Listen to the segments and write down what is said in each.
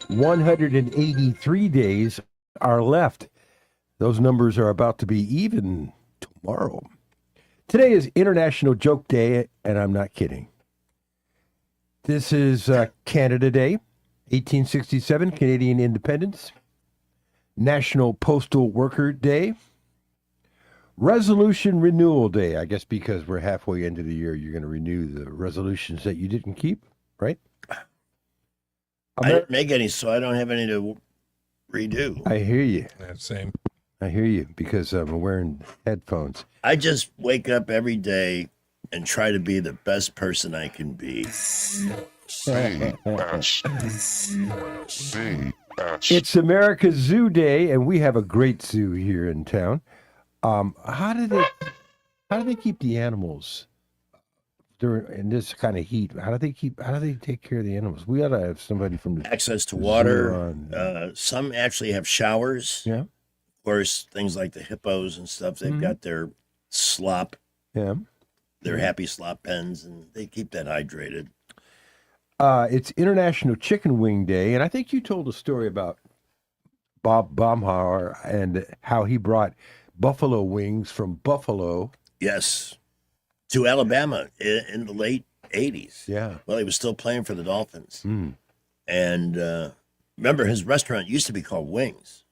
183 days are left. Those numbers are about to be even tomorrow. Today is International Joke Day, and I'm not kidding. This is Canada Day, 1867, Canadian Independence, National Postal Worker Day, Resolution Renewal Day. I guess because we're halfway into the year, you're going to renew the resolutions that you didn't keep, right? I didn't make any, so I don't have any to redo. I hear you. Yeah, same. I hear you because I'm wearing headphones. I just wake up every day and try to be the best person I can be. It's America's Zoo Day, and we have a great zoo here in town. How do they keep the animals in this kind of heat? How do they take care of the animals? We ought to have somebody from the Access to zoo water. on. Some actually have showers. Yeah. Of course, things like the hippos and stuff, they've got their slop, Yeah. their happy slop pens, and they keep that hydrated. It's International Chicken Wing Day, and I think you told a story about Bob Baumhauer and how he brought buffalo wings from Buffalo. Yes. To Alabama in the late 80s. Yeah. Well, he was still playing for the Dolphins. Mm. And remember, his restaurant used to be called Wings.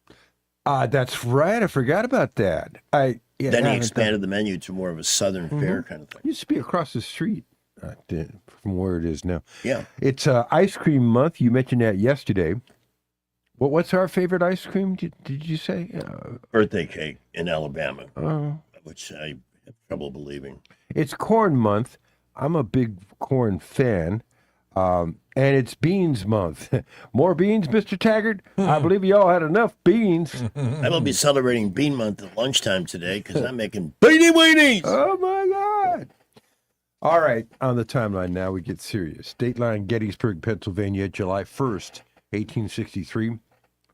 That's right. I forgot about that. Then he expanded the menu to more of a Southern fare kind of thing. Used to be across the street from where it is now. Yeah. It's ice cream month. You mentioned that yesterday. What's our favorite ice cream? Did you say? Birthday cake in Alabama, Oh. which I have trouble believing. It's corn month. I'm a big corn fan. And it's beans month. More beans, Mr. Taggart? I believe you all had enough beans. I will be celebrating Bean Month at lunchtime today because I'm making beanie weenies. Oh, my God. All right. On the timeline now, we get serious. Dateline, Gettysburg, Pennsylvania, July 1st, 1863.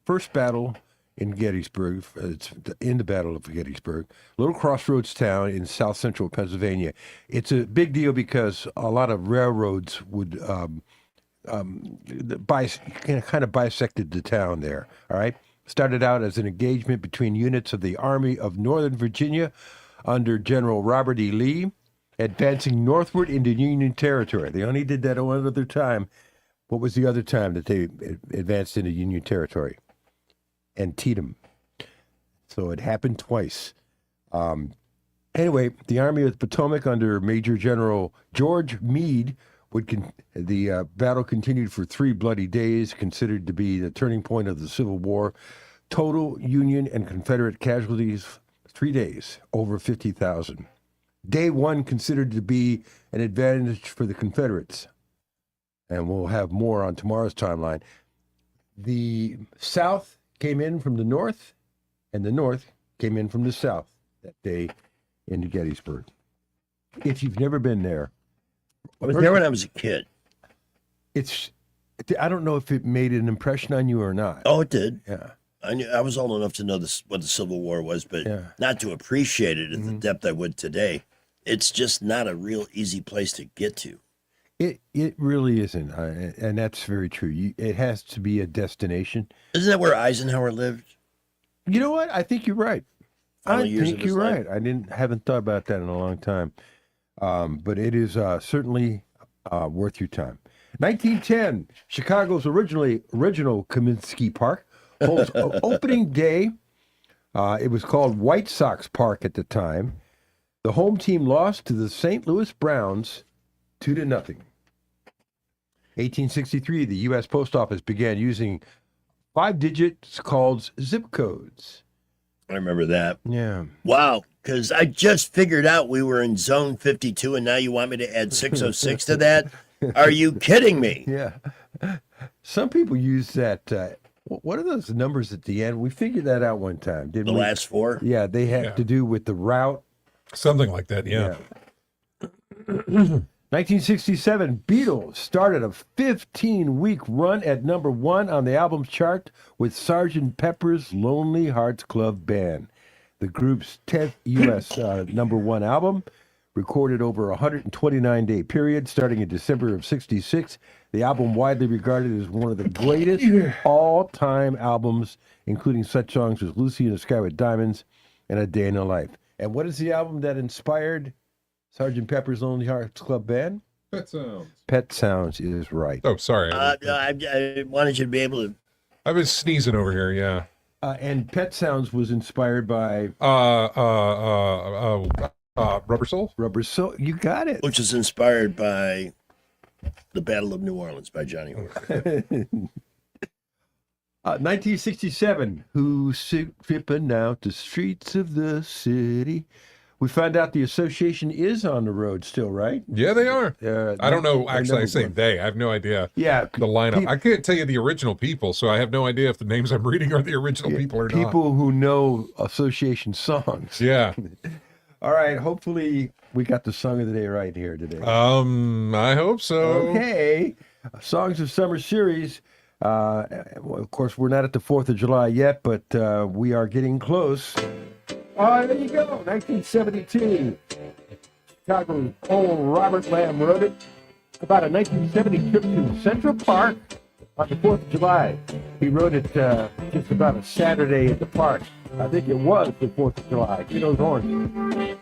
First battle in Gettysburg. It's in the Battle of Gettysburg. Little crossroads town in south central Pennsylvania. It's a big deal because a lot of railroads would kind of bisected the town there. All right. Started out as an engagement between units of the Army of Northern Virginia under General Robert E. Lee, advancing northward into Union territory. They only did that one other time. What was the other time that they advanced into Union territory? Antietam. So it happened twice. Anyway, the Army of the Potomac under Major General George Meade the battle continued for 3 bloody days, considered to be the turning point of the Civil War. Total Union and Confederate casualties, 3 days, over 50,000. Day 1 considered to be an advantage for the Confederates. And we'll have more on tomorrow's timeline. The South came in from the North, and the North came in from the South that day into Gettysburg. If you've never been there, I was there when I was a kid. I don't know if it made an impression on you or not. Oh, it did. Yeah. I was old enough to know what the Civil War was, but not to appreciate it at the depth I would today. It's just not a real easy place to get to. It really isn't, and that's very true. It has to be a destination. Isn't that where Eisenhower lived? You know what? I think you're right. Final years of his life? Right. Haven't thought about that in a long time. But it is certainly worth your time. 1910, Chicago's original Kaminsky Park holds opening day. It was called White Sox Park at the time. The home team lost to the St. Louis Browns 2-0. 1863, the U.S. Post Office began using 5 digits called zip codes. I remember that. Yeah. Wow, because I just figured out we were in zone 52, and now you want me to add 606 to that? Are you kidding me? Yeah. Some people use that. What are those numbers at the end? We figured that out one time, didn't we? The last 4? Yeah, they have to do with the route. Something like that, yeah. 1967, Beatles started a 15-week run at number 1 on the album chart with Sgt. Pepper's Lonely Hearts Club Band, the group's 10th U.S. number 1 album, recorded over a 129-day period starting in December of 66. The album widely regarded as one of the greatest all-time albums, including such songs as Lucy in the Sky with Diamonds and A Day in the Life. And what is the album that inspired Sgt. Pepper's Lonely Hearts Club Band? Pet Sounds. Pet Sounds is right. Oh, sorry. I wanted you to be able to. I was sneezing over here. Yeah. And Pet Sounds was inspired by Rubber Soul. Rubber Soul. You got it. Which is inspired by the Battle of New Orleans by Johnny Orr. 1967. Who's tripping out the streets of the city? We found out the association is on the road still, right? Yeah, they are. I don't know. I Actually, I never say went. they. I have no idea. Yeah, The lineup. I can't tell you the original people, so I have no idea if the names I'm reading are the original people or not. people who know association songs. Yeah. All right. Hopefully, we got the song of the day right here today. I hope so. Okay. Songs of Summer series. Well, of course, we're not at the 4th of July yet, but we are getting close. Oh, there you go. 1972. Chicago's own Robert Lamb wrote it about a 1970 trip to Central Park on the 4th of July. He wrote it just about a Saturday at the park. I think it was the 4th of July. Get those horns.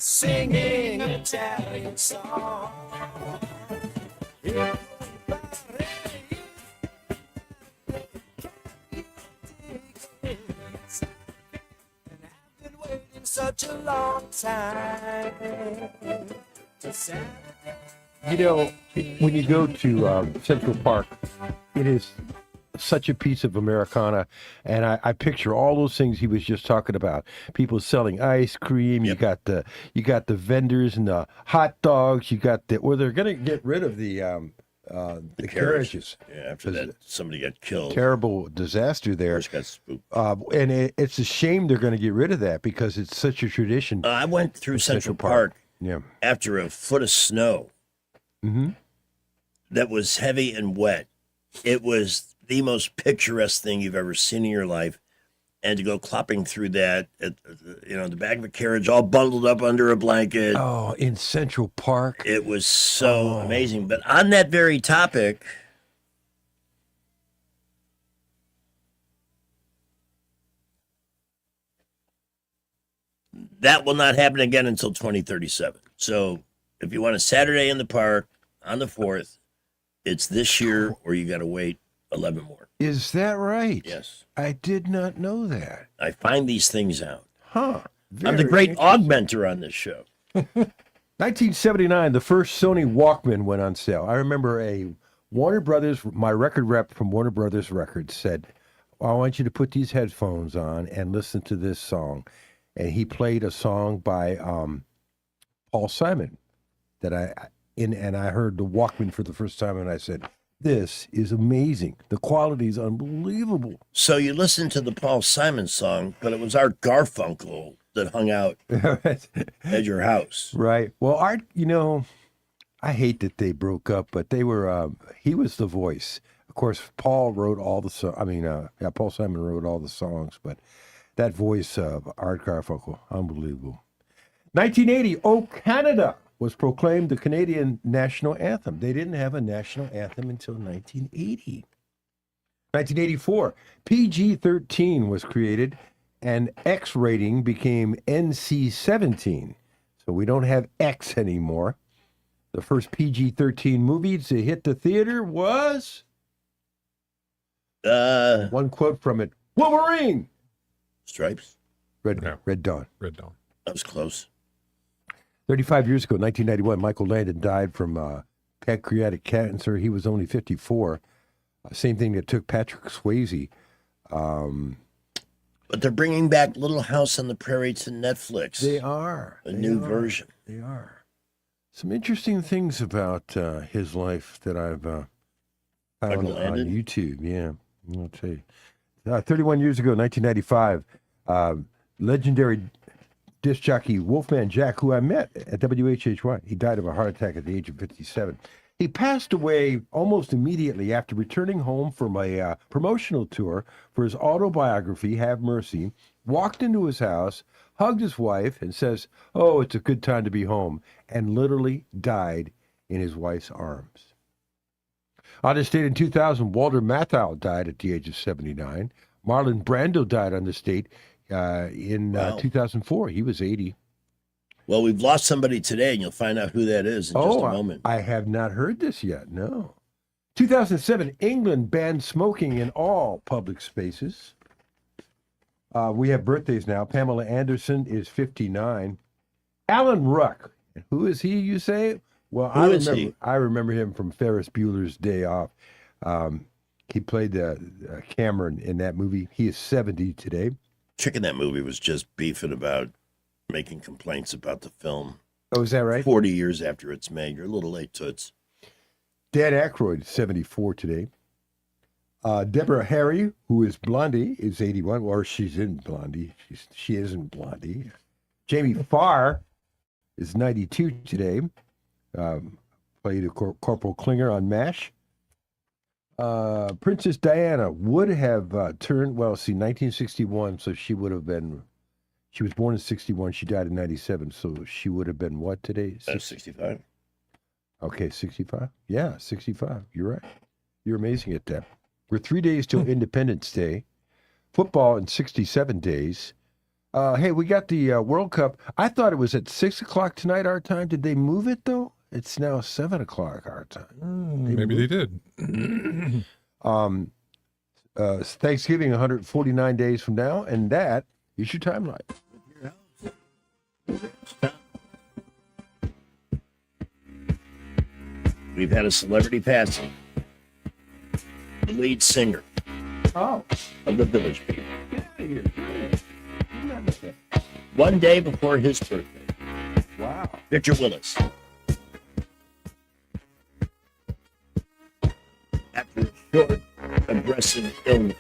Singing Italian song. Such a long time. You know, when you go to Central Park, it is such a piece of Americana, and I picture all those things he was just talking about. People selling ice cream. Yep. You got the vendors and the hot dogs. You got the they're going to get rid of the carriages. Yeah, after that, somebody got killed. Terrible disaster there. First got spooked. And it's a shame they're going to get rid of that because it's such a tradition. I went through Central Park. Park Yeah. after a foot of snow Mm-hmm. that was heavy and wet. It was the most picturesque thing you've ever seen in your life. And to go clopping through that, the back of a carriage, all bundled up under a blanket. Oh, in Central Park. It was so amazing. But on that very topic, that will not happen again until 2037. So if you want a Saturday in the park on the 4th, it's this year or you got to wait 11 more. Is that right? Yes. I did not know that. I find these things out. Huh. I'm the great augmenter on this show. 1979, the first Sony Walkman went on sale. I remember my record rep from Warner Brothers Records said, I want you to put these headphones on and listen to this song. And he played a song by Paul Simon and I heard the Walkman for the first time and I said, this is amazing. The quality is unbelievable. So you listened to the Paul Simon song, but it was Art Garfunkel that hung out at your house. Right. Well, Art, I hate that they broke up, but they were, he was the voice. Of course, Paul wrote all the songs. Paul Simon wrote all the songs, but that voice of Art Garfunkel, unbelievable. 1980, O Canada was proclaimed the Canadian national anthem. They didn't have a national anthem until 1980. 1984, PG-13 was created, and X rating became NC-17. So we don't have X anymore. The first PG-13 movie to hit the theater was... one quote from it, Wolverine! Stripes? Red Dawn. Red Dawn. That was close. 35 years ago, 1991, Michael Landon died from pancreatic cancer. He was only 54. Same thing that took Patrick Swayze. But they're bringing back Little House on the Prairie to Netflix. They are. A They new are. version. They are. Some interesting things about his life that I've found Michael on Landon? YouTube. Yeah, I'll tell you. 31 years ago, 1995, legendary disc jockey Wolfman Jack, who I met at WHHY, he died of a heart attack at the age of 57. He passed away almost immediately after returning home from a promotional tour for his autobiography, Have Mercy, walked into his house, hugged his wife, and says, "Oh, it's a good time to be home," and literally died in his wife's arms. On this date in 2000, Walter Matthau died at the age of 79. Marlon Brando died on this date in Wow. 2004. He was 80. Well, we've lost somebody today, and you'll find out who that is in just a moment. I have not heard this yet, no. 2007, England banned smoking in all public spaces. We have birthdays now. Pamela Anderson is 59. Alan Ruck, who is he, you say? Well, Who is he? I remember him from Ferris Bueller's Day Off. He played Cameron in that movie. He is 70 today. Chick in that movie was just beefing about making complaints about the film. Oh, is that right? 40 years after it's made. You're a little late, Toots. Dan Aykroyd, 74 today. Deborah Harry, who is Blondie, is 81. Or she's in Blondie. She isn't Blondie. Jamie Farr is 92 today. Played a Corporal Klinger on MASH. Princess Diana would have turned, 1961, so she would have been, she was born in 61, she died in 97, so she would have been what today? 65. Okay, 65? Yeah, 65. You're right. You're amazing at that. We're 3 days till Independence Day. Football in 67 days. Hey, we got the World Cup. I thought it was at 6 o'clock tonight, our time. Did they move it, though? It's now 7 o'clock, our time. Maybe they did. Thanksgiving, 149 days from now, and that is your timeline. We've had a celebrity passing. The lead singer Oh, of the Village People. get out of here. One day before his birthday. Wow. Victor Willis. After a short, aggressive illness.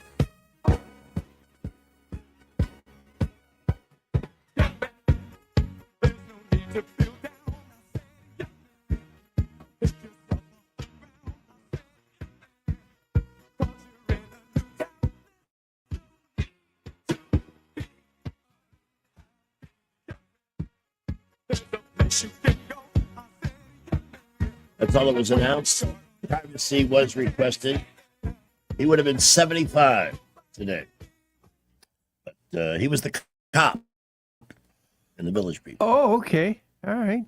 That's all that was announced. Privacy was requested. He would have been 75 today. But he was the cop in the Village People. Oh, okay. All right.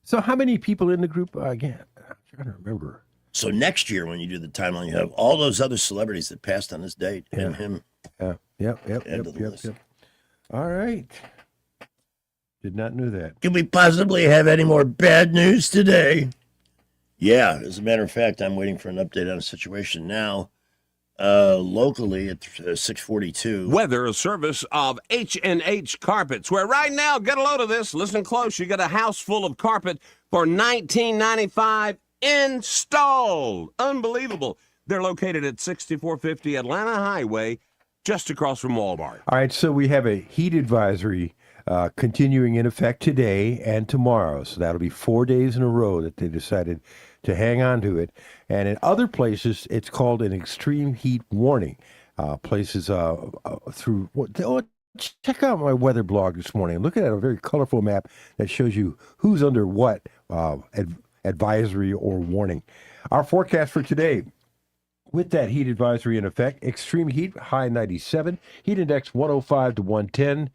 So how many people in the group again? I'm trying to remember. So next year, when you do the timeline, you have all those other celebrities that passed on this date and him. Yeah. Yep. End of the list. All right. Did not know that. Can we possibly have any more bad news today? Yeah, as a matter of fact, I'm waiting for an update on a situation now. Locally at 6:42. Weather, a service of H&H Carpets, where right now, get a load of this, listen close, you get a house full of carpet for $19.95 installed. Unbelievable. They're located at 6450 Atlanta Highway, just across from Walmart. All right. So we have a heat advisory continuing in effect today and tomorrow. So that'll be 4 days in a row that they decided to hang on to it. And in other places, it's called an extreme heat warning. Places through check out my weather blog this morning. Look at a very colorful map that shows you who's under what advisory or warning. Our forecast for today. With that heat advisory in effect, extreme heat, high 97, heat index 105 to 110.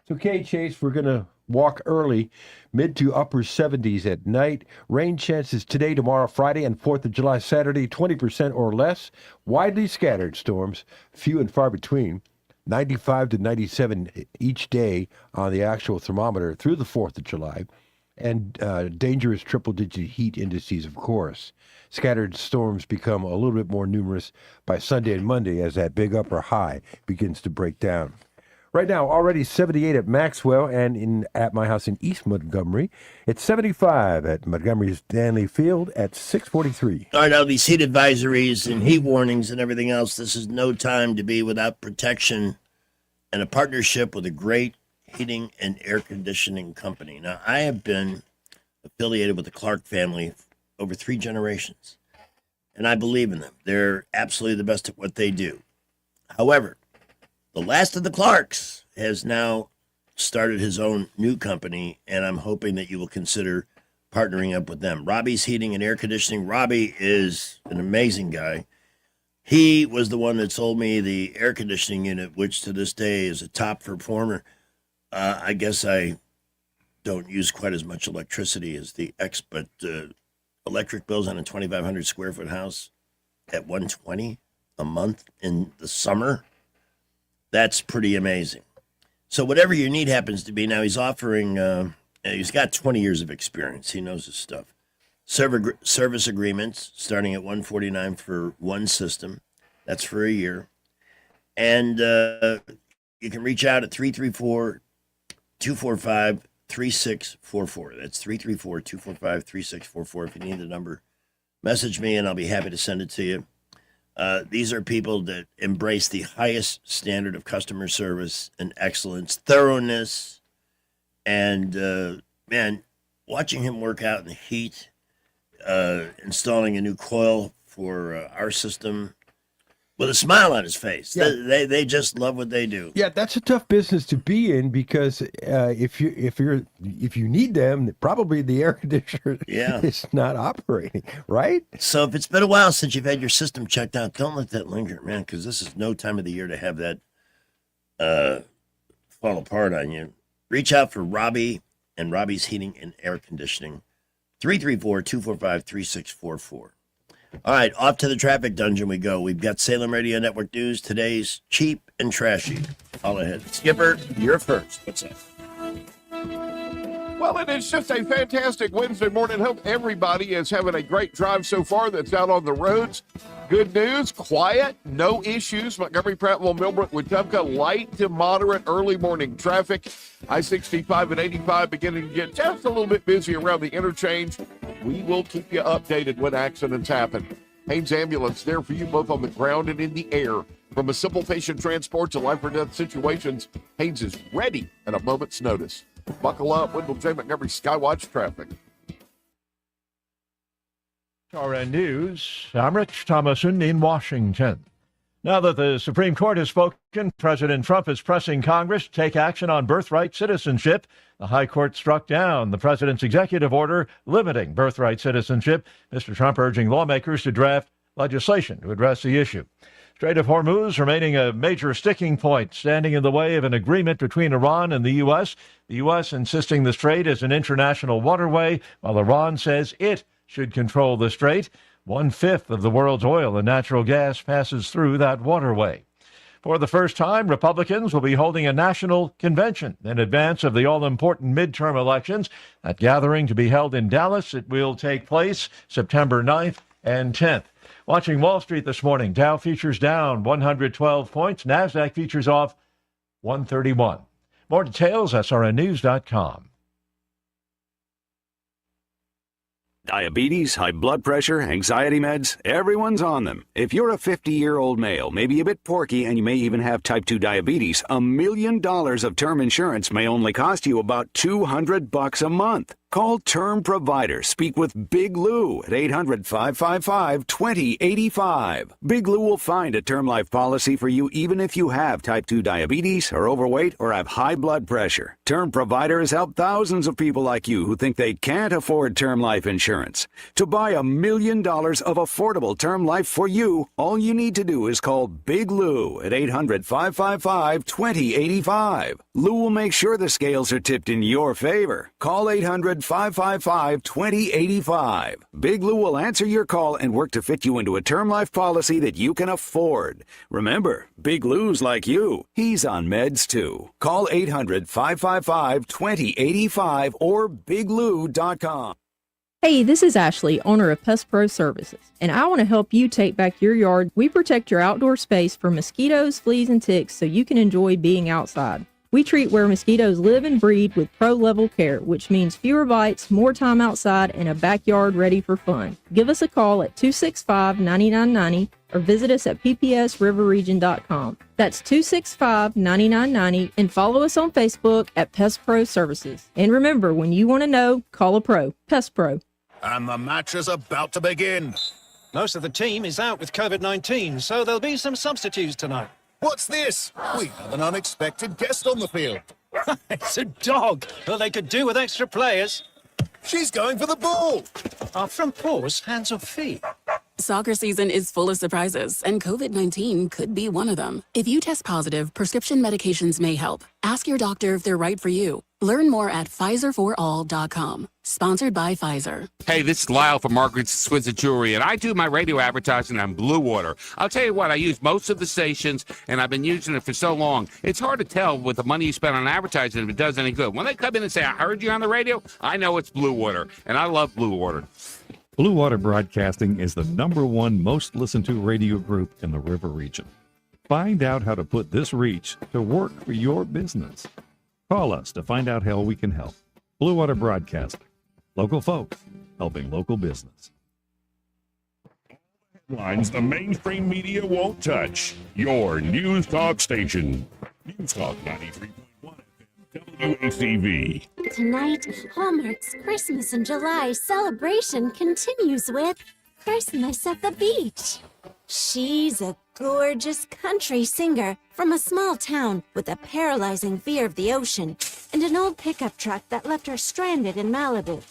So, okay, Chase, we're going to walk early, mid to upper 70s at night. Rain chances today, tomorrow, Friday, and 4th of July, Saturday, 20% or less. Widely scattered storms, few and far between. 95 to 97 each day on the actual thermometer through the 4th of July. And dangerous triple-digit heat indices, of course. Scattered storms become a little bit more numerous by Sunday and Monday as that big upper high begins to break down. Right now, already 78 at Maxwell and at my house in East Montgomery. It's 75 at Montgomery Stanley Field at 643. All right, now these heat advisories and heat warnings and everything else, this is no time to be without protection and a partnership with a great heating and air conditioning company. Now, I have been affiliated with the Clark family over 3 generations, and I believe in them. They're absolutely the best at what they do. However, the last of the Clarks has now started his own new company, and I'm hoping that you will consider partnering up with them. Robbie's Heating and Air Conditioning. Robbie is an amazing guy. He was the one that sold me the air conditioning unit, which to this day is a top performer. I guess I don't use quite as much electricity as the but electric bills on a 2,500 square foot house at $120 a month in the summer, that's pretty amazing. So whatever your need happens to be, now he's offering, he's got 20 years of experience. He knows his stuff. Service agreements starting at $149 for one system. That's for a year. And you can reach out at 334-245-3644. That's 334-245-3644. If you need the number, message me and I'll be happy to send it to you. These are people that embrace the highest standard of customer service and excellence, thoroughness, and man, watching him work out in the heat, installing a new coil for our system with a smile on his face. Yeah. They just love what they do. Yeah, that's a tough business to be in because if you need them, probably the air conditioner is not operating, right? So if it's been a while since you've had your system checked out, don't let that linger, man, because this is no time of the year to have that fall apart on you. Reach out for Robbie and Robbie's Heating and Air Conditioning. 334-245-3644. All right, off to the traffic dungeon we go. We've got Salem Radio Network News. Today's cheap and trashy. All ahead. Skipper, you're first. What's up? Well, it is just a fantastic Wednesday morning. Hope everybody is having a great drive so far that's out on the roads. Good news, quiet, no issues. Montgomery, Prattville, Millbrook, Wetumpka, light to moderate early morning traffic. I-65 and 85 beginning to get just a little bit busy around the interchange. We will keep you updated when accidents happen. Haynes Ambulance there for you both on the ground and in the air. From a simple patient transport to life or death situations, Haynes is ready at a moment's notice. Buckle up, Wendell J. Montgomery Skywatch traffic. RN News, I'm Rich Thomason in Washington. Now that the Supreme Court has spoken, President Trump is pressing Congress to take action on birthright citizenship. The High Court struck down the president's executive order limiting birthright citizenship. Mr. Trump urging lawmakers to draft legislation to address the issue. Strait of Hormuz remaining a major sticking point, standing in the way of an agreement between Iran and the U.S. The U.S. insisting the strait is an international waterway, while Iran says it should control the strait. 1/5 of the world's oil and natural gas passes through that waterway. For the first time, Republicans will be holding a national convention in advance of the all-important midterm elections. That gathering to be held in Dallas. It will take place September 9th and 10th. Watching Wall Street this morning, Dow features down 112 points. NASDAQ features off 131. More details, srnnews.com. Diabetes, high blood pressure, anxiety meds, everyone's on them. If you're a 50-year-old male, maybe a bit porky, and you may even have type 2 diabetes, $1 million of term insurance may only cost you about $200 a month. Call Term Provider. Speak with Big Lou at 800-555-2085. Big Lou will find a term life policy for you even if you have type 2 diabetes, are overweight, or have high blood pressure. Term Provider has helped thousands of people like you who think they can't afford term life insurance. To buy $1 million of affordable term life for you, all you need to do is call Big Lou at 800-555-2085. Lou will make sure the scales are tipped in your favor. Call 800-555-2085. Big Lou will answer your call and work to fit you into a term life policy that you can afford. Remember, Big Lou's like you. He's on meds too. Call 800-555-2085 or biglou.com. Hey, this is Ashley, owner of Pest Pro Services, and I want to help you take back your yard. We protect your outdoor space from mosquitoes, fleas, and ticks so you can enjoy being outside. We treat where mosquitoes live and breed with pro-level care, which means fewer bites, more time outside, and a backyard ready for fun. Give us a call at 265-9990 or visit us at ppsriverregion.com. That's 265-9990 and follow us on Facebook at Pest Pro Services. And remember, when you want to know, call a pro. Pest Pro. And the match is about to begin. Most of the team is out with COVID-19, so there'll be some substitutes tonight. What's this? We have an unexpected guest on the field. It's a dog. Well, they could do with extra players. She's going for the ball. Are front paws hands or feet? Soccer season is full of surprises, and COVID-19 could be one of them. If you test positive, prescription medications may help. Ask your doctor if they're right for you. Learn more at PfizerForAll.com. Sponsored by Pfizer. Hey, this is Lyle from Margaret's Exquisite Jewelry, and I do my radio advertising on Blue Water. I'll tell you what, I use most of the stations, and I've been using it for so long. It's hard to tell with the money you spend on advertising if it does any good. When they come in and say, I heard you on the radio, I know it's Blue Water, and I love Blue Water. Blue Water Broadcasting is the #1 most listened to radio group in the River Region. Find out how to put this reach to work for your business. Call us to find out how we can help. Blue Water Broadcasting. Local folks helping local business. Headlines the mainstream media won't touch. Your News Talk station. News Talk 93.1 FM WACV. Tonight, Hallmark's Christmas in July celebration continues with Christmas at the Beach. She's a gorgeous country singer from a small town with a paralyzing fear of the ocean and an old pickup truck that left her stranded in Malibu.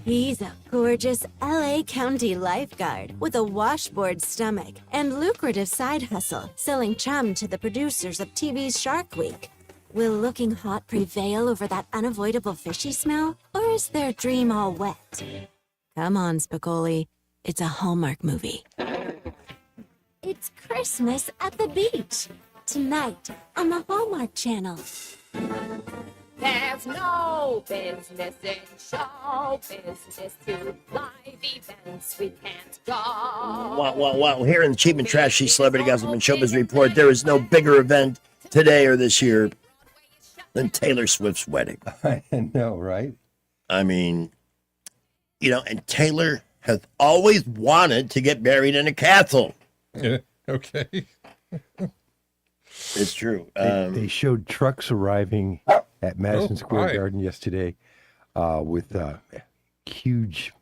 He's a gorgeous LA County lifeguard with a washboard stomach and lucrative side hustle, selling chum to the producers of TV's Shark Week. Will looking hot prevail over that unavoidable fishy smell? Or is their dream all wet? Come on, Spicoli. It's a Hallmark movie. It's Christmas at the Beach. Tonight on the Hallmark Channel. There's no business in show business to live events we can't go. Wow. Here in the Cheap and Trashy Celebrity Gossip and Showbiz Report, there is no bigger event today or this year than Taylor Swift's wedding. I know, right? I mean, and Taylor has always wanted to get married in a castle. Yeah, okay. It's true. They showed trucks arriving at Madison Square Garden yesterday with huge,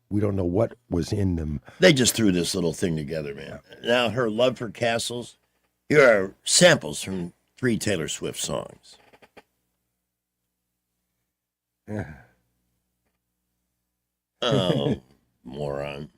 we don't know what was in them. They just threw this little thing together, man. Now, her love for castles, here are samples from 3 Taylor Swift songs. Oh, moron.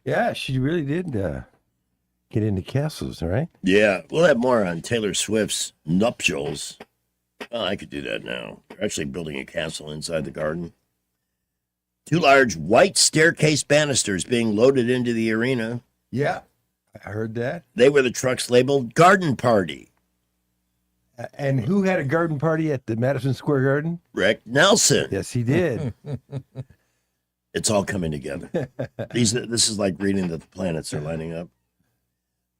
Yeah, she really did get into castles, right? Yeah, we'll have more on Taylor Swift's nuptials. Well, I could do that now. They're actually building a castle inside the garden. 2 large white staircase banisters being loaded into the arena. Yeah, I heard that. They were the trucks labeled Garden Party. And who had a garden party at the Madison Square Garden? Rick Nelson. Yes, he did. It's all coming together. This is like reading that the planets are lining up.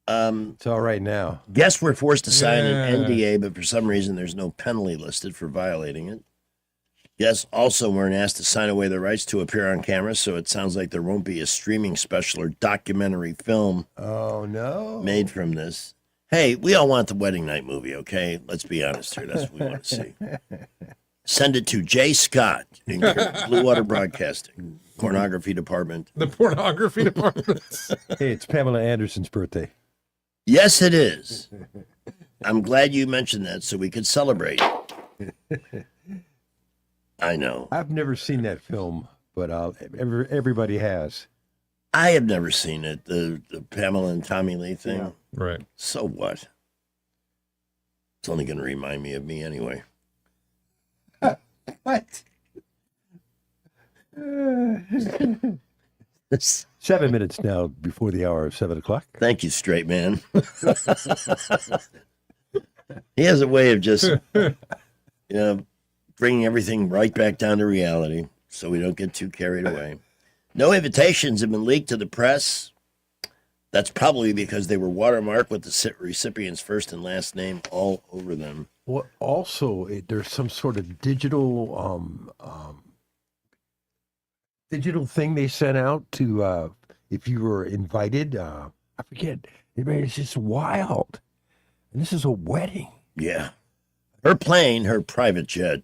It's all right now. Guests were forced to sign an NDA, but for some reason there's no penalty listed for violating it. Guests also weren't asked to sign away their rights to appear on camera, so it sounds like there won't be a streaming special or documentary film made from this. Hey, we all want the wedding night movie, okay? Let's be honest here. That's what we want to see. Send it to Jay Scott in Blue Water Broadcasting, pornography department. The pornography department. Hey, it's Pamela Anderson's birthday. Yes, it is. I'm glad you mentioned that so we could celebrate. I know. I've never seen that film, but everybody has. I have never seen it, the Pamela and Tommy Lee thing. Yeah. Right. So what? It's only going to remind me of me anyway. What? 7 minutes now before the hour of 7 o'clock. Thank you, straight man. He has a way of just, bringing everything right back down to reality so we don't get too carried away. No invitations have been leaked to the press. That's probably because they were watermarked with the recipient's first and last name all over them. Well, also, there's some sort of digital thing they sent out to if you were invited. I forget. It's just wild. And this is a wedding. Yeah. Her plane, her private jet,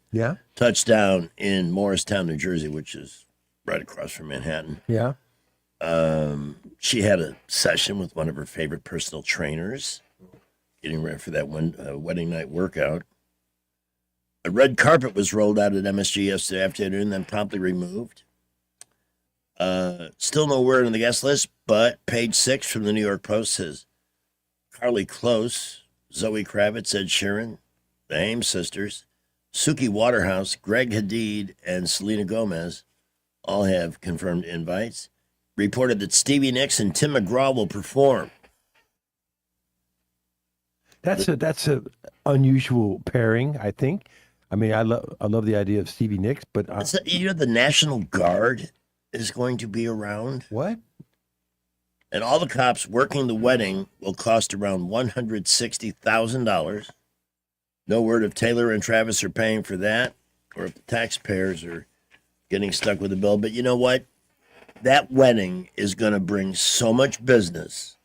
touched down in Morristown, New Jersey, which is right across from Manhattan. Yeah. She had a session with one of her favorite personal trainers, getting ready for that wedding night workout. A red carpet was rolled out at MSG yesterday afternoon, then promptly removed. Still no word on the guest list, but page 6 from the New York Post says Carly Close, Zoe Kravitz, Ed Sheeran, the Haim sisters, Suki Waterhouse, Greg Hadid, and Selena Gomez all have confirmed invites. Reported that Stevie Nicks and Tim McGraw will perform. That's a unusual pairing, I think. I mean, I love the idea of Stevie Nicks, but the National Guard is going to be around. What? And all the cops working the wedding will cost around $160,000. No word if Taylor and Travis are paying for that, or if the taxpayers are getting stuck with the bill. But you know what? That wedding is going to bring so much business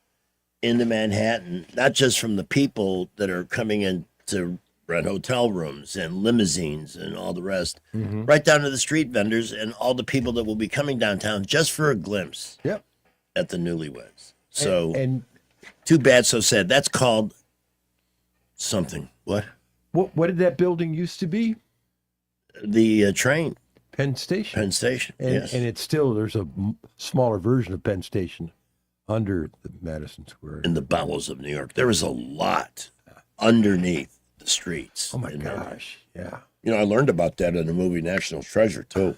into Manhattan, not just from the people that are coming in to rent hotel rooms and limousines and all the rest, right down to the street vendors and all the people that will be coming downtown just for a glimpse at the newlyweds. So, and too bad, so sad. That's called something. What did that building used to be? The train. Penn Station. Penn Station, and, yes. And it's still, there's a smaller version of Penn Station under the Madison Square. In the bowels of New York. There was a lot underneath the streets. Oh, my gosh. Yeah. You know, I learned about that in the movie National Treasure, too.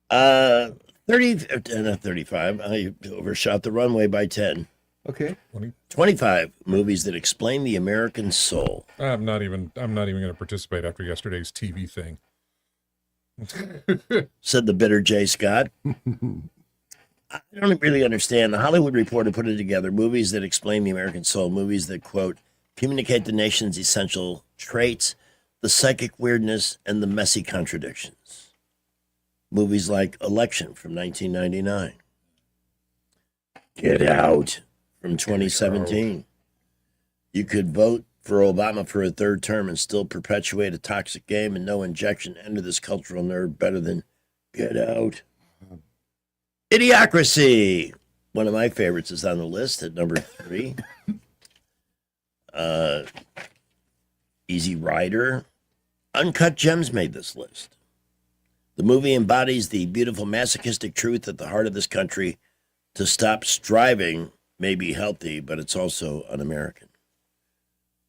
35. I overshot the runway by 10. Okay. 25 movies that explain the American soul. I'm not even going to participate after yesterday's TV thing. Said the bitter Jay Scott. I don't really understand. The Hollywood Reporter put it together. Movies that explain the American soul. Movies that, quote, communicate the nation's essential traits, the psychic weirdness, and the messy contradictions. Movies like Election from 1999. Get Out from 2017. You could vote for Obama for a third term and still perpetuate a toxic game and no injection into this cultural nerve better than Get Out. Idiocracy. One of my favorites is on the list at number 3. Easy Rider. Uncut Gems made this list. The movie embodies the beautiful masochistic truth at the heart of this country. To stop striving may be healthy, but it's also un-American.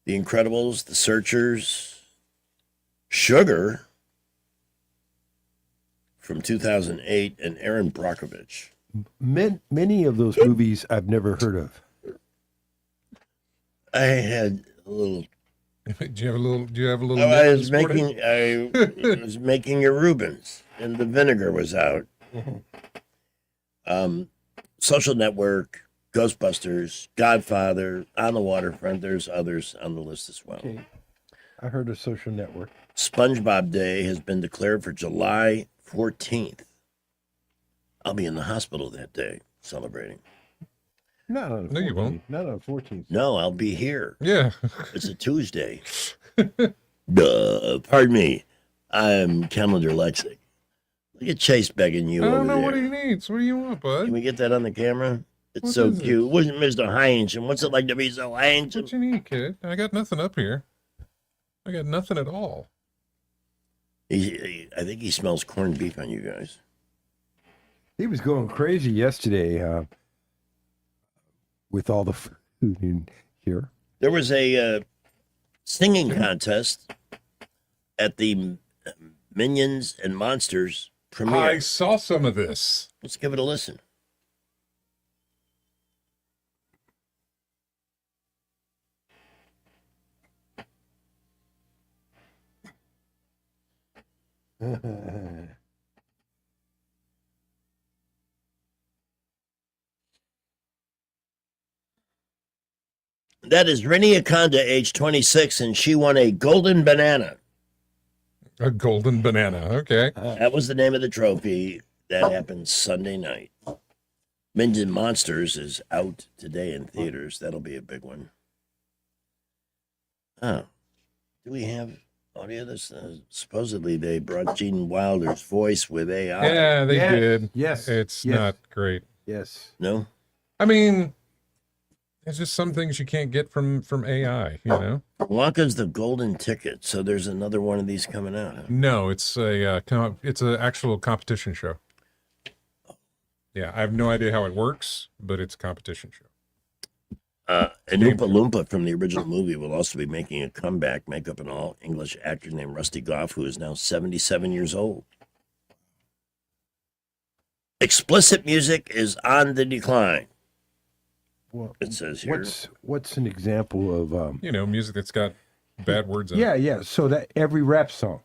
The Incredibles, The Searchers, Sugar from 2008, and Aaron Brockovich. Many of those movies I've never heard of. I had a little. Do you have a little? I was making a Rubens, and the vinegar was out. Social Network, Ghostbusters, Godfather, On the Waterfront. There's others on the list as well. Okay. I heard of Social Network. SpongeBob Day has been declared for July 14th. I'll be in the hospital that day celebrating. Not on the 14th. No, you won't. Not on the 14th. No, I'll be here. Yeah. It's a Tuesday. Pardon me. I'm calendar lexic. Look at Chase begging you I over don't know there. what he needs. What do you want, bud? Can we get that on the camera? It's What so is it? cute. Wasn't Mr. Hanson? What's it like to be so handsome? What you need, kid? I got nothing up here. I got nothing at all. I think he smells corned beef on you guys. He was going crazy yesterday with all the food in here. There was a singing contest at the Minions and Monsters premiere. I saw some of this. Let's give it a listen. That is Rini Akonda, age 26, and she won a golden banana. A golden banana. Okay. That was the name of the trophy. That happened Sunday night. Minions and Monsters is out today in theaters. That'll be a big one. Oh, do we have audio? This supposedly they brought Gene Wilder's voice with AI. Yeah, they did. Yes. It's Yes. not great. Yes. No. I mean, there's just some things you can't get from AI. You know. Wonka's the golden ticket. So there's another one of these coming out. Huh? No, it's it's an actual competition show. Yeah, I have no idea how it works, but it's a competition show. And Oompa Loompa from the original movie will also be making a comeback, makeup and all. English actor named Rusty Goff, who is now 77 years old. Explicit music is on the decline. Well, it says here. What's an example of music that's got bad words in it. Yeah. So that every rap song.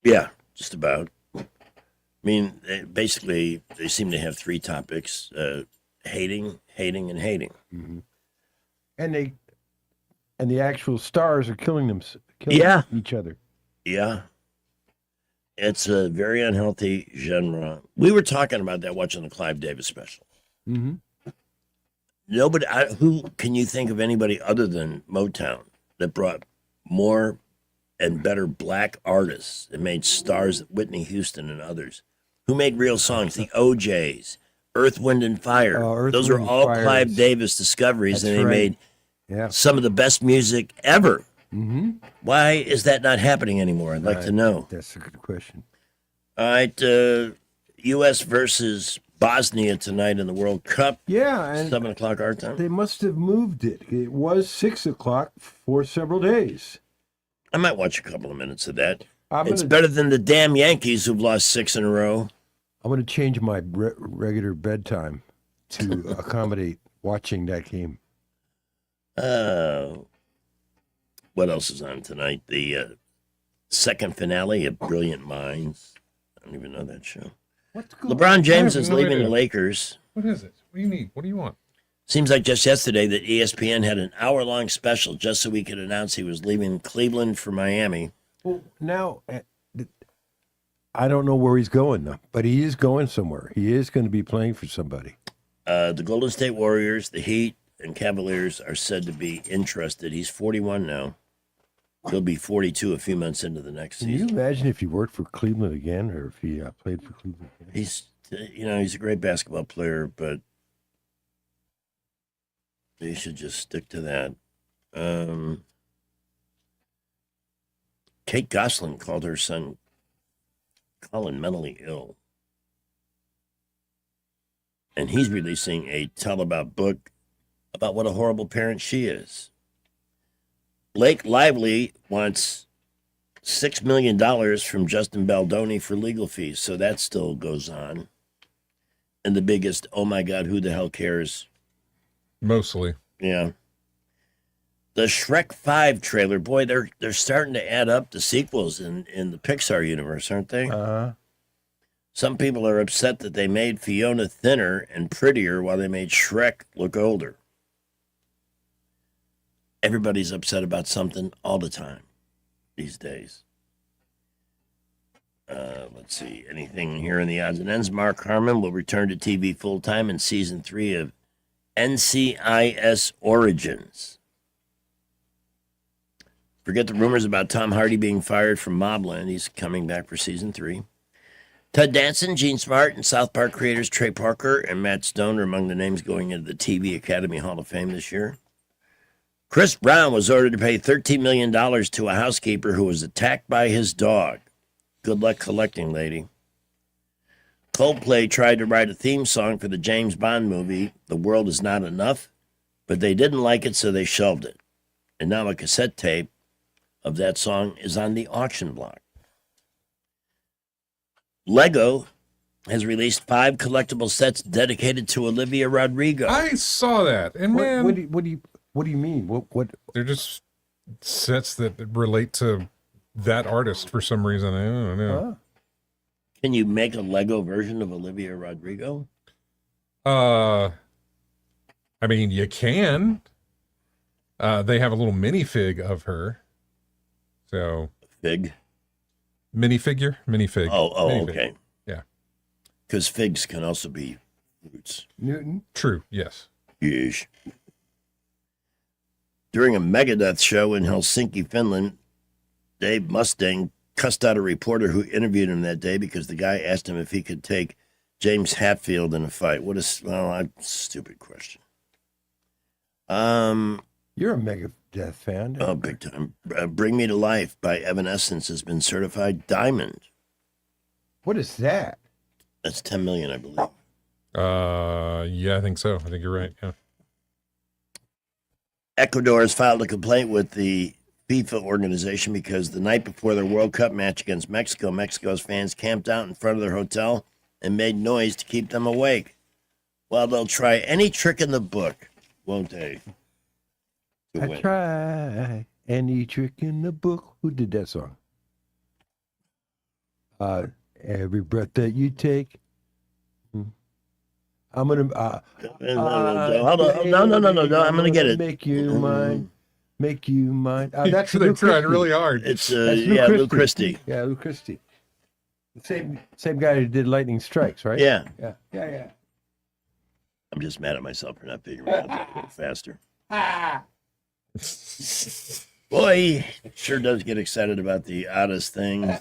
Yeah, just about. I mean, basically, they seem to have three topics: hating, hating, and hating. Mm-hmm. And the actual stars are killing each other. Yeah. It's a very unhealthy genre. We were talking about that watching the Clive Davis special. Mm-hmm. Nobody, who can you think of anybody other than Motown that brought more and better black artists and made stars, Whitney Houston and others, who made real songs? The OJs, Earth, Wind, and Fire. Those are all Clive Davis discoveries, and they made some of the best music ever. Mm-hmm. Why is that not happening anymore? I'd like to know. That's a good question. All right, U.S. versus Bosnia tonight in the World Cup. Yeah, and 7:00 our time. They must have moved it. It was 6:00 for several days. I might watch a couple of minutes of that. I'm It's gonna- better than the damn Yankees who've lost 6 in a row. I'm going to change my regular bedtime to accommodate watching that game. What else is on tonight? The second finale of Brilliant Minds. I don't even know that show. LeBron James is leaving the Lakers. What is it? What do you need? What do you want? Seems like just yesterday that ESPN had an hour-long special just so he could announce he was leaving Cleveland for Miami. Well, now, I don't know where he's going, though, but he is going somewhere. He is going to be playing for somebody. The Golden State Warriors, the Heat, and Cavaliers are said to be interested. He's 41 now. He'll be 42 a few months into the next Can season. you imagine if he worked for Cleveland again, or if he played for Cleveland again? He's a great basketball player, but he should just stick to that. Kate Gosselin called her son Colin mentally ill. And he's releasing a tell-about book about what a horrible parent she is. Blake Lively wants $6 million from Justin Baldoni for legal fees, so that still goes on. And the biggest, oh my God, who the hell cares? Mostly. Yeah. The Shrek 5 trailer, boy, they're starting to add up the sequels in the Pixar universe, aren't they? Uh-huh. Some people are upset that they made Fiona thinner and prettier while they made Shrek look older. Everybody's upset about something all the time these days. Let's see. Anything here in the odds and ends? Mark Harmon will return to TV full-time in season 3 of NCIS Origins. Forget the rumors about Tom Hardy being fired from Mobland. He's coming back for season 3. Ted Danson, Gene Smart, and South Park creators Trey Parker and Matt Stone are among the names going into the TV Academy Hall of Fame this year. Chris Brown was ordered to pay $13 million to a housekeeper who was attacked by his dog. Good luck collecting, lady. Coldplay tried to write a theme song for the James Bond movie, The World Is Not Enough, but they didn't like it, so they shelved it. And now a cassette tape of that song is on the auction block. Lego has released 5 collectible sets dedicated to Olivia Rodrigo. I saw that, and man, What do you mean? What? they're just sets that relate to that artist for some reason. I don't know. Can you make a Lego version of Olivia Rodrigo? I mean, you can. They have a little minifig of her. So Fig? Minifig. Oh, Minifig. okay. Yeah. Because figs can also be fruits. Newton? True, yes. Yes. During a Megadeth show in Helsinki, Finland, Dave Mustaine cussed out a reporter who interviewed him that day because the guy asked him if he could take James Hetfield in a fight. Stupid question. You're a Megadeth fan. Oh, big time. Bring Me to Life by Evanescence has been certified diamond. What is that? That's 10 million, I believe. Yeah, I think so. I think you're right. Yeah. Ecuador has filed a complaint with the FIFA organization because the night before their World Cup match against Mexico, Mexico's fans camped out in front of their hotel and made noise to keep them awake. Well, they'll try any trick in the book, won't they? I try any trick in the book. Who did that song? Every breath that you take. I'm gonna. Hold on. No. I'm gonna get it. Make you mine. Make you mine. That's They're Lou trying Christie. really hard. It's That's Lou Christie. Yeah, Lou Christie. The same guy who did Lightning Strikes, right? Yeah. Yeah. I'm just mad at myself for not figuring it out that a little faster. Boy, he sure does get excited about the oddest things.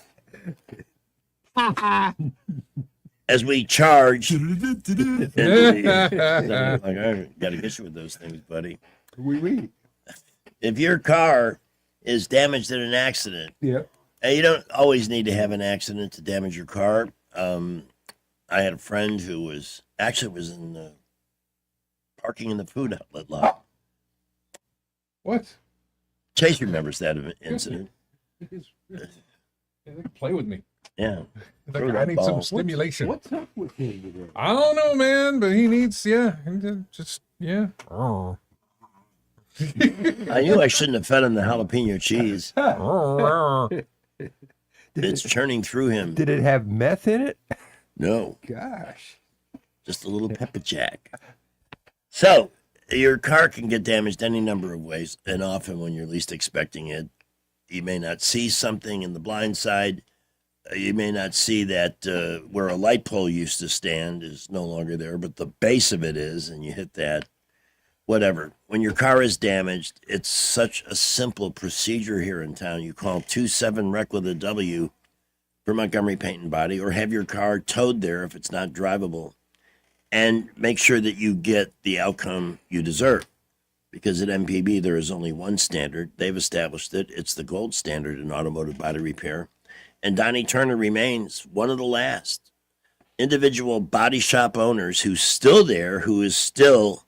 As we charge. Like, I got to get you with those things, buddy. We. If your car is damaged in an accident, Yeah. and you don't always need to have an accident to damage your car. I had a friend who was in the parking in the food outlet lot. What? Chase remembers that incident. Yeah, they can play with me. Yeah. I need some stimulation. What's up with him today? I don't know, man, but he needs, yeah. Oh. I knew I shouldn't have fed him the jalapeno cheese. It's churning through him. Did it have meth in it? No. Gosh. Just a little pepper jack. So, your car can get damaged any number of ways, and often when you're least expecting it. You may not see something in the blind side. You may not see that where a light pole used to stand is no longer there, but the base of it is, and you hit that. Whatever. When your car is damaged, it's such a simple procedure here in town. You call 27-REC with a W for Montgomery Paint and Body, or have your car towed there if it's not drivable, and make sure that you get the outcome you deserve. Because at MPB, there is only one standard. They've established it. It's the gold standard in automotive body repair. And Donnie Turner remains one of the last individual body shop owners who's still there, who is still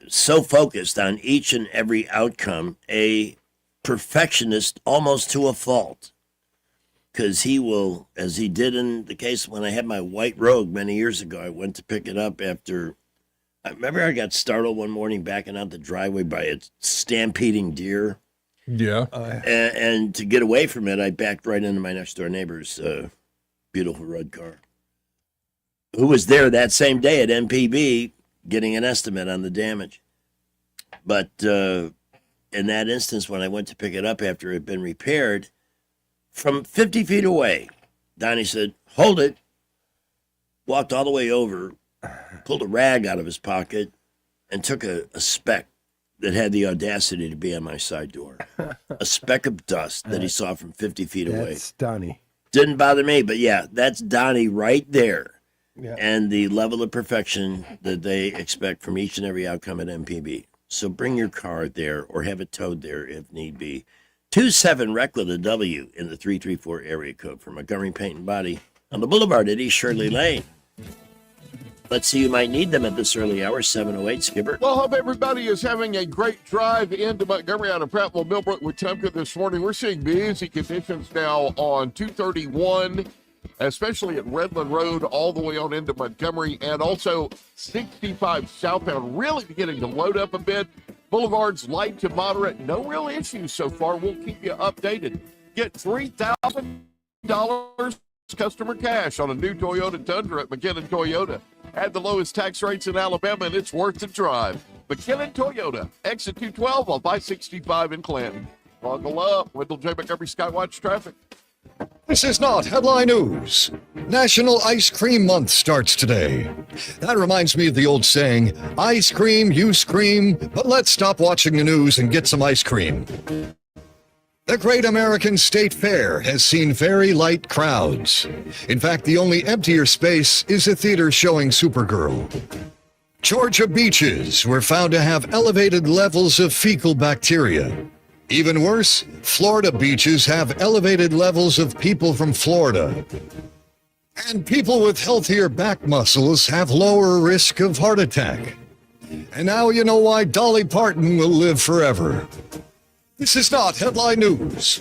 so focused on each and every outcome, a perfectionist almost to a fault. Because he will, as he did in the case when I had my white Rogue many years ago, I went to pick it up after, I remember I got startled one morning backing out the driveway by a stampeding deer. Yeah. And to get away from it, I backed right into my next door neighbor's beautiful red car, who was there that same day at MPB getting an estimate on the damage. But in that instance, when I went to pick it up after it had been repaired, from 50 feet away, Donnie said, "Hold it," walked all the way over, pulled a rag out of his pocket, and took a speck that had the audacity to be on my side door. A speck of dust that he saw from 50 feet away. That's Donnie. Didn't bother me, but yeah, that's Donnie right there. Yeah. And the level of perfection that they expect from each and every outcome at MPB. So bring your car there or have it towed there if need be. 27-REC with a W in the 334 area code for Montgomery Paint and Body on the Boulevard at East Shirley Lane. Let's see, you might need them at this early hour, 7:08, Skipper. Well, hope everybody is having a great drive into Montgomery out of Prattville, Millbrook with Wetumpka this morning. We're seeing busy conditions now on 231 especially at Redland Road all the way on into Montgomery, and also 65 southbound, really beginning to load up a bit. Boulevards light to moderate, no real issues so far. We'll keep you updated. Get $3,000 customer cash on a new Toyota Tundra at McKinnon Toyota. Had the lowest tax rates in Alabama, and it's worth the drive. McKinnon Toyota, exit 212 on I-65 in Clinton. Buckle up. Wendell J. Montgomery Skywatch traffic. This is not headline news. National Ice Cream Month starts today. That reminds me of the old saying, ice cream, you scream, but let's stop watching the news and get some ice cream. The Great American State Fair has seen very light crowds. In fact, the only emptier space is a theater showing Supergirl. Georgia beaches were found to have elevated levels of fecal bacteria. Even worse, Florida beaches have elevated levels of people from Florida. And people with healthier back muscles have lower risk of heart attack. And now you know why Dolly Parton will live forever. This is not headline news.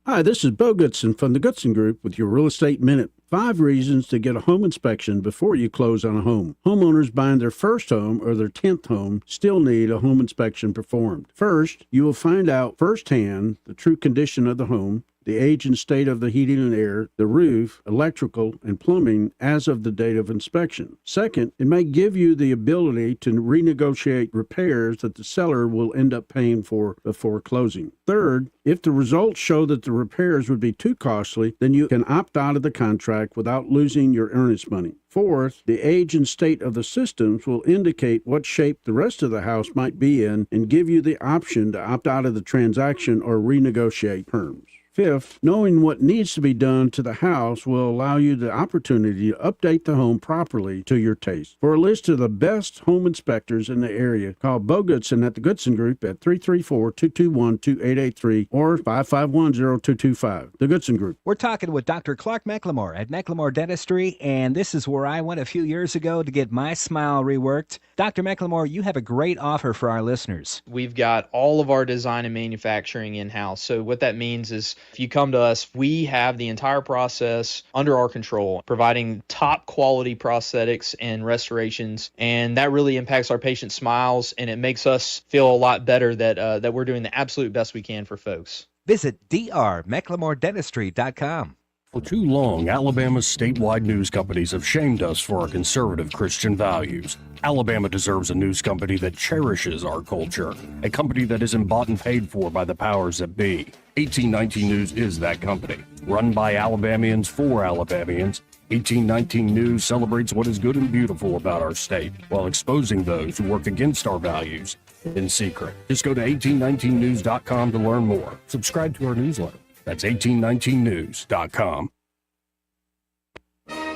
Hi, this is Bo Goodson from the Goodson Group with your Real Estate Minute. 5 reasons to get a home inspection before you close on a home. Homeowners buying their first home or their 10th home still need a home inspection performed. First, you will find out firsthand the true condition of the home, the age and state of the heating and air, the roof, electrical, and plumbing as of the date of inspection. Second, it may give you the ability to renegotiate repairs that the seller will end up paying for before closing. Third, if the results show that the repairs would be too costly, then you can opt out of the contract without losing your earnest money. Fourth, the age and state of the systems will indicate what shape the rest of the house might be in and give you the option to opt out of the transaction or renegotiate terms. Fifth, knowing what needs to be done to the house will allow you the opportunity to update the home properly to your taste. For a list of the best home inspectors in the area, call Bo Goodson at the Goodson Group at 334-221-2883 or 551-0225. The Goodson Group. We're talking with Dr. Clark McLemore at McLemore Dentistry, and this is where I went a few years ago to get my smile reworked. Dr. McLemore, you have a great offer for our listeners. We've got all of our design and manufacturing in-house. So what that means is if you come to us, we have the entire process under our control, providing top quality prosthetics and restorations. And that really impacts our patients' smiles, and it makes us feel a lot better that we're doing the absolute best we can for folks. Visit drmclemordentistry.com. For too long, Alabama's statewide news companies have shamed us for our conservative Christian values. Alabama deserves a news company that cherishes our culture, a company that isn't bought and paid for by the powers that be. 1819 News is that company. Run by Alabamians for Alabamians, 1819 News celebrates what is good and beautiful about our state, while exposing those who work against our values in secret. Just go to 1819news.com to learn more. Subscribe to our newsletter. That's 1819news.com.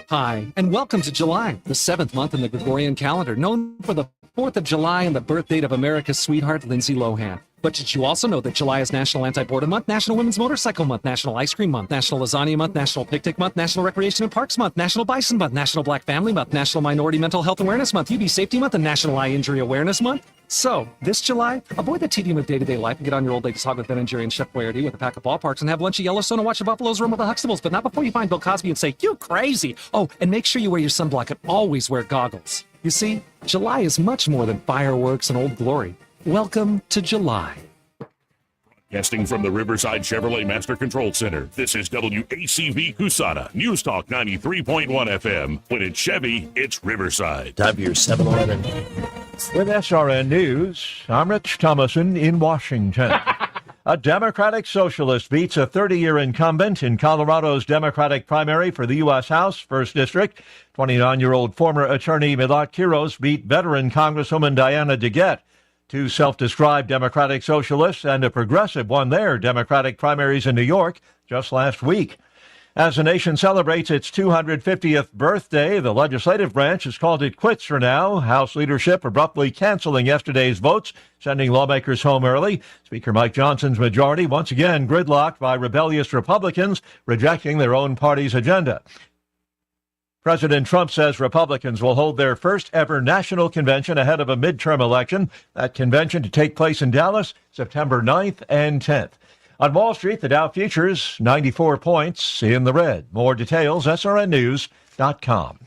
Hi, and welcome to July, the 7th month in the Gregorian calendar, known for the 4th of July and the birth date of America's sweetheart, Lindsay Lohan. But did you also know that July is National Anti-Boredom Month, National Women's Motorcycle Month, National Ice Cream Month, National Lasagna Month, National Picnic Month, National Recreation and Parks Month, National Bison Month, National Black Family Month, National Minority Mental Health Awareness Month, UV Safety Month, and National Eye Injury Awareness Month? So, this July, avoid the tedium of day-to-day life and get on your old lady's hog with Ben & Jerry and Chef Boyardee with a pack of ballparks and have lunch at Yellowstone and watch the Buffaloes roam with the Huxtables, but not before you find Bill Cosby and say, "You crazy!" Oh, and make sure you wear your sunblock and always wear goggles. You see, July is much more than fireworks and Old Glory. Welcome to July. Broadcasting from the Riverside Chevrolet Master Control Center, this is WACV Cusana, News Talk 93.1 FM. When it's Chevy, it's Riverside. Time for your 7-Eleven. With SRN News, I'm Rich Thomason in Washington. A Democratic socialist beats a 30-year incumbent in Colorado's Democratic primary for the U.S. House, 1st District. 29-year-old former attorney Milot Quiros beat veteran Congresswoman Diana DeGette. 2 self-described Democratic socialists and a progressive won their Democratic primaries in New York just last week. As the nation celebrates its 250th birthday, the legislative branch has called it quits for now. House leadership abruptly canceling yesterday's votes, sending lawmakers home early. Speaker Mike Johnson's majority once again gridlocked by rebellious Republicans rejecting their own party's agenda. President Trump says Republicans will hold their first ever national convention ahead of a midterm election. That convention to take place in Dallas, September 9th and 10th. On Wall Street, the Dow futures 94 points in the red. More details, srnnews.com.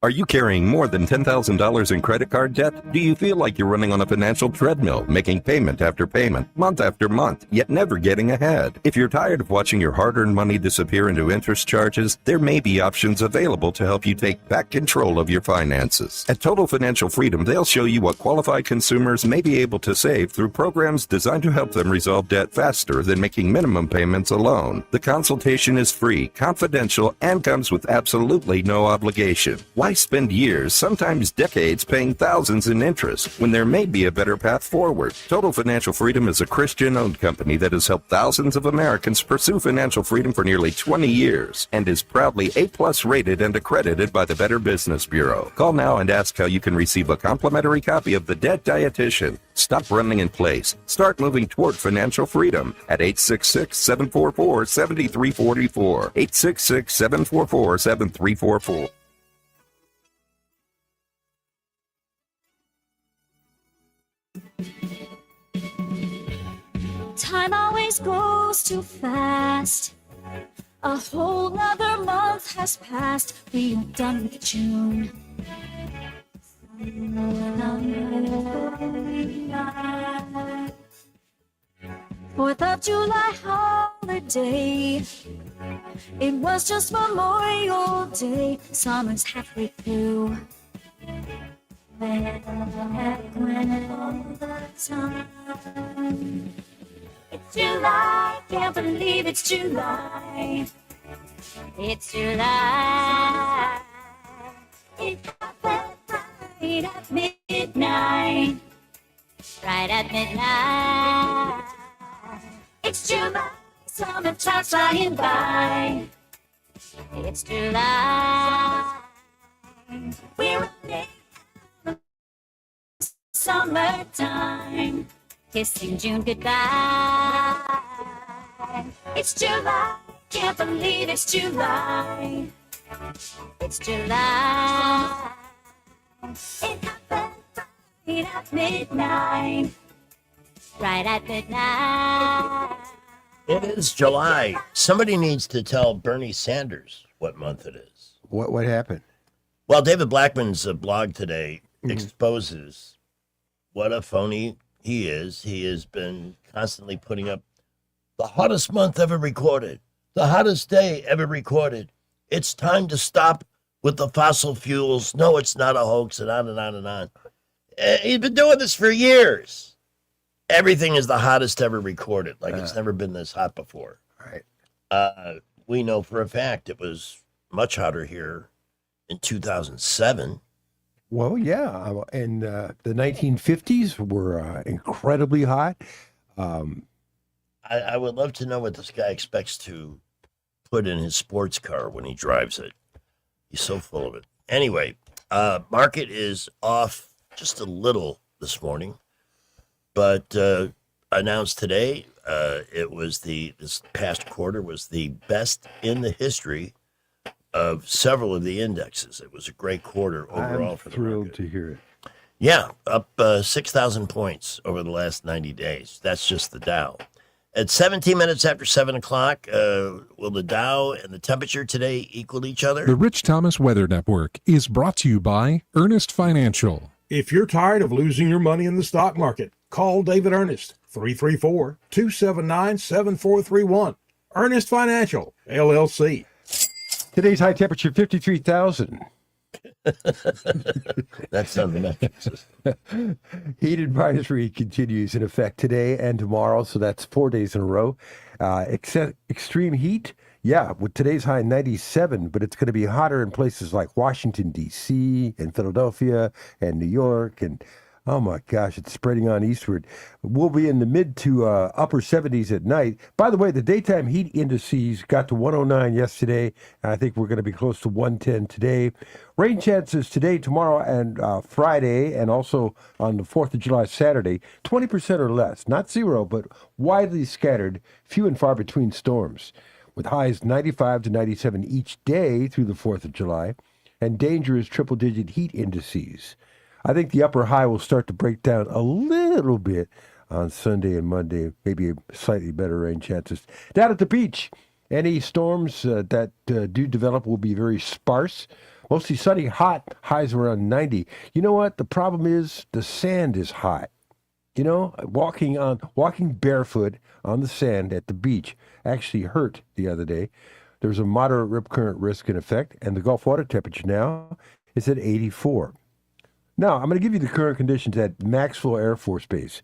Are you carrying more than $10,000 in credit card debt? Do you feel like you're running on a financial treadmill, making payment after payment, month after month, yet never getting ahead? If you're tired of watching your hard-earned money disappear into interest charges, there may be options available to help you take back control of your finances. At Total Financial Freedom, they'll show you what qualified consumers may be able to save through programs designed to help them resolve debt faster than making minimum payments alone. The consultation is free, confidential, and comes with absolutely no obligation. Why spend years, sometimes decades, paying thousands in interest when there may be a better path forward? Total Financial Freedom is a Christian-owned company that has helped thousands of Americans pursue financial freedom for nearly 20 years and is proudly A+ rated and accredited by the Better Business Bureau. Call now and ask how you can receive a complimentary copy of The Debt Dietitian. Stop running in place. Start moving toward financial freedom at 866-744-7344. 866-744-7344. Time always goes too fast. A whole nother month has passed. We are done with June. 4th of July holiday. It was just Memorial Day. Summer's halfway through. When all the time. It's July, can't believe it's July. It's July. It happened right at midnight. Right at midnight. It's July, summertime's flying by. It's July. We're running summertime. Kissing June goodbye. It's July, can't believe it's July. It's July. It happened right at midnight. Right at midnight. It is July. Somebody needs to tell Bernie Sanders what month it is. What happened? Well, David Blackman's blog today exposes what a phony he is. He has been constantly putting up the hottest month ever recorded, the hottest day ever recorded. It's time to stop with the fossil fuels. No, it's not a hoax, and on and on and on. He's been doing this for years. Everything is the hottest ever recorded, like it's never been this hot before. Right. We know for a fact it was much hotter here in 2007. Well, yeah, and the 1950s were incredibly hot. I would love to know what this guy expects to put in his sports car when he drives it. He's so full of it. Anyway, market is off just a little this morning, but announced today this past quarter was the best in the history of several of the indexes. It was a great quarter overall I'm for the thrilled market. to hear it. Yeah, up 6,000 points over the last 90 days. That's just the Dow. At 17 minutes after 7 o'clock, will the Dow and the temperature today equal each other? The Rich Thomas Weather Network is brought to you by Ernest Financial. If you're tired of losing your money in the stock market, call David Ernest, 334-279-7431. Ernest Financial, LLC. Today's high temperature, 53,000. That's something else. Heat advisory continues in effect today and tomorrow, so that's 4 days in a row. Extreme heat, yeah, with today's high 97, but it's going to be hotter in places like Washington, D.C., and Philadelphia, and New York, and oh my gosh, it's spreading on eastward. We'll be in the mid to upper 70s at night. By the way, the daytime heat indices got to 109 yesterday, and I think we're going to be close to 110 today. Rain chances today, tomorrow, and Friday, and also on the 4th of July, Saturday, 20% or less. Not zero, but widely scattered, few and far between storms, with highs 95 to 97 each day through the 4th of July, and dangerous triple-digit heat indices. I think the upper high will start to break down a little bit on Sunday and Monday. Maybe slightly better rain chances. Down at the beach, any storms that do develop will be very sparse. Mostly sunny, hot, highs around 90. You know what? The problem is the sand is hot. You know, walking barefoot on the sand at the beach actually hurt the other day. There's a moderate rip current risk in effect, and the Gulf water temperature now is at 84. Now, I'm going to give you the current conditions at Maxwell Air Force Base,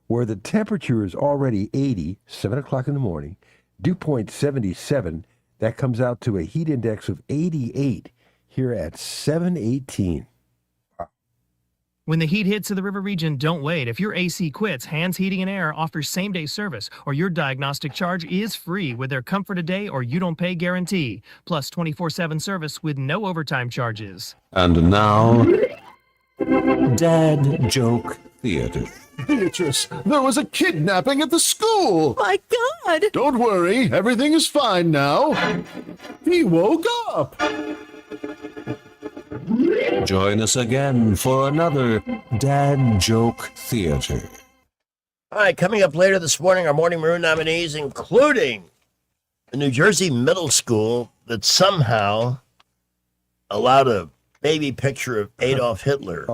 where the temperature is already 80, 7 o'clock in the morning, dew point 77. That comes out to a heat index of 88 here at 7:18. When the heat hits to the river region, don't wait. If your AC quits, Hands Heating and Air offers same-day service, or your diagnostic charge is free with their Comfort a Day or You Don't Pay guarantee, plus 24/7 service with no overtime charges. And now, Dad Joke Theater. Beatrice, there was a kidnapping at the school. My God! Don't worry, everything is fine now. He woke up. Join us again for another Dad Joke Theater. All right, coming up later this morning, our Morning Maroon nominees, including a New Jersey middle school that somehow allowed a baby picture of Adolf Hitler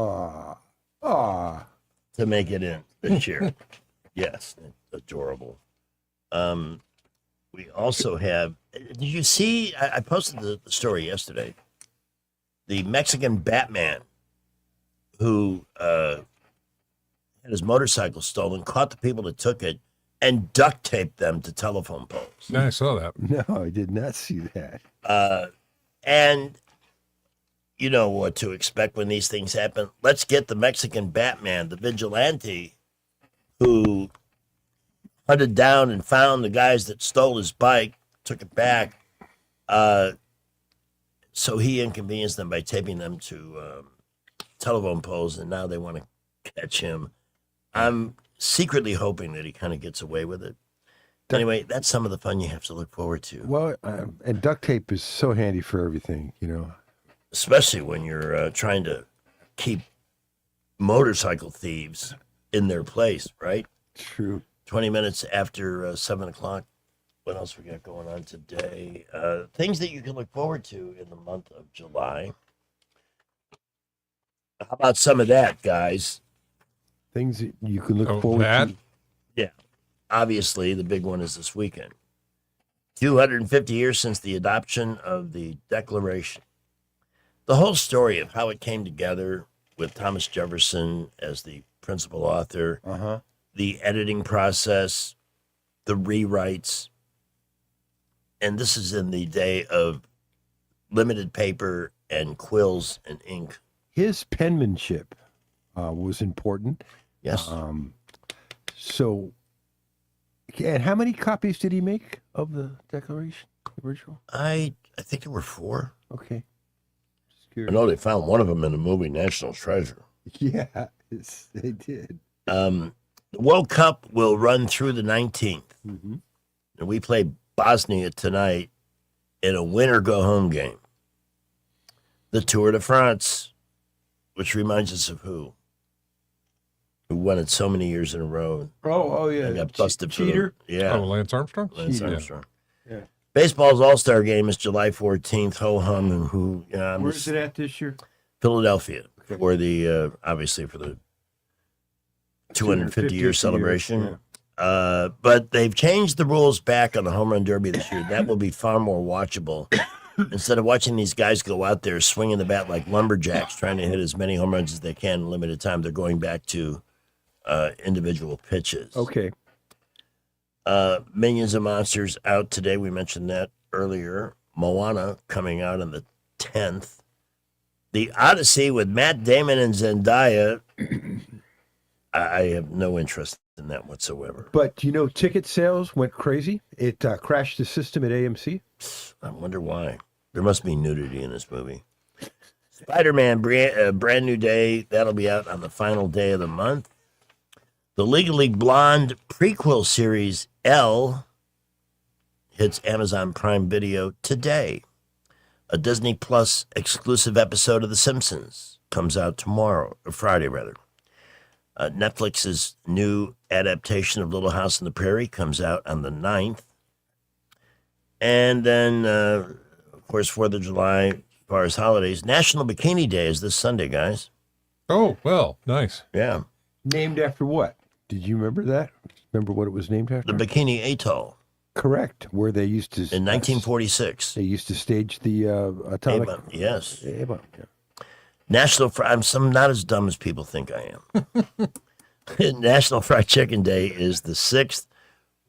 to make it in this year. Yes, adorable. We also have, did you see, I posted the story yesterday, the Mexican Batman who had his motorcycle stolen, caught the people that took it, and duct taped them to telephone poles. Yeah, I saw that. No, I did not see that. And you know what to expect when these things happen. Let's get the Mexican Batman, the vigilante, who hunted down and found the guys that stole his bike, took it back. So he inconvenienced them by taping them to telephone poles, and now they want to catch him. I'm secretly hoping that he kind of gets away with it. Anyway, that's some of the fun you have to look forward to. Well, and duct tape is so handy for everything, you know. Especially when you're trying to keep motorcycle thieves in their place, right? True. 20 minutes after 7 o'clock. What else we got going on today? Things that you can look forward to in the month of July. How about some of that, guys? Things that you can look forward to. Yeah. Obviously, the big one is this weekend. 250 years since the adoption of the Declaration. The whole story of how it came together with Thomas Jefferson as the principal author, the editing process, the rewrites. And this is in the day of limited paper and quills and ink. His penmanship was important. Yes. So, and how many copies did he make of the Declaration, the original? I think there were 4. Okay. I know they found one of them in the movie National Treasure. Yeah, they did. The World Cup will run through the 19th. Mm-hmm. And we play Bosnia tonight in a win-or-go-home game. The Tour de France, which reminds us of who? Who won it so many years in a row. Oh yeah. And got busted for Cheater? Yeah. Oh, Lance Armstrong? Lance Yeah. Armstrong. Yeah. Baseball's All-Star Game is July 14th. Ho-hum and who. Where's it at this year? Philadelphia. For the, obviously for the 250-year celebration. But they've changed the rules back on the Home Run Derby this year. That will be far more watchable. Instead of watching these guys go out there swinging the bat like lumberjacks, trying to hit as many home runs as they can in limited time, they're going back to individual pitches. Okay. Minions and Monsters out today. We mentioned that earlier. Moana coming out on the 10th. The Odyssey with Matt Damon and Zendaya. I have no interest in that whatsoever. But, you know, ticket sales went crazy. It crashed the system at AMC. I wonder why. There must be nudity in this movie. Spider-Man, Brand New Day. That'll be out on the final day of the month. The Legally Blonde prequel series, Elle, hits Amazon Prime Video today. A Disney Plus exclusive episode of The Simpsons comes out tomorrow, or Friday rather. Netflix's new adaptation of Little House on the Prairie comes out on the 9th. And then, of course, 4th of July, as far as holidays, National Bikini Day is this Sunday, guys. Oh, well, nice. Yeah. Named after what? Did you remember that? Remember what it was named after? The Bikini Atoll. Correct. Where they used to... In 1946. They used to stage the atomic... A-bomb, yes. A-bomb, yeah. I'm not as dumb as people think I am. National Fried Chicken Day is the 6th.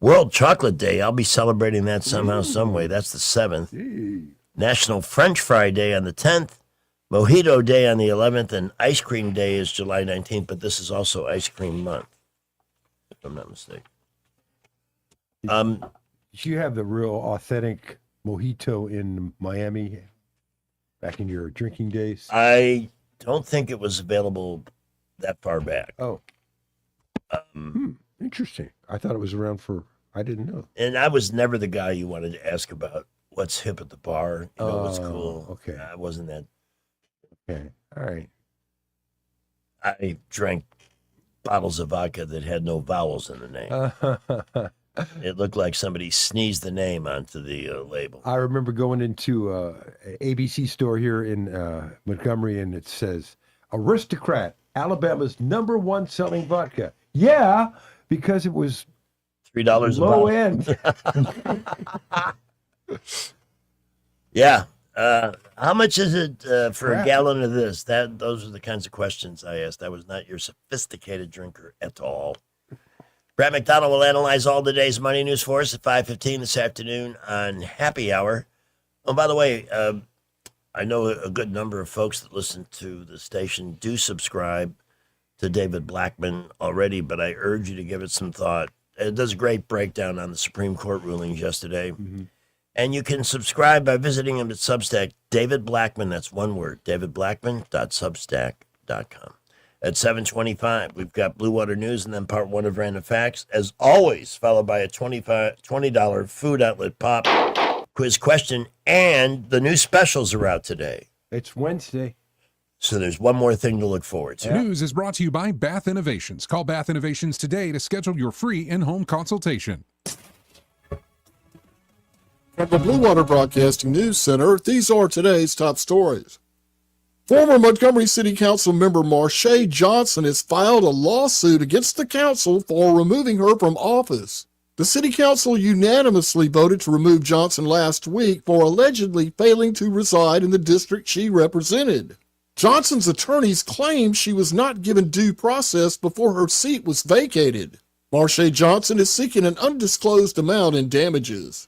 World Chocolate Day, I'll be celebrating that somehow, some way. That's the 7th. National French Fry Day on the 10th. Mojito Day on the 11th. And Ice Cream Day is July 19th, but this is also Ice Cream Month, if I'm not mistaken. Did you have the real authentic mojito in Miami back in your drinking days? I don't think it was available that far back. Oh. Interesting. I thought it was around for, I didn't know. And I was never the guy you wanted to ask about what's hip at the bar, what's cool. Okay. I wasn't that. Okay. All right. I drank bottles of vodka that had no vowels in the name. It looked like somebody sneezed the name onto the label. I remember going into a ABC store here in Montgomery, and it says, Aristocrat, Alabama's #1 selling vodka. Yeah, because it was $3 low a bottle. end. Yeah. How much is it for Crap. a gallon of this? Those are the kinds of questions I asked. I was not your sophisticated drinker at all. Brett McDonald will analyze all today's money news for us at 5:15 this afternoon on Happy Hour. Oh, by the way, I know a good number of folks that listen to the station do subscribe to David Blackman already, but I urge you to give it some thought. It does a great breakdown on the Supreme Court rulings yesterday. Mm-hmm. And you can subscribe by visiting him at Substack, David Blackman, that's one word, davidblackman.substack.com. At 7:25, we've got Blue Water News and then part 1 of Random Facts, as always, followed by a $20 food outlet pop quiz question, and the new specials are out today. It's Wednesday. So there's one more thing to look forward to. News is brought to you by Bath Innovations. Call Bath Innovations today to schedule your free in-home consultation. From the Blue Water Broadcasting News Center, these are today's top stories. Former Montgomery City Council member Marsha Johnson has filed a lawsuit against the council for removing her from office. The city council unanimously voted to remove Johnson last week for allegedly failing to reside in the district she represented. Johnson's attorneys claim she was not given due process before her seat was vacated. Marsha Johnson is seeking an undisclosed amount in damages.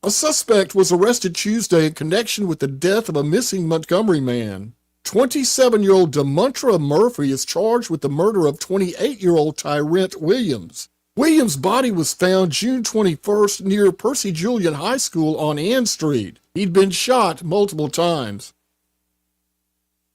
A suspect was arrested Tuesday in connection with the death of a missing Montgomery man. 27-year-old Demontra Murphy is charged with the murder of 28-year-old Tyrant Williams. Williams' body was found June 21st near Percy Julian High School on Ann Street. He'd been shot multiple times.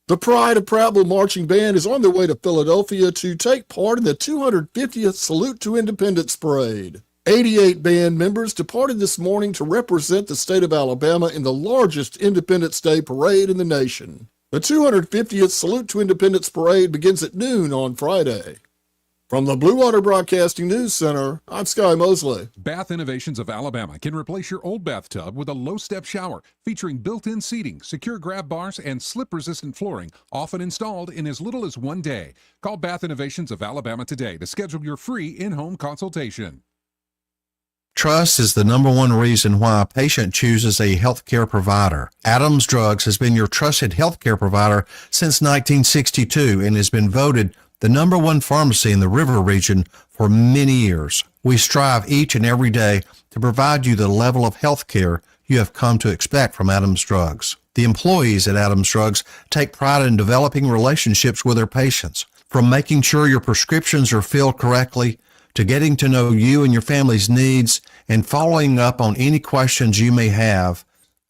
The Pride of Prattville Marching Band is on their way to Philadelphia to take part in the 250th Salute to Independence Parade. 88 band members departed this morning to represent the state of Alabama in the largest Independence Day parade in the nation. The 250th Salute to Independence Parade begins at noon on Friday. From the Blue Water Broadcasting News Center, I'm Sky Mosley. Bath Innovations of Alabama can replace your old bathtub with a low-step shower featuring built-in seating, secure grab bars, and slip-resistant flooring, often installed in as little as 1 day. Call Bath Innovations of Alabama today to schedule your free in-home consultation. Trust is the #1 reason why a patient chooses a healthcare provider. Adams Drugs has been your trusted healthcare provider since 1962 and has been voted the #1 pharmacy in the River region for many years. We strive each and every day to provide you the level of health care you have come to expect from Adams Drugs. The employees at Adams Drugs take pride in developing relationships with their patients, from making sure your prescriptions are filled correctly to getting to know you and your family's needs and following up on any questions you may have.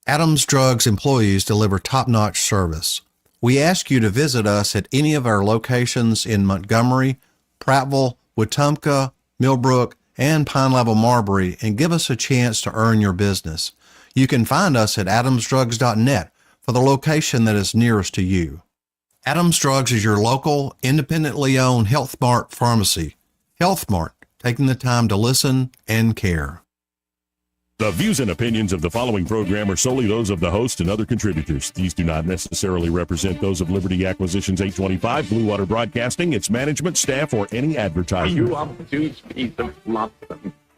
Adams Drugs employees deliver top-notch service. We ask you to visit us at any of our locations in Montgomery, Prattville, Wetumpka, Millbrook, and Pine Level Marbury and give us a chance to earn your business. You can find us at adamsdrugs.net for the location that is nearest to you. Adams Drugs is your local, independently owned Health Mart pharmacy. Health Mart, taking the time to listen and care. The views and opinions of the following program are solely those of the host and other contributors. These do not necessarily represent those of Liberty Acquisitions 825, Blue Water Broadcasting, its management, staff, or any advertiser. You obtuse piece of fluff.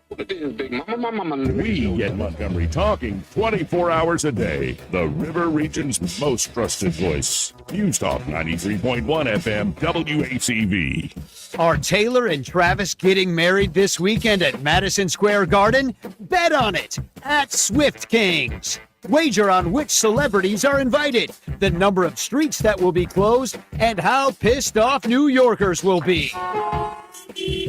What it is, big mama. We get Montgomery talking 24 hours a day. The River Region's most trusted voice. News Talk 93.1 FM, WACV. Are Taylor and Travis getting married this weekend at Madison Square Garden? Bet on it at Swift Kings. Wager on which celebrities are invited, the number of streets that will be closed, and how pissed off New Yorkers will be.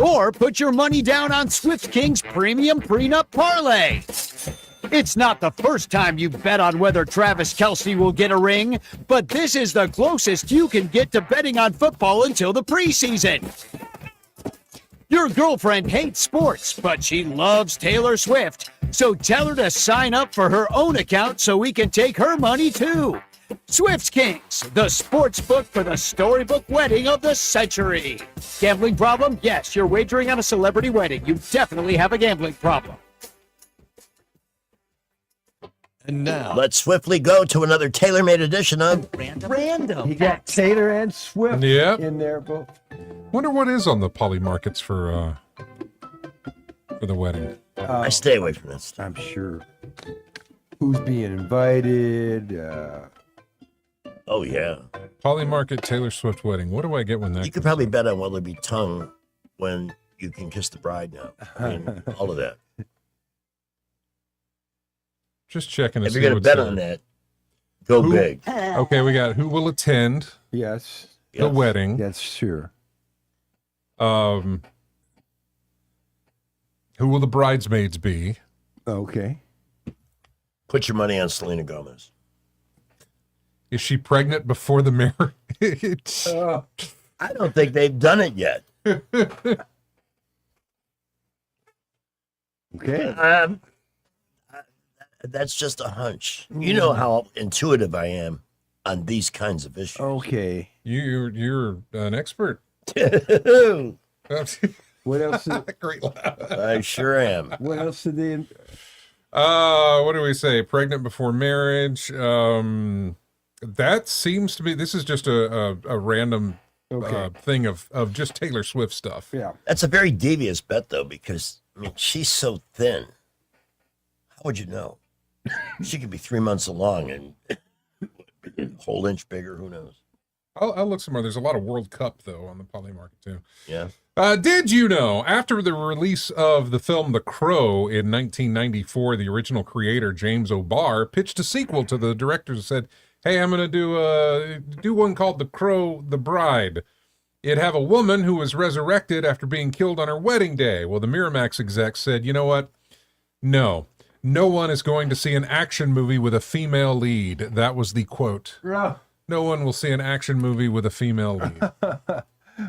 Or put your money down on Swift Kings Premium Prenup Parlay. It's not the first time you've bet on whether Travis Kelce will get a ring, but this is the closest you can get to betting on football until the preseason. Your girlfriend hates sports, but she loves Taylor Swift, so tell her to sign up for her own account so we can take her money too. Swift Kings, the sports book for the storybook wedding of the century. Gambling problem? Yes, you're wagering on a celebrity wedding. You definitely have a gambling problem. And now, let's swiftly go to another tailor-made edition of Random. You got Taylor and Swift in there both. Wonder what is on the poly markets for the wedding. I stay away from this. I'm sure. Who's being invited? Oh, yeah. Poly market Taylor Swift wedding. What do I get when that? You could probably bet on will there be tongue when you can kiss the bride now. I mean, all of that. Just checking. If you're going to bet on that, go big. Okay, we got who will attend. Yes. The wedding. That's sure. Who will the bridesmaids be? Okay. Put your money on Selena Gomez. Is she pregnant before the marriage? I don't think they've done it yet. Okay. That's just a hunch. You know how intuitive I am on these kinds of issues. Okay. You're an expert. What else? Great laugh. I sure am. What else did they? What do we say? Pregnant before marriage. That seems to be. This is just a random thing of just Taylor Swift stuff. Yeah. That's a very devious bet, though, because I mean she's so thin. How would you know? She could be 3 months along and a whole inch bigger. Who knows? I'll look some more. There's a lot of World Cup though on the poly market too. Yeah. Did you know, after the release of the film The Crow in 1994, the original creator, James O'Barr, pitched a sequel to the directors and said, hey, I'm going to do one called The Crow, the Bride. It'd have a woman who was resurrected after being killed on her wedding day. Well, the Miramax execs said, you know what? No one is going to see an action movie with a female lead. That was the quote. No one will see an action movie with a female lead.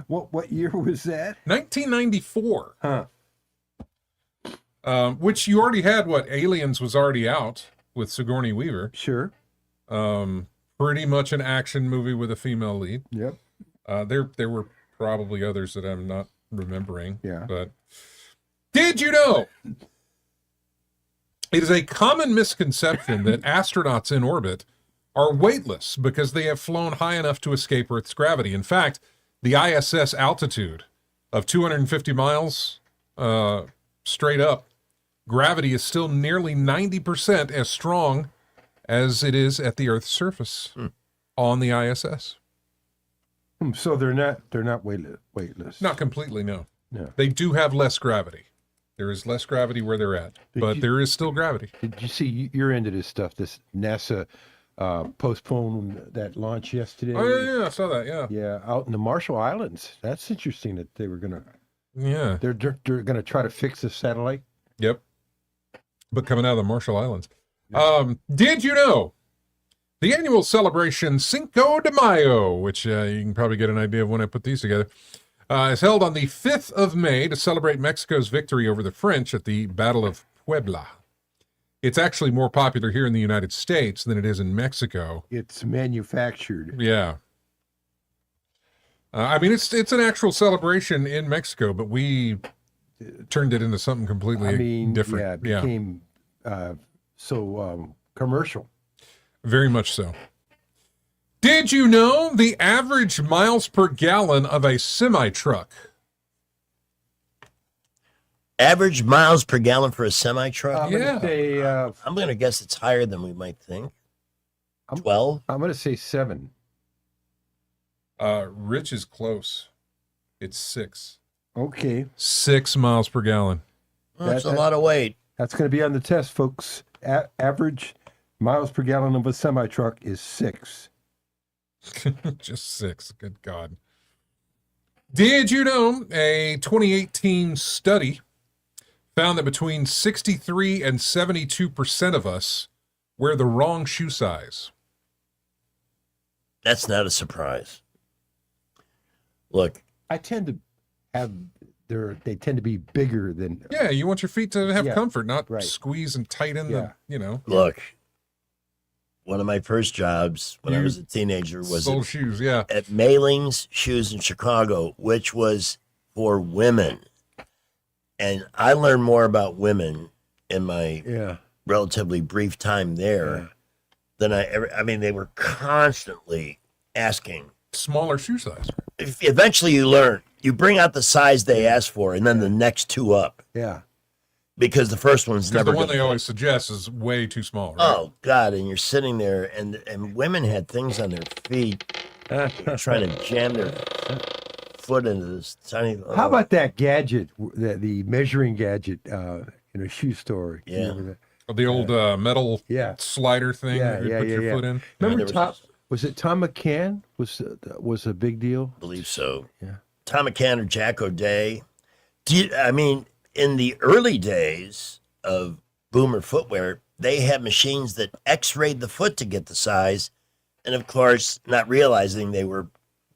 What year was that? 1994. Huh. Which you already had. Aliens was already out with Sigourney Weaver. Sure. Pretty much an action movie with a female lead. Yep. There were probably others that I'm not remembering. Yeah. But did you know? It is a common misconception that astronauts in orbit are weightless because they have flown high enough to escape Earth's gravity. In fact, the ISS altitude of 250 miles straight up, gravity is still nearly 90% as strong as it is at the Earth's surface on the ISS. So they're not weightless. Not completely, no. No. They do have less gravity. There is less gravity where they're at, but there is still gravity. Did you see, you're into this stuff, this NASA postponed that launch yesterday? Oh, yeah, I saw that, yeah. Yeah, out in the Marshall Islands. That's interesting that they were going to... Yeah. They're going to try to fix the satellite? Yep. But coming out of the Marshall Islands. Did you know the annual celebration Cinco de Mayo, which you can probably get an idea of when I put these together, is held on the 5th of May to celebrate Mexico's victory over the French at the Battle of Puebla. It's actually more popular here in the United States than it is in Mexico. It's manufactured. Yeah. I mean, it's an actual celebration in Mexico, but we turned it into something completely different. Yeah, it became commercial. Very much so. Did you know the average miles per gallon of a semi-truck? Average miles per gallon for a semi-truck? I'm I'm going to guess it's higher than we might think. 12? I'm going to say 7. Rich is close. It's 6. Okay. 6 miles per gallon. That's a lot of weight. That's going to be on the test, folks. Average miles per gallon of a semi-truck is 6. Just 6. Good God. Did you know a 2018 study found that between 63 and 72% of us wear the wrong shoe size? That's not a surprise. Look, I tend to have they tend to be bigger than. Yeah, you want your feet to have Yeah, comfort, not right. squeeze and tighten Yeah. the. Look, one of my first jobs when I You was a teenager was sold shoes, yeah. at Mailings Shoes in Chicago, which was for women. And I learned more about women in my relatively brief time there than I ever. I mean, they were constantly asking. Smaller shoe size. Eventually, you learn. You bring out the size they ask for, and then the next two up. Yeah. Because the first one's Because never the one gonna they fit. always suggest is way too small. Right? Oh God! And you're sitting there, and women had things on their feet, trying to jam their foot into this tiny. How about that gadget, the measuring gadget in a shoe store? You Yeah. remember that? The old metal slider thing that you put your foot in. Remember Yeah. Tom? Was it Tom McCann? Was a big deal? I believe so. Yeah. Tom McCann or Jack O'Day. I mean, in the early days of Boomer footwear, they had machines that X-rayed the foot to get the size, and of course, not realizing they were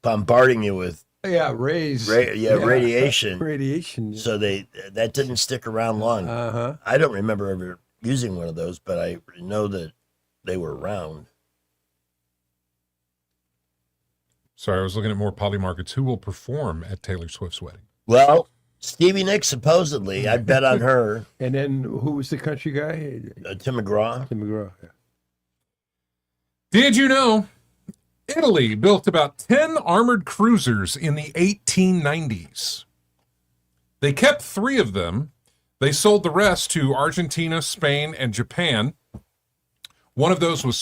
bombarding you with radiation. Radiation. So that didn't stick around long. I don't remember ever using one of those, but I know that they were around. Sorry, I was looking at more Poly Markets. Who will perform at Taylor Swift's wedding? Well, Stevie Nicks, supposedly. I'd bet on her. And then who was the country guy? Tim McGraw. Tim McGraw. Yeah. Did you know Italy built about 10 armored cruisers in the 1890s? They kept 3 of them. They sold the rest to Argentina, Spain, and Japan. One of those was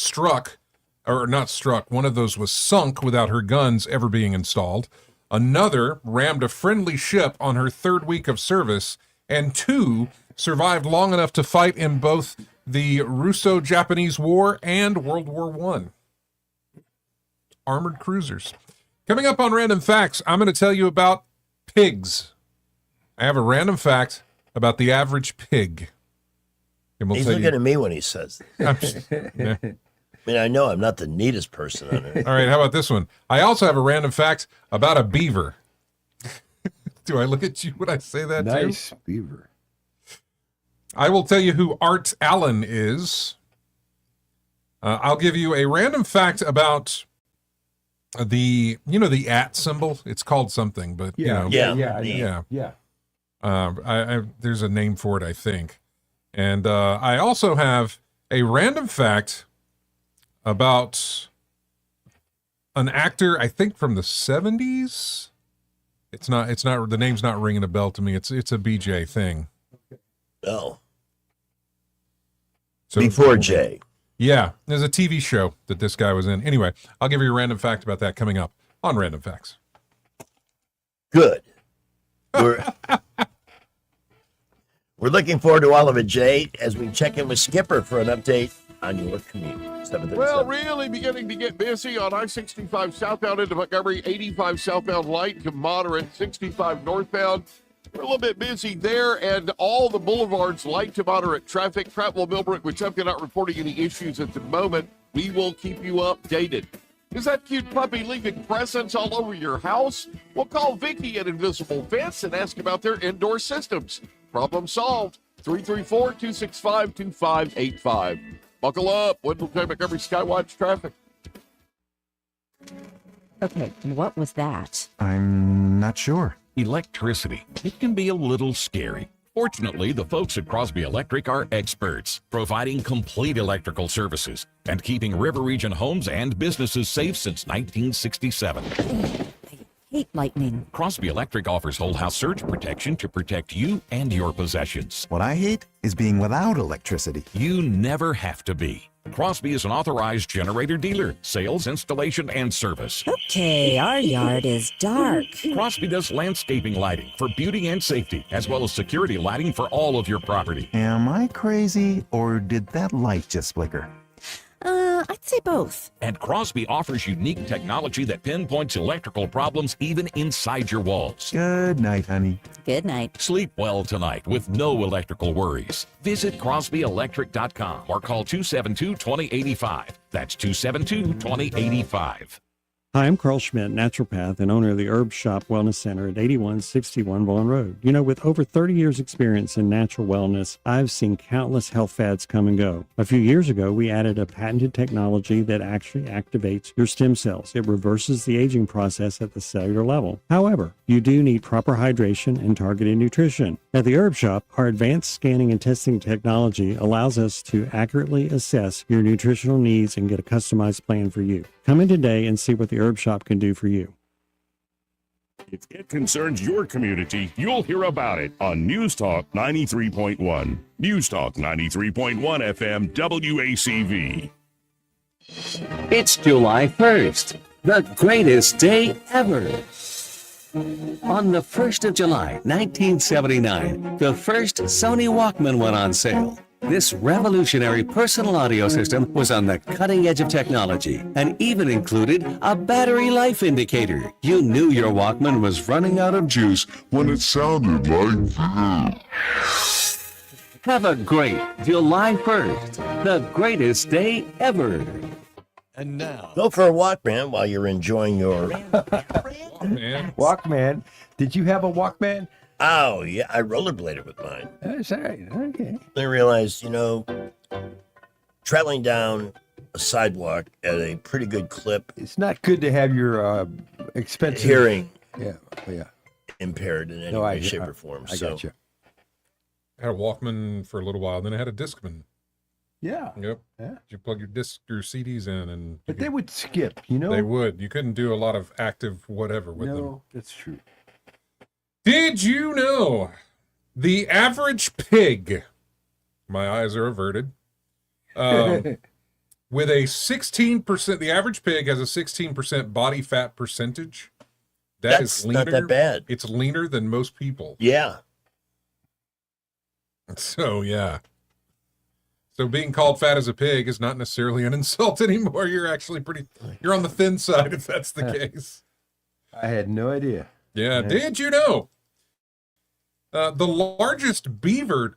one of those was sunk without her guns ever being installed. Another rammed a friendly ship on her 3rd week of service, and 2 survived long enough to fight in both the Russo-Japanese War and World War I. Armored cruisers. Coming up on Random Facts, I'm going to tell you about pigs. I have a random fact about the average pig. And we'll He's tell looking you- at me when he says that. Yeah. I mean, I know I'm not the neatest person on earth. All right, how about this one? I also have a random fact about a beaver. Do I look at you when I say that too? Nice beaver. I will tell you who Art Allen is. I'll give you a random fact about the @ symbol. It's called something, but Yeah. there's a name for it, I think. And I also have a random fact about an actor, I think from the 70s. It's not the name's not ringing a bell to me. It's a BJ thing. Oh. So Before Jay. Yeah, there's a TV show that this guy was in. Anyway, I'll give you a random fact about that coming up on Random Facts. Good. We're looking forward to all of it, Jay, as we check in with Skipper for an update on your commute. 7:37. Well, really beginning to get busy on I-65 southbound into Montgomery, 85 southbound light to moderate, 65 northbound. We're a little bit busy there, and all the boulevards light to moderate traffic. Prattville, Millbrook, Wetumpka not reporting any issues at the moment. We will keep you updated. Is that cute puppy leaving presents all over your house? Well, call Vicky at Invisible Fence and ask about their indoor systems. Problem solved. 334-265-2585. Buckle up. Wendell J. Montgomery Skywatch traffic. Okay, what was that? I'm not sure. Electricity. It can be a little scary. Fortunately, the folks at Crosby Electric are experts, providing complete electrical services and keeping River Region homes and businesses safe since 1967. Hate lightning. Crosby Electric offers whole house surge protection to protect you and your possessions. What I hate is being without electricity. You never have to be. Crosby is an authorized generator dealer, sales, installation, and service. Okay, our yard is dark. Crosby does landscaping lighting for beauty and safety, as well as security lighting for all of your property. Am I crazy, or did that light just flicker? I'd say both. And Crosby offers unique technology that pinpoints electrical problems even inside your walls. Good night, honey. Good night. Sleep well tonight with no electrical worries. Visit crosbyelectric.com or call 272-2085. That's 272-2085. Hi, I'm Carl Schmidt, naturopath and owner of the Herb Shop Wellness Center at 8161 Vaughan Road. You know, with over 30 years experience in natural wellness, I've seen countless health fads come and go. A few years ago, we added a patented technology that actually activates your stem cells. It reverses the aging process at the cellular level. However, you do need proper hydration and targeted nutrition. At the Herb Shop, our advanced scanning and testing technology allows us to accurately assess your nutritional needs and get a customized plan for you. Come in today and see what the Herb Shop can do for you. If it concerns your community, you'll hear about it on News Talk 93.1. News Talk 93.1 FM WACV. It's July 1st, the greatest day ever. On the 1st of July, 1979, the first Sony Walkman went on sale. This revolutionary personal audio system was on the cutting edge of technology and even included a battery life indicator. You knew your Walkman was running out of juice when it sounded like this. Have a great July 1st, the greatest day ever. And now, go for a walk, man, while you're enjoying your Walkman. Did you have a Walkman? Oh, yeah, I rollerbladed with mine. That's all right. Okay. I realized, traveling down a sidewalk at a pretty good clip. It's not good to have your expensive hearing impaired in any way, shape, or form. I got you. I had a Walkman for a little while, then I had a Discman. Yeah. Yep. Yeah. You plug your CDs in, and but they would skip. They would. You couldn't do a lot of active whatever with them. No, that's true. Did you know the average pig, my eyes are averted, with a 16%, the average pig has a 16% body fat percentage. That's leaner. not that bad. It's leaner than most people. Yeah. So, yeah. So being called fat as a pig is not necessarily an insult anymore. You're actually you're on the thin side if that's the case. I had no idea. Yeah. Did you know the largest beaver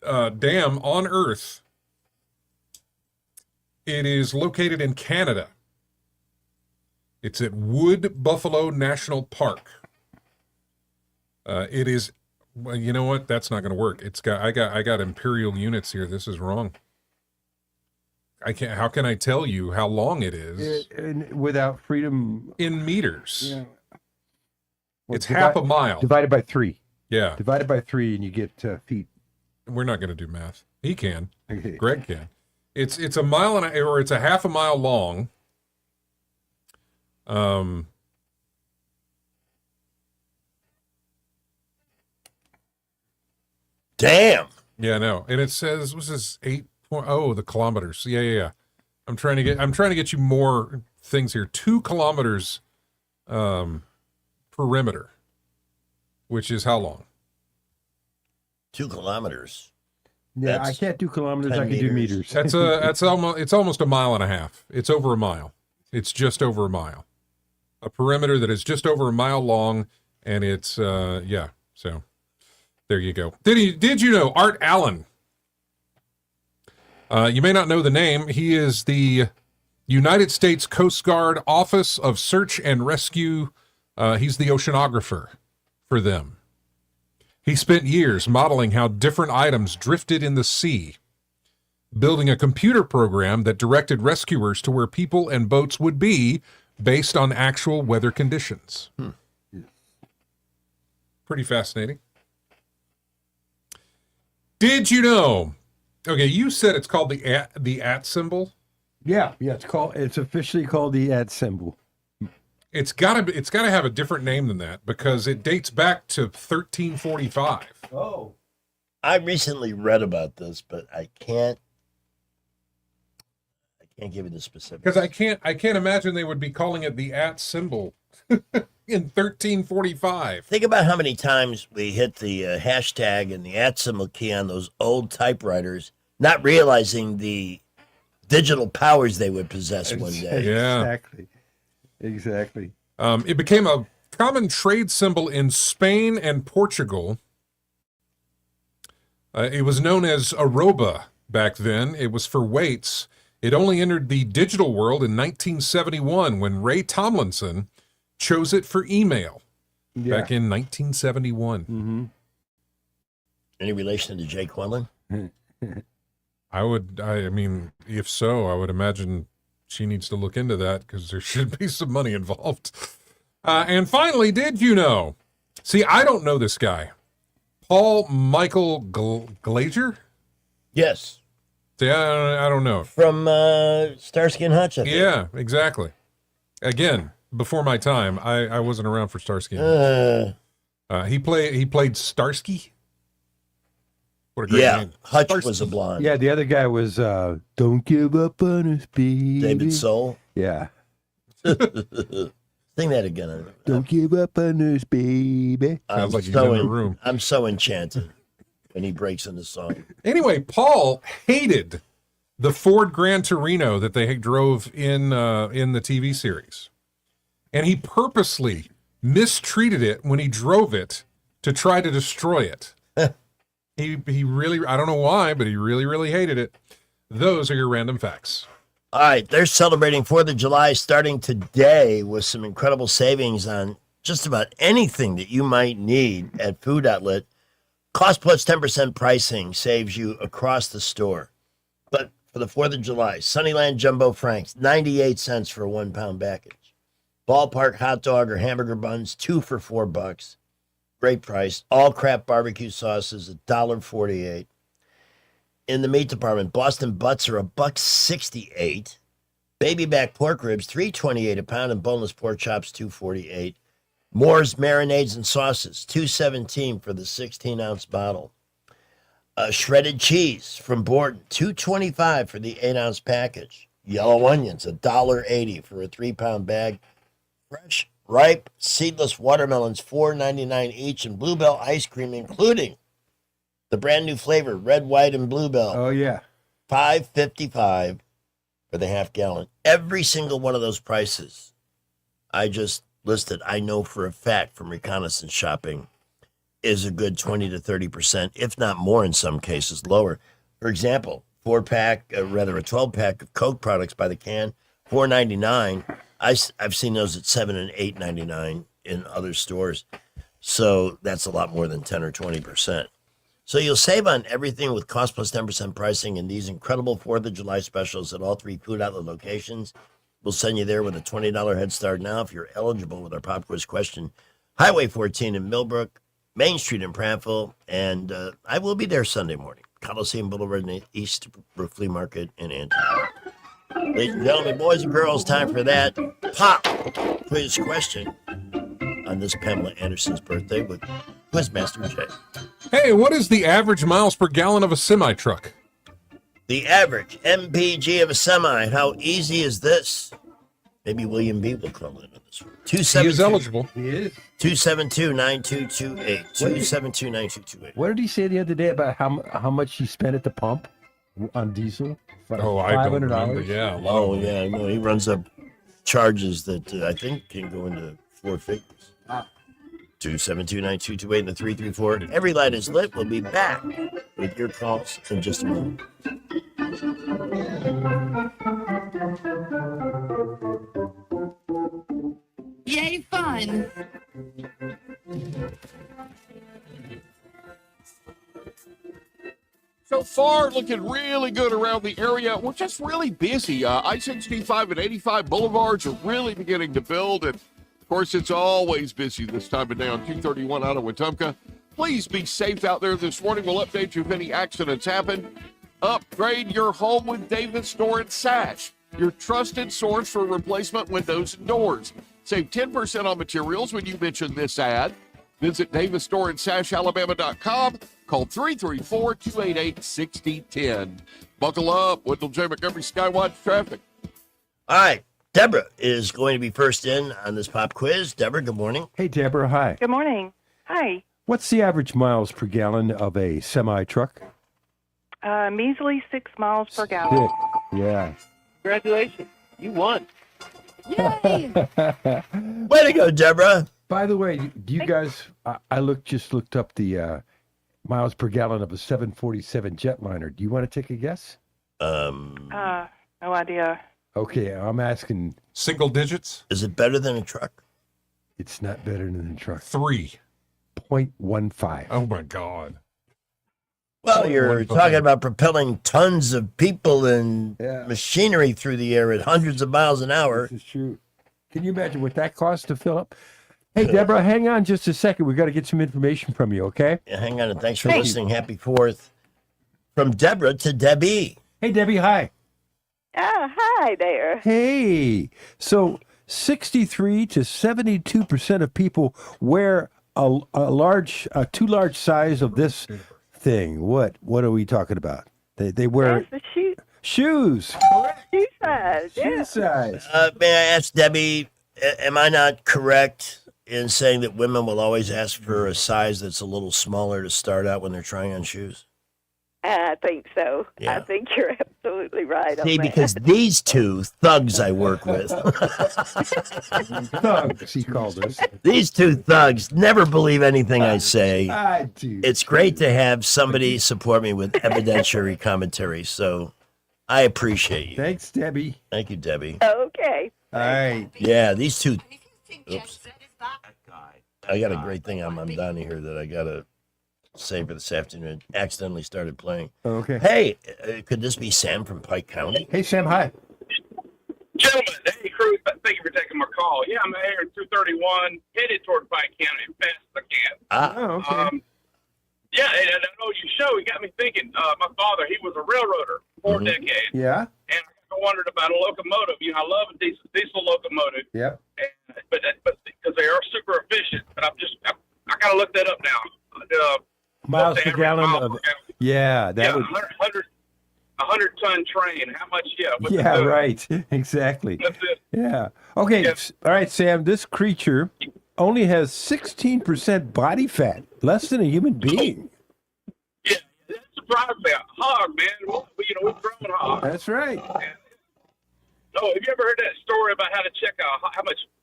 dam on Earth, it is located in Canada. It's at Wood Buffalo National Park. It is, well, you know what? That's not going to work. I got imperial units here. This is wrong. How can I tell you how long it is? Without freedom. In meters. Yeah. Well, it's half a mile. Divided by 3. Yeah. Divided by 3 and you get feet. We're not going to do math. He can. Okay. Greg can. It's a mile or it's a half a mile long. Damn. Yeah, no. And it says, what's this, 8.0, the kilometers. Yeah. I'm trying to get you more things here. 2 kilometers perimeter, which is how long? 2 kilometers. Yeah, I can't do kilometers. I can do meters. It's almost a mile and a half. It's over a mile. It's just over a mile. A perimeter that is just over a mile long, and it's so there you go. Did you know Art Allen? You may not know the name. He is the United States Coast Guard Office of Search and Rescue. He's the oceanographer for them. He spent years modeling how different items drifted in the sea, building a computer program that directed rescuers to where people and boats would be based on actual weather conditions. Pretty fascinating. Did you know? Okay, you said it's called the at symbol. Yeah, it's officially called the at symbol. It's gotta have a different name than that because it dates back to 1345. Oh. I recently read about this, but I can't give you the specifics. Because I can't imagine they would be calling it the at symbol in 1345. Think about how many times we hit the hashtag and the at symbol key on those old typewriters, not realizing the digital powers they would possess one day. Yeah. Exactly. It became a common trade symbol in Spain and Portugal. It was known as arroba back then. It was for weights. It only entered the digital world in 1971 when Ray Tomlinson chose it for email back in 1971. Mm-hmm. Any relation to Jake Quinlan? I mean, if so, I would imagine she needs to look into that because there should be some money involved. And finally, did you know? See, I don't know this guy. Paul Michael Glazier? Yes. See, I don't know. From Starsky and Hutch, I think. Yeah, exactly. Again, before my time, I wasn't around for Starsky and Hutch. He played Starsky. What a great name. Hutch Starsky. was a blonde. Yeah, the other guy was Don't Give Up on Us, Baby. David Soul. Yeah. Sing that again. Don't give up on us, baby. Sounds like he's in the room. I'm so enchanted when he breaks into song. Anyway, Paul hated the Ford Gran Torino that they drove in the TV series, and he purposely mistreated it when he drove it to try to destroy it. He really, I don't know why, but he really, really hated it. Those are your random facts. All right, they're celebrating 4th of July starting today with some incredible savings on just about anything that you might need at Food Outlet. Cost plus 10% pricing saves you across the store. But for the 4th of July, Sunnyland Jumbo Franks, 98 cents for a 1 pound package. Ballpark hot dog or hamburger buns, 2 for $4. Great price. All crap barbecue sauces, $1.48. In the meat department, Boston butts are $1.68. Baby back pork ribs, $3.28 a pound, and boneless pork chops, $2.48. Moore's marinades and sauces, $2.17 for the 16-ounce bottle. Shredded cheese from Borden, $2.25 for the 8-ounce package. Yellow onions, $1.80 for a 3-pound bag. Fresh, ripe, seedless watermelons, $4.99 each, and Bluebell ice cream, including the brand new flavor, red, white, and Bluebell. Oh, yeah. $5.55 for the half gallon. Every single one of those prices I just listed, I know for a fact from reconnaissance shopping, is a good 20 to 30%, if not more in some cases, lower. For example, a 12-pack of Coke products by the can, $4.99. I've seen those at $7 and $8.99 in other stores. So that's a lot more than 10 or 20%. So you'll save on everything with cost plus 10% pricing in these incredible 4th of July specials at all 3 Food Outlet locations. We'll send you there with a $20 head start now if you're eligible with our pop quiz question. Highway 14 in Millbrook, Main Street in Prattville, and I will be there Sunday morning. Coliseum Boulevard in East Brook Flea Market in Antioch. Ladies and gentlemen, boys and girls, time for that pop quiz question on this Pamela Anderson's birthday with Quizmaster Jay. Hey, what is the average miles per gallon of a semi-truck? The average MPG of a semi. How easy is this? Maybe William B. will call in on this one. He is eligible. He is. 272-9228. 272-9228. What did he say the other day about how much he spent at the pump on diesel? Oh, I don't remember. Yeah. Oh, yeah. No, he runs up charges that I think can go into 4 figures. 272-9228 and the 334. Every light is lit. We'll be back with your calls in just a moment. Yay, fun! So far, looking really good around the area. We're just really busy. I-65 and 85 boulevards are really beginning to build. And, of course, it's always busy this time of day on 231 out of Wetumpka. Please be safe out there this morning. We'll update you if any accidents happen. Upgrade your home with Davis Door and Sash, your trusted source for replacement windows and doors. Save 10% on materials when you mention this ad. Visit DavisDoorAndSashAlabama.com. Call 334-288-6010. Buckle up. Wendell J. Montgomery Skywatch traffic. All right. Deborah is going to be first in on this pop quiz. Deborah, good morning. Hey, Deborah, hi. Good morning. Hi. What's the average miles per gallon of a semi-truck? Measly 6 miles per gallon. Yeah. Congratulations. You won. Yay! Way to go, Deborah. By the way, do you guys, I just looked up the miles per gallon of a 747 jetliner. Do you want to take a guess? No idea. Okay, I'm asking. Single digits? Is it better than a truck? It's not better than a truck. 3.15. 0.15. Oh, my God. Well, you're talking about propelling tons of people and machinery through the air at hundreds of miles an hour. This is true. Can you imagine what that costs to fill up? Hey, Deborah, hang on just a second. We've got to get some information from you, okay? Yeah, hang on, and thanks for listening. Happy 4th. From Deborah to Debbie. Hey, Debbie, hi. Hi there. Hey. So 63 to 72% of people wear a too large size of this thing. What are we talking about? They wear the shoe. Shoes. Shoe size. Shoe size. May I ask Debbie, am I not correct in saying that women will always ask for a size that's a little smaller to start out when they're trying on shoes? I think so. Yeah. I think you're absolutely right on See, that. because these two thugs I work with, Thugs, he called us. these two thugs never believe anything I say. I do. It's great to have somebody support me with evidentiary commentary, so I appreciate you. Thanks, Debbie. Thank you, Debbie. Okay. All right. Yeah, these two. Oops. I got a great thing I'm done here that I got to say for this afternoon. Accidentally started playing. Okay. Hey, could this be Sam from Pike County? Hey, Sam, hi. Gentlemen, hey, crew, thank you for taking my call. Yeah, I'm here at 231, headed toward Pike County as fast as I can. Oh, okay. Yeah, and I know your show, it got me thinking, my father, he was a railroader for 4 decades. Yeah. And I wondered about a locomotive. You know, I love a diesel locomotive. Yep. But because they are super efficient. But I got to look that up now. Miles per gallon of. Yeah, that would. 100-ton train. How much? Yeah. Yeah, right. Exactly. That's it. Yeah. Okay. All right, Sam. This creature only has 16% body fat, less than a human being. Yeah, that surprised me. A hog, man. We've grown hog. That's right. Oh, have you ever heard that story about how to check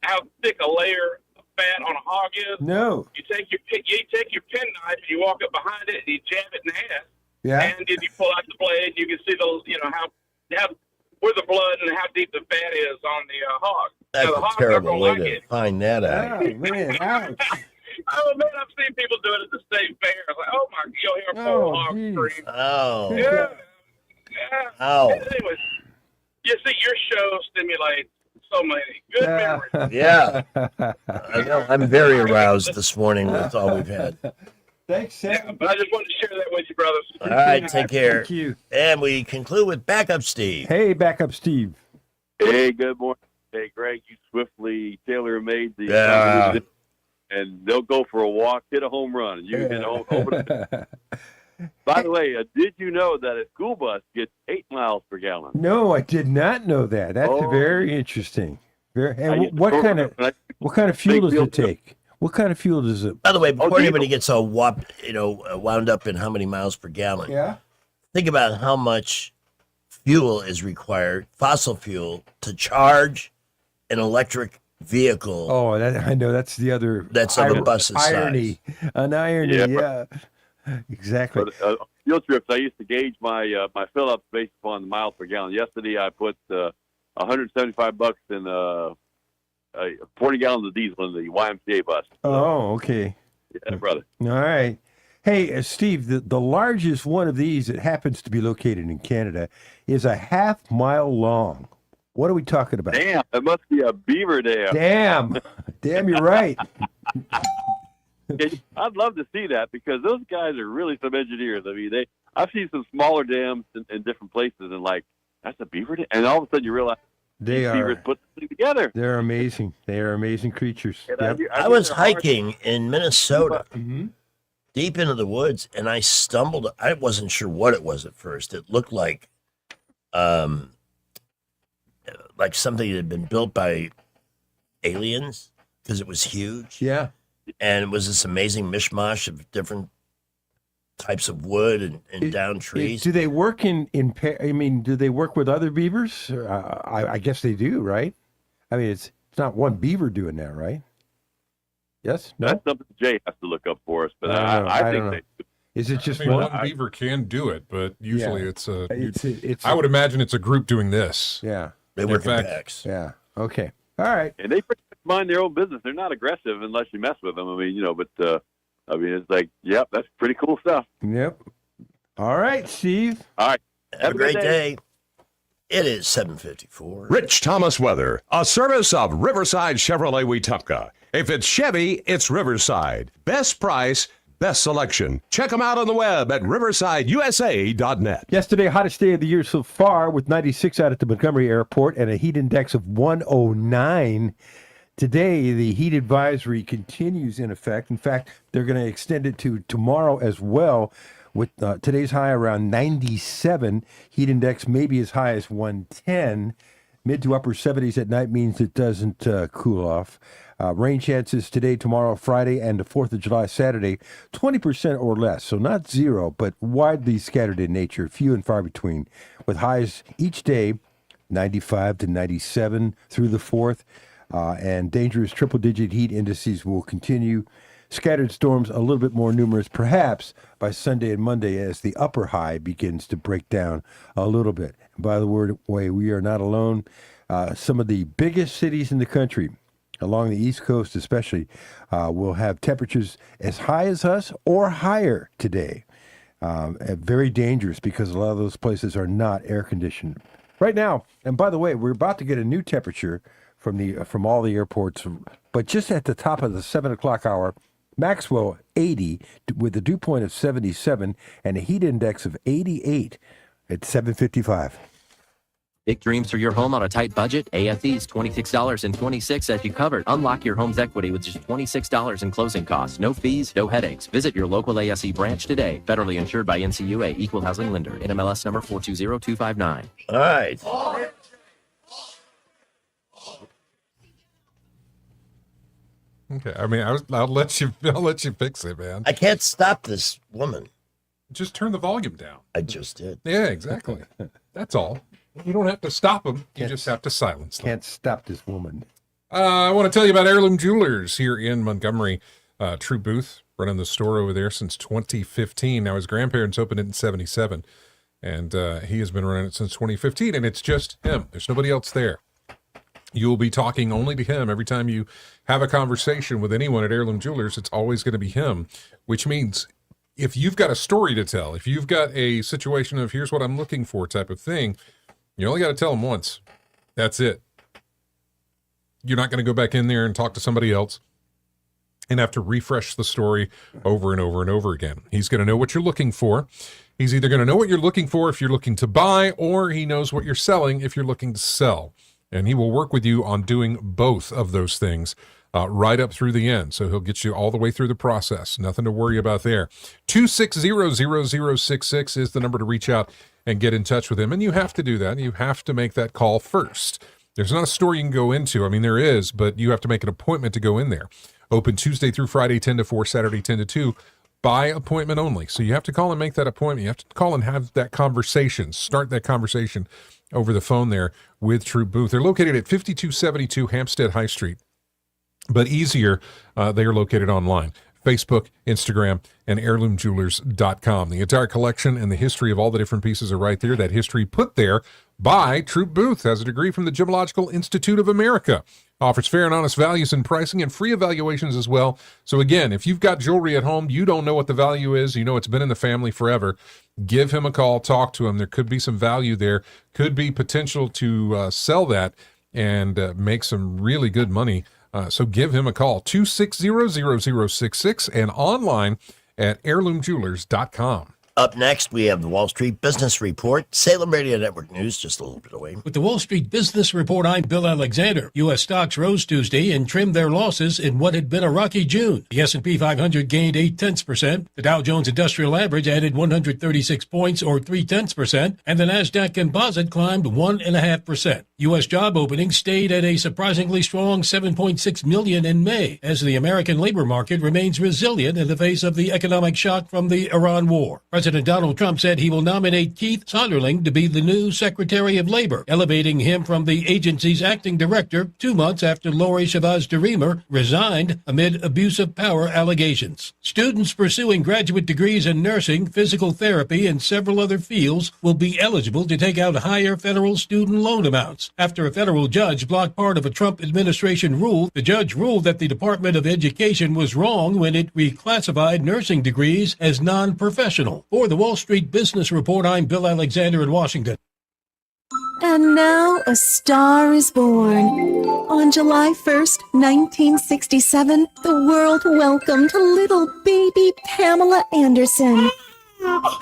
how thick a layer of fat on a hog is? No. You take your penknife and you walk up behind it and you jab it in half. Yeah. And then you pull out the blade. You can see how where the blood and how deep the fat is on the hog. That's now, the a hogs are terrible gonna way like to it. find that out. Oh, man. Ouch. Oh man, I've seen people do it at the state fair. It's like, oh my, you'll hear a full hog scream. Oh. Yeah. Ow. Anyways, you see, your show stimulates so many good memories. Yeah. I know. I'm very aroused this morning with all we've had. Thanks, Sam. Yeah, but I just wanted to share that with you, brothers. All right, take care. Thank you. And we conclude with Backup Steve. Hey, Backup Steve. Hey, good morning. Hey, Greg, you swiftly tailor-made the and they'll go for a walk, hit a home run. You hit home. By the way, did you know that a school bus gets 8 miles per gallon? No, I did not know that. That's very interesting. And what kind of fuel does it take? What kind of fuel does it? By the way, before anybody gets all wound up in how many miles per gallon, think about how much fuel is required, fossil fuel, to charge an electric vehicle. Oh, I know. That's the other. That's of a bus's irony. size. An irony, yeah. Exactly. But, field trips, I used to gauge my fill-ups based upon the miles per gallon. Yesterday, I put $175 in 40 gallons of diesel in the YMCA bus. Oh, okay. Yeah, brother. All right. Hey, Steve, the largest one of these that happens to be located in Canada is a half-mile long. What are we talking about? Damn, it must be a beaver dam. Damn, you're right. I'd love to see that because those guys are really some engineers. I mean, I've seen some smaller dams in different places, and like, that's a beaver dam, and all of a sudden you realize beavers put the thing together. They're amazing. They are amazing creatures. And Yep. I was hiking in Minnesota, Mm-hmm. deep into the woods, and I stumbled. I wasn't sure what it was at first. It looked like something that had been built by aliens because it was huge. Yeah. And it was this amazing mishmash of different types of wood and down trees. Do they work do they work with other beavers? I guess they do, right? I mean, it's not one beaver doing that, right? Yes? No? That's something Jay has to look up for us, but I I don't think know. Is it just one beaver can do it, but usually Yeah. it's I would imagine it's a group doing this. Yeah. They work in packs. Yeah. Okay. All right. And they pretty much mind their own business. They're not aggressive unless you mess with them. I mean, but I mean, it's like, yep, that's pretty cool stuff. Yep. All right, Steve. All right. Have a great day. It is 7:54. Rich Thomas Weather, a service of Riverside Chevrolet Wetumpka. If it's Chevy, it's Riverside. Best price, best selection. Check them out on the web at riversideusa.net. Yesterday, hottest day of the year so far with 96 out at the Montgomery Airport and a heat index of 109. Today, the heat advisory continues in effect. In fact, they're going to extend it to tomorrow as well, with today's high around 97. Heat index maybe as high as 110. Mid to upper 70s at night means it doesn't cool off. Rain chances today, tomorrow, Friday, and the 4th of July, Saturday, 20% or less. So not zero, but widely scattered in nature, few and far between, with highs each day, 95 to 97 through the 4th. And dangerous triple-digit heat indices will continue. Scattered storms a little bit more numerous, perhaps, by Sunday and Monday as the upper high begins to break down a little bit. And by the way, we are not alone. Some of the biggest cities in the country, along the East Coast especially, will have temperatures as high as us or higher today. Very dangerous because a lot of those places are not air-conditioned. Right now, and by the way, we're about to get a new temperature from all the airports, but just at the top of the 7 o'clock hour, Maxwell 80 with a dew point of 77 and a heat index of 88 at 7:55. Big dreams for your home on a tight budget? AFE's $26.26 as you covered. Unlock your home's equity with just $26 in closing costs. No fees, no headaches. Visit your local ASE branch today. Federally insured by NCUA, Equal Housing Lender. NMLS number 420259. All right. Okay, I mean, I'll let you fix it, man. I can't stop this woman. Just turn the volume down. I just did. Yeah, exactly. That's all. You don't have to stop them. You just have to silence them. Can't stop this woman. I want to tell you about Heirloom Jewelers here in Montgomery. True Booth, running the store over there since 2015. Now, his grandparents opened it in 77, and he has been running it since 2015, and it's just him. There's nobody else there. You will be talking only to him. Every time you have a conversation with anyone at Heirloom Jewelers, it's always going to be him, which means if you've got a story to tell, if you've got a situation of here's what I'm looking for type of thing, you only got to tell him once. That's it. You're not going to go back in there and talk to somebody else and have to refresh the story over and over and over again. He's going to know what you're looking for. He's either going to know what you're looking for if you're looking to buy, or he knows what you're selling if you're looking to sell. And he will work with you on doing both of those things right up through the end. So he'll get you all the way through the process. Nothing to worry about there. 260-0066 is the number to reach out and get in touch with him. And you have to do that. You have to make that call first. There's not a store you can go into. I mean, there is, but you have to make an appointment to go in there. Open Tuesday through Friday, 10 to 4, Saturday, 10 to 2. By appointment only. So you have to call and make that appointment. You have to call and have that conversation. Start that conversation over the phone there with True Booth. They're located at 5272 Hampstead High Street. But easier, they are located online. Facebook, Instagram, and heirloomjewelers.com. The entire collection and the history of all the different pieces are right there. That history put there by True Booth, has a degree from the Gemological Institute of America. Offers fair and honest values in pricing and free evaluations as well. So again, if you've got jewelry at home, you don't know what the value is, you know it's been in the family forever, give him a call, talk to him. There could be some value there, could be potential to sell that and make some really good money. So give him a call, 260-0066 and online at heirloomjewelers.com. Up next, we have the Wall Street Business Report, Salem Radio Network News, just a little bit away. With the Wall Street Business Report, I'm Bill Alexander. U.S. stocks rose Tuesday and trimmed their losses in what had been a rocky June. The S&P 500 gained 0.8%. The Dow Jones Industrial Average added 136 points, or 0.3%, and the Nasdaq Composite climbed 1.5%. U.S. job openings stayed at a surprisingly strong 7.6 million in May, as the American labor market remains resilient in the face of the economic shock from the Iran war. President Donald Trump said he will nominate Keith Sonderling to be the new Secretary of Labor, elevating him from the agency's acting director 2 months after Lori Chavez DeRemer resigned amid abuse of power allegations. Students pursuing graduate degrees in nursing, physical therapy, and several other fields will be eligible to take out higher federal student loan amounts. After a federal judge blocked part of a Trump administration rule, the judge ruled that the Department of Education was wrong when it reclassified nursing degrees as non-professional. For the Wall Street Business Report, I'm Bill Alexander in Washington. And now a star is born. On July 1st, 1967, the world welcomed little baby Pamela Anderson.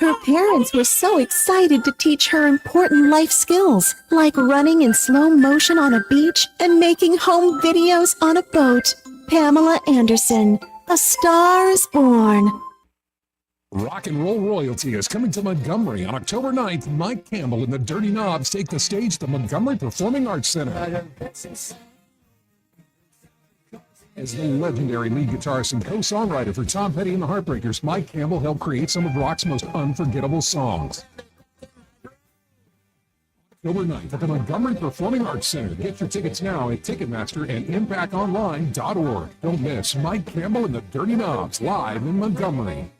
Her parents were so excited to teach her important life skills, like running in slow motion on a beach and making home videos on a boat. Pamela Anderson, a star is born. Rock and roll royalty is coming to Montgomery on October 9th. Mike Campbell and the Dirty Knobs take the stage at the Montgomery Performing Arts Center. As the legendary lead guitarist and co-songwriter for Tom Petty and the Heartbreakers, Mike Campbell helped create some of rock's most unforgettable songs. October 9th at the Montgomery Performing Arts Center. Get your tickets now at Ticketmaster and ImpactOnline.org. Don't miss Mike Campbell and the Dirty Knobs live in Montgomery.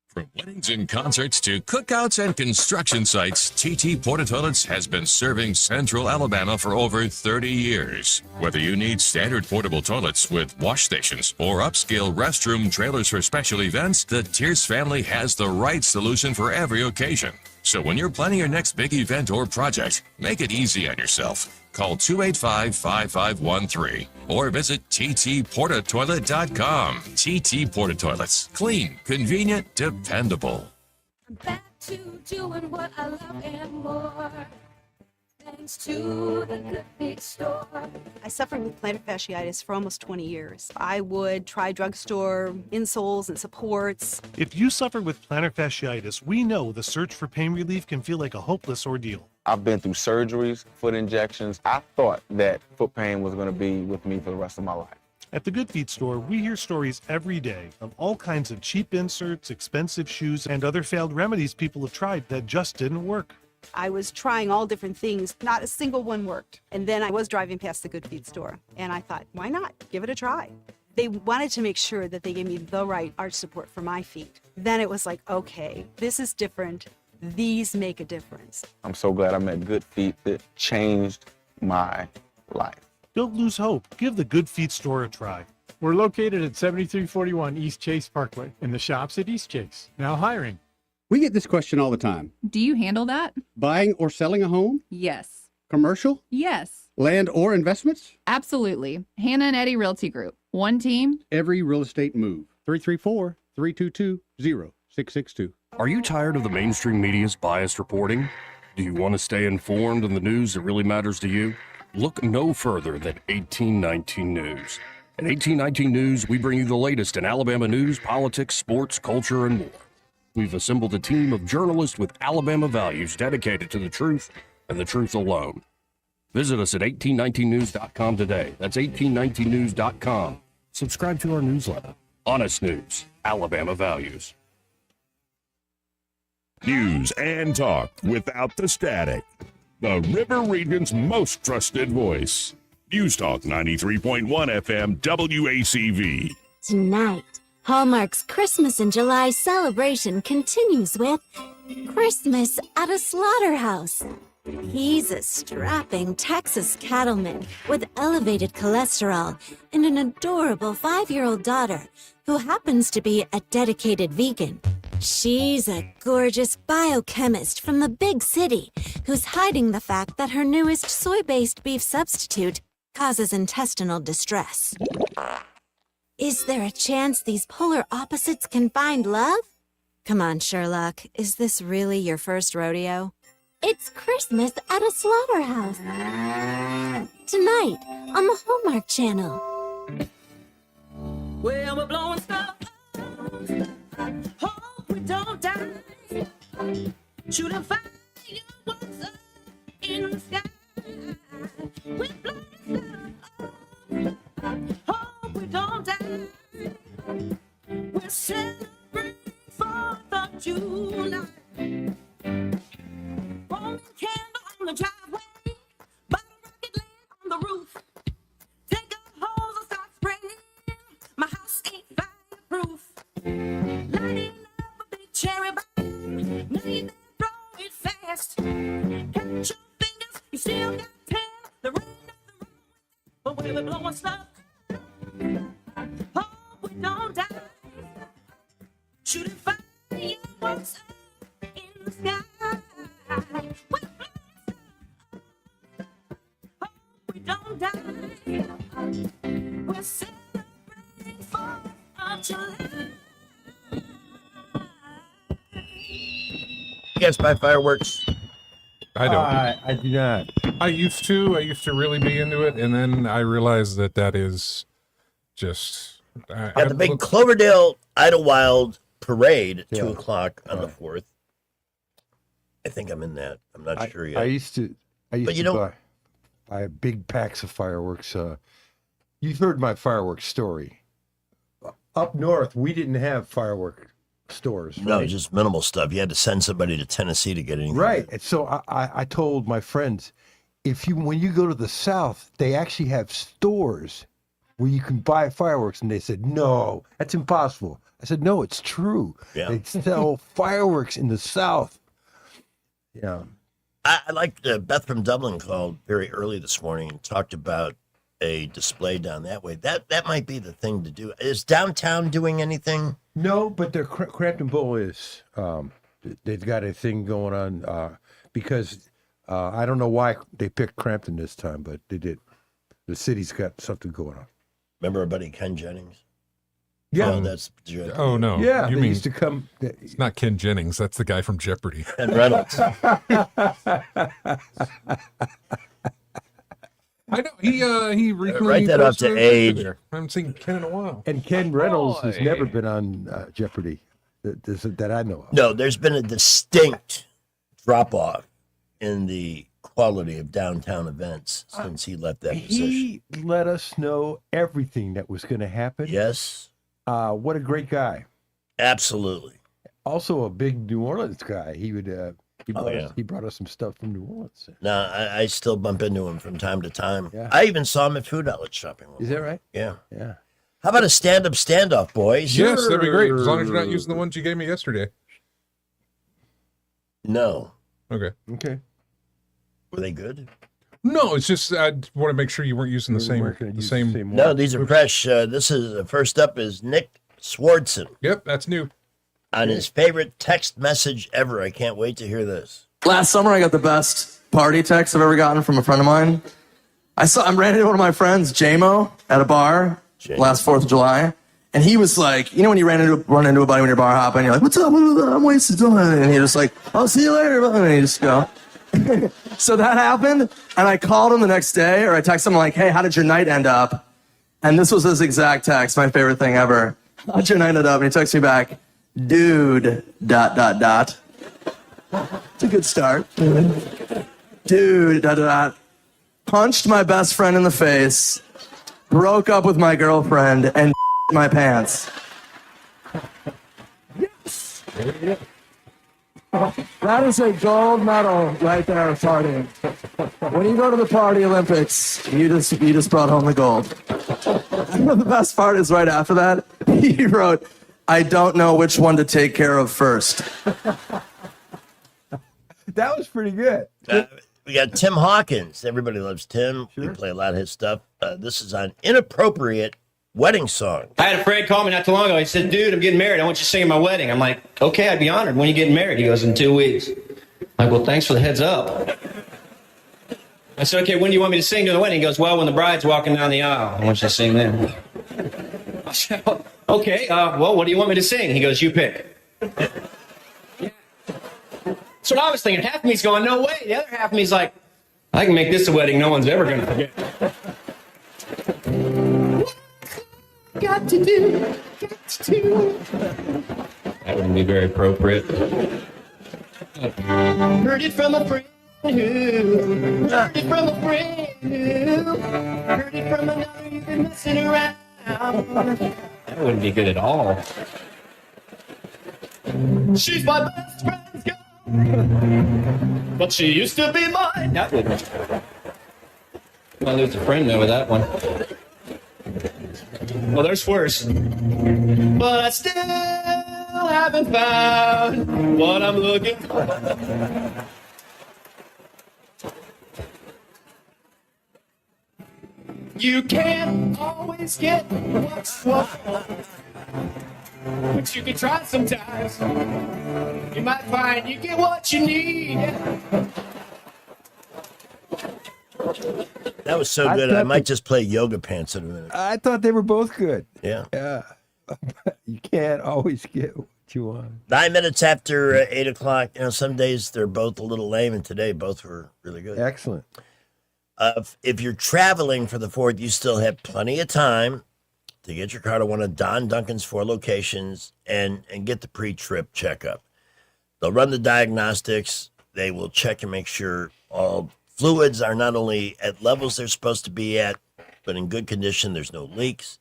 From weddings and concerts to cookouts and construction sites, TT Porta Toilets has been serving Central Alabama for over 30 years. Whether you need standard portable toilets with wash stations or upscale restroom trailers for special events, the Tierce family has the right solution for every occasion. So when you're planning your next big event or project, make it easy on yourself. Call 285-5513 or visit ttportatoilet.com. TT Porta Toilets. Clean, convenient, dependable. I'm back to doing what I love and more. Thanks to the Good Feet store. I suffered with plantar fasciitis for almost 20 years. I would try drugstore insoles and supports. If you suffer with plantar fasciitis, we know the search for pain relief can feel like a hopeless ordeal. I've been through surgeries, foot injections. I thought that foot pain was going to be with me for the rest of my life. At the Good Feet store, we hear stories every day of all kinds of cheap inserts, expensive shoes, and other failed remedies people have tried that just didn't work. I was trying all different things. Not a single one worked. And then I was driving past the Good Feet store, and I thought, why not? Give it a try. They wanted to make sure that they gave me the right arch support for my feet. Then it was like, okay, this is different. These make a difference. I'm so glad I met Good Feet. That changed my life. Don't lose hope. Give the Good Feet store a try. We're located at 7341 East Chase Parkway in the shops at East Chase. Now hiring. We get this question all the time. Do you handle that? Buying or selling a home? Yes. Commercial? Yes. Land or investments? Absolutely. Hannah and Eddie Realty Group. One team. Every real estate move. 334-322-0662. Are you tired of the mainstream media's biased reporting? Do you want to stay informed on the news that really matters to you? Look no further than 1819 News. At 1819 News, we bring you the latest in Alabama news, politics, sports, culture, and more. We've assembled a team of journalists with Alabama values dedicated to the truth and the truth alone. Visit us at 1819news.com today. That's 1819news.com. Subscribe to our newsletter. Honest News, Alabama Values. News and talk without the static. The River Region's most trusted voice. News Talk 93.1 FM WACV. Tonight, Hallmark's Christmas in July celebration continues with Christmas at a Slaughterhouse. He's a strapping Texas cattleman with elevated cholesterol and an adorable 5-year-old daughter who happens to be a dedicated vegan. She's a gorgeous biochemist from the big city who's hiding the fact that her newest soy-based beef substitute causes intestinal distress. Is there a chance these polar opposites can find love? Come on, Sherlock. Is this really your first rodeo? It's Christmas at a slaughterhouse. Tonight on the Hallmark Channel. Well, we're blowing stuff up. Hope we don't die. Shooting fireworks up in the sky. We're blowing stuff up. Hope we don't die. We're celebrating 4th of July. Roman candle on the driveway. Bottle rocket lamp on the roof. Take a hose and start spraying. My house ain't fireproof. Lighting up a big cherry bomb. Now you better throw it fast. Catch your fingers, you still got 10. There ain't nothing wrong with that. But we're blowing stuff. Hope we don't die. Shooting fireworks up in the sky. We're blowing stuff. Hope we don't die. We're celebrating 4th of July. You guys buy fireworks? I don't. I do not. I used to really be into it, and then I realized that is just. Got the big Cloverdale Idlewild parade at 2 o'clock on the 4th. I think I'm in that. I'm not sure yet. I used to buy big packs of fireworks. You've heard my fireworks story. Up north, we didn't have firework stores. No, right? just minimal stuff. You had to send somebody to Tennessee to get anything. Right. And so I told my friends, when you go to the South, they actually have stores where you can buy fireworks. And they said, no, that's impossible. I said, no, it's true. Yeah. They sell fireworks in the South. Yeah. I liked Beth from Dublin called very early this morning and talked about a display down that way. That might be the thing to do. Is downtown doing anything? No, but their Crampton Bowl is. They've got a thing going on because I don't know why they picked Crampton this time, but they did. The city's got something going on. Remember our buddy Ken Jennings? Yeah. Oh, that's. Oh no! Yeah, you they mean used to come. It's not Ken Jennings. That's the guy from Jeopardy. Ken Reynolds. I know he recently write that up to posted a age. picture there. I haven't seen Ken in a while. And Ken Reynolds has never been on Jeopardy that I know of. No, there's been a distinct drop off in the quality of downtown events since he left that position. He let us know everything that was going to happen. Yes. What a great guy. Absolutely. Also a big New Orleans guy. He would. He brought us some stuff from New Orleans. No, I still bump into him from time to time. Yeah. I even saw him at Food Outlet shopping. Is that right? Yeah. Yeah. How about a stand-up standoff, boys? Yes, that'd be great. As long as you're not using the ones you gave me yesterday. No. Okay. Okay. Were they good? No, it's just I want to make sure you weren't using the same. No, these are fresh. This is first up is Nick Swardson. Yep, that's new. On his favorite text message ever. I can't wait to hear this. Last summer, I got the best party text I've ever gotten from a friend of mine. I ran into one of my friends, JMO, at a bar last 4th of July. And he was like, you know, when you run into a buddy when you're bar hopping, you're like, what's up? I'm wasted time. And he just like, I'll see you later. And you just go. So that happened. And I called him the next day, or I texted him like, hey, how did your night end up? And this was his exact text, my favorite thing ever. How'd your night end up? And he texted me back, dude, ... It's a good start. Dude, ... Punched my best friend in the face, broke up with my girlfriend, and my pants. Yes. That is a gold medal right there of partying. When you go to the Party Olympics, you just brought home the gold. The best part is right after that, he wrote, I don't know which one to take care of first. That was pretty good. We got Tim Hawkins. Everybody loves Tim. We play a lot of his stuff. This is on Inappropriate Wedding Song. I had a friend call me not too long ago. He said, dude, I'm getting married. I want you to sing at my wedding. I'm like, okay, I'd be honored. When are you getting married? He goes, in 2 weeks. I'm like, well, thanks for the heads up. I said, okay, when do you want me to sing to the wedding? He goes, well, when the bride's walking down the aisle. I want you to sing then. I said, okay, well, what do you want me to sing? He goes, you pick. Yeah. So I was thinking, half of me's going, no way. The other half of me's like, I can make this a wedding no one's ever going to forget. Got to do. That wouldn't be very appropriate. Heard it from a friend who, heard it from a friend who, heard it from another, you've been messing around. That wouldn't be good at all. She's my best friend's girl, but she used to be mine. That wouldn't. Well, there's a friend there with that one. Well, there's worse. But I still haven't found what I'm looking for. You can't always get what's what, but you can try sometimes. You might find you get what you need. That was so good. I might just play Yoga Pants in a minute. I thought they were both good. Yeah. Yeah. You can't always get what you want. 9 minutes after 8 o'clock. You know, some days they're both a little lame, and today both were really good. Excellent. If you're traveling for the 4th, you still have plenty of time to get your car to one of Don Duncan's 4 locations and get the pre-trip checkup. They'll run the diagnostics. They will check and make sure all fluids are not only at levels they're supposed to be at, but in good condition. There's no leaks.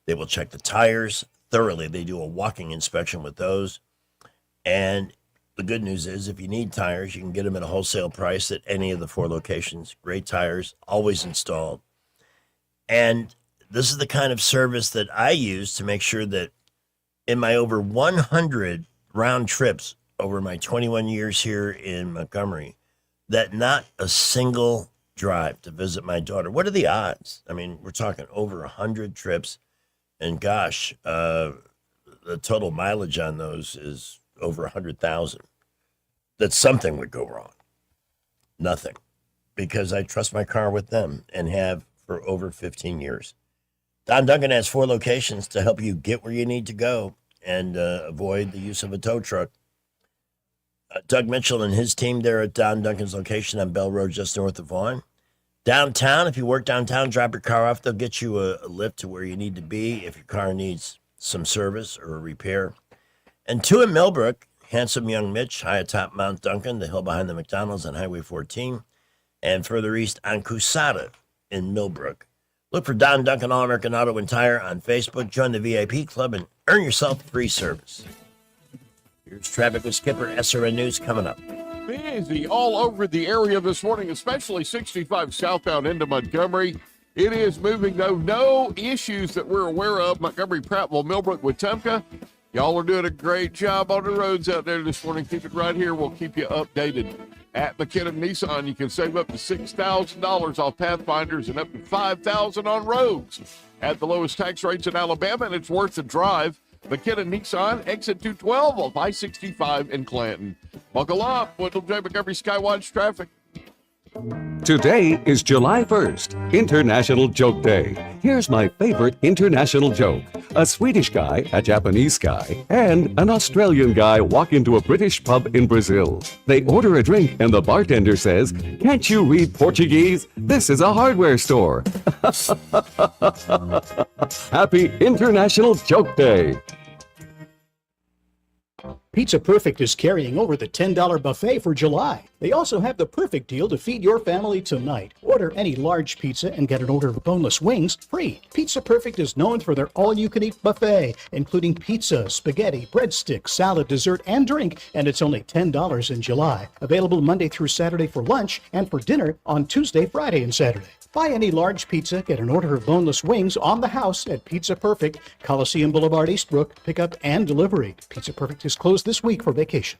They will check the tires thoroughly. They do a walking inspection with those. And the good news is if you need tires, you can get them at a wholesale price at any of the 4 locations. Great tires, always installed. And this is the kind of service that I use to make sure that in my over 100 round trips over my 21 years here in Montgomery, that not a single drive to visit my daughter. What are the odds? I mean, we're talking over 100 trips. And gosh, the total mileage on those is over 100,000. That something would go wrong. Nothing. Because I trust my car with them and have for over 15 years. Don Duncan has 4 locations to help you get where you need to go and avoid the use of a tow truck. Doug Mitchell and his team there at Don Duncan's location on Bell Road, just north of Vaughan. Downtown, if you work downtown, drop your car off. They'll get you a lift to where you need to be if your car needs some service or a repair. And 2 in Millbrook, Handsome Young Mitch, high atop Mount Duncan, the hill behind the McDonald's on Highway 14, and further east on Cusada in Millbrook. Look for Don Duncan All-American Auto and Tire on Facebook. Join the VIP club and earn yourself free service. Here's traffic with Skipper. SRN News coming up. Busy all over the area this morning, especially 65 southbound into Montgomery. It is moving, though. No issues that we're aware of. Montgomery, Prattville, Millbrook, Wetumpka. Y'all are doing a great job on the roads out there this morning. Keep it right here. We'll keep you updated. At McKinnon Nissan, you can save up to $6,000 off Pathfinders and up to $5,000 on roads. At the lowest tax rates in Alabama, and it's worth the drive. McKinnon Nissan, exit 212 off I-65 in Clanton. Buckle up. Wendell J. Montgomery Skywatch traffic. Today is July 1st, International Joke Day. Here's my favorite international joke. A Swedish guy, a Japanese guy, and an Australian guy walk into a British pub in Brazil. They order a drink and the bartender says, "Can't you read Portuguese? This is a hardware store." Happy International Joke Day. Pizza Perfect is carrying over the $10 buffet for July. They also have the perfect deal to feed your family tonight. Order any large pizza and get an order of boneless wings free. Pizza Perfect is known for their all-you-can-eat buffet, including pizza, spaghetti, breadsticks, salad, dessert, and drink, and it's only $10 in July. Available Monday through Saturday for lunch and for dinner on Tuesday, Friday, and Saturday. Buy any large pizza, get an order of boneless wings on the house at Pizza Perfect, Coliseum Boulevard, Eastbrook, pickup and delivery. Pizza Perfect is closed this week for vacation.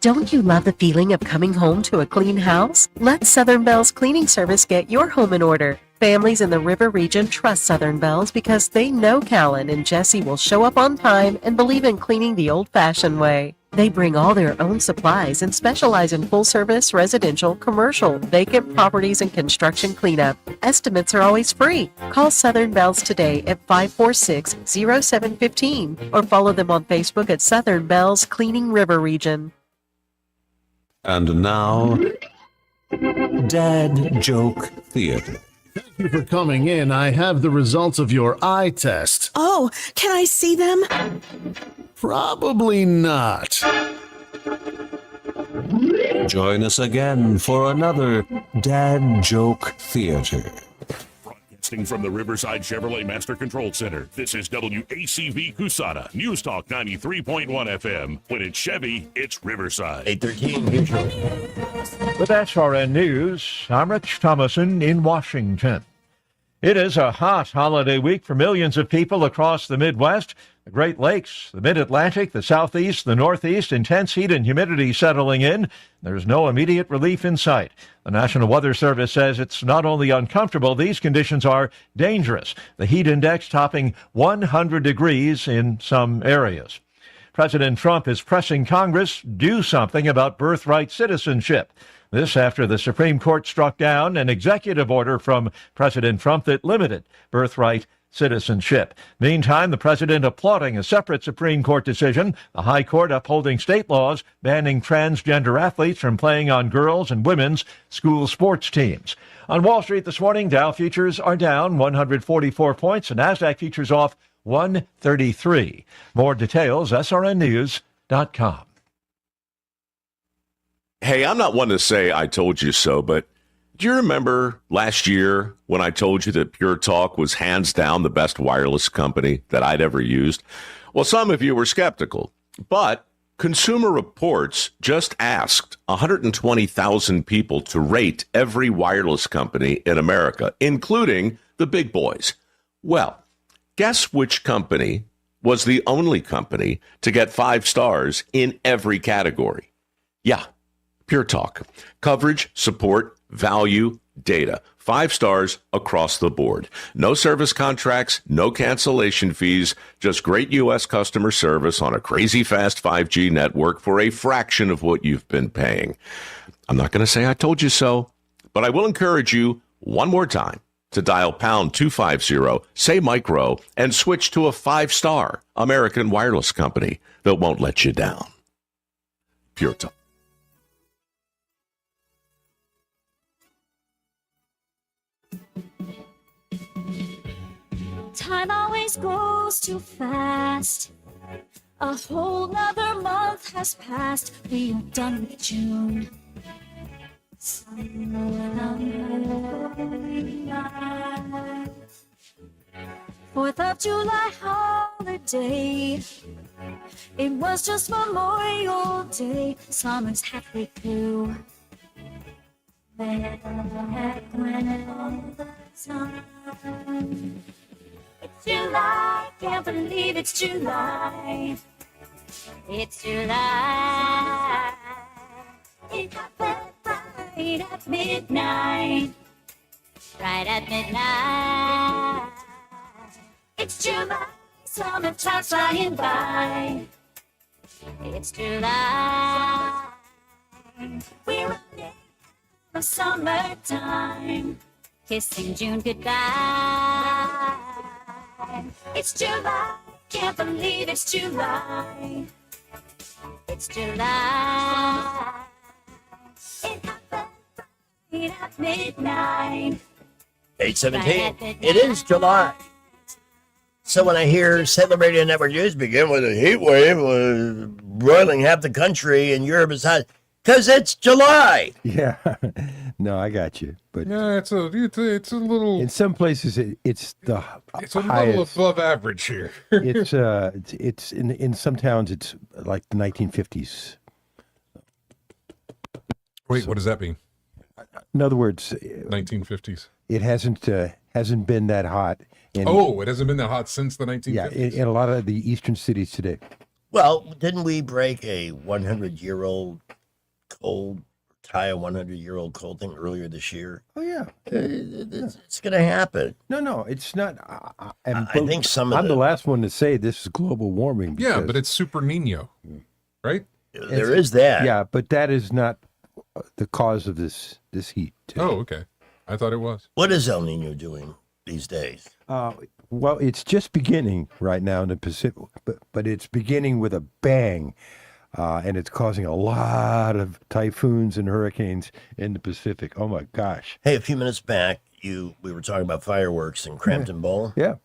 Don't you love the feeling of coming home to a clean house? Let Southern Bell's cleaning service get your home in order. Families in the River region trust Southern Bell's because they know Callan and Jesse will show up on time and believe in cleaning the old-fashioned way. They bring all their own supplies and specialize in full-service, residential, commercial, vacant properties, and construction cleanup. Estimates are always free. Call Southern Bells today at 546-0715 or follow them on Facebook at Southern Bells Cleaning River Region. And now, Dad Joke Theater. Thank you for coming in. I have the results of your eye test. Oh, can I see them? Probably not. Join us again for another Dad Joke Theater. Broadcasting from the Riverside Chevrolet Master Control Center, this is WACV Cusana, News Talk 93.1 FM. When it's Chevy, it's Riverside. 8:13 usually. With SRN News, I'm Rich Thomason in Washington. It is a hot holiday week for millions of people across the Midwest, the Great Lakes, the Mid-Atlantic, the Southeast, the Northeast. Intense heat and humidity settling in. There's no immediate relief in sight. The National Weather Service says it's not only uncomfortable, these conditions are dangerous. The heat index topping 100 degrees in some areas. President Trump is pressing Congress do something about birthright citizenship. This after the Supreme Court struck down an executive order from President Trump that limited birthright citizenship. Meantime, the president applauding a separate Supreme Court decision, the High Court upholding state laws banning transgender athletes from playing on girls' and women's school sports teams. On Wall Street this morning, Dow futures are down 144 points and NASDAQ futures off 133. More details, srnnews.com. Hey, I'm not one to say I told you so, but do you remember last year when I told you that Pure Talk was hands down the best wireless company that I'd ever used? Well, some of you were skeptical, but Consumer Reports just asked 120,000 people to rate every wireless company in America, including the big boys. Well, guess which company was the only company to get 5 stars in every category? Yeah, Pure Talk. Coverage, support, value, data. 5 stars across the board. No service contracts, no cancellation fees, just great U.S. customer service on a crazy fast 5G network for a fraction of what you've been paying. I'm not going to say I told you so, but I will encourage you one more time to dial pound 250, say micro, and switch to a 5-star American wireless company that won't let you down. Pure Talk. Time always goes too fast. A whole nother month has passed. We are done with June. Fourth of July holiday. It was just Memorial Day. Summer's halfway through. Back when all the time. It's July, can't believe it's July. It's July. It happened right at midnight. Right at midnight. It's July, summertime flying by. It's July. We're running the summertime. Kissing June goodbye. It's July, can't believe it's July. It's July. It happened right at midnight. 8:17. It is July. So when I hear Salem Radio Network News begin with a heat wave roiling half the country and Europe is hot, because it's July. Yeah, no, I got you. But yeah, it's a little. In some places, it's the It's a highest. little above average here. it's in some towns it's like the 1950s. Wait, what does that mean? In other words, 1950s. It hasn't been that hot. It hasn't been that hot since the 1950s. Yeah, in a lot of the eastern cities today. Well, didn't we break a 100-year-old cold, tie a 100-year-old cold thing earlier this year? Oh, yeah. It's going to happen. No, it's not. I think some of I'm the last one to say this is global warming. Yeah, because but it's Super Nino, right? There is that. Yeah, but that is not the cause of this heat. Oh, okay. I thought it was. What is El Nino doing these days? Well, it's just beginning right now in the Pacific, but it's beginning with a bang, and it's causing a lot of typhoons and hurricanes in the Pacific. Oh my gosh! Hey, a few minutes back, we were talking about fireworks in Crampton Bowl. Yeah.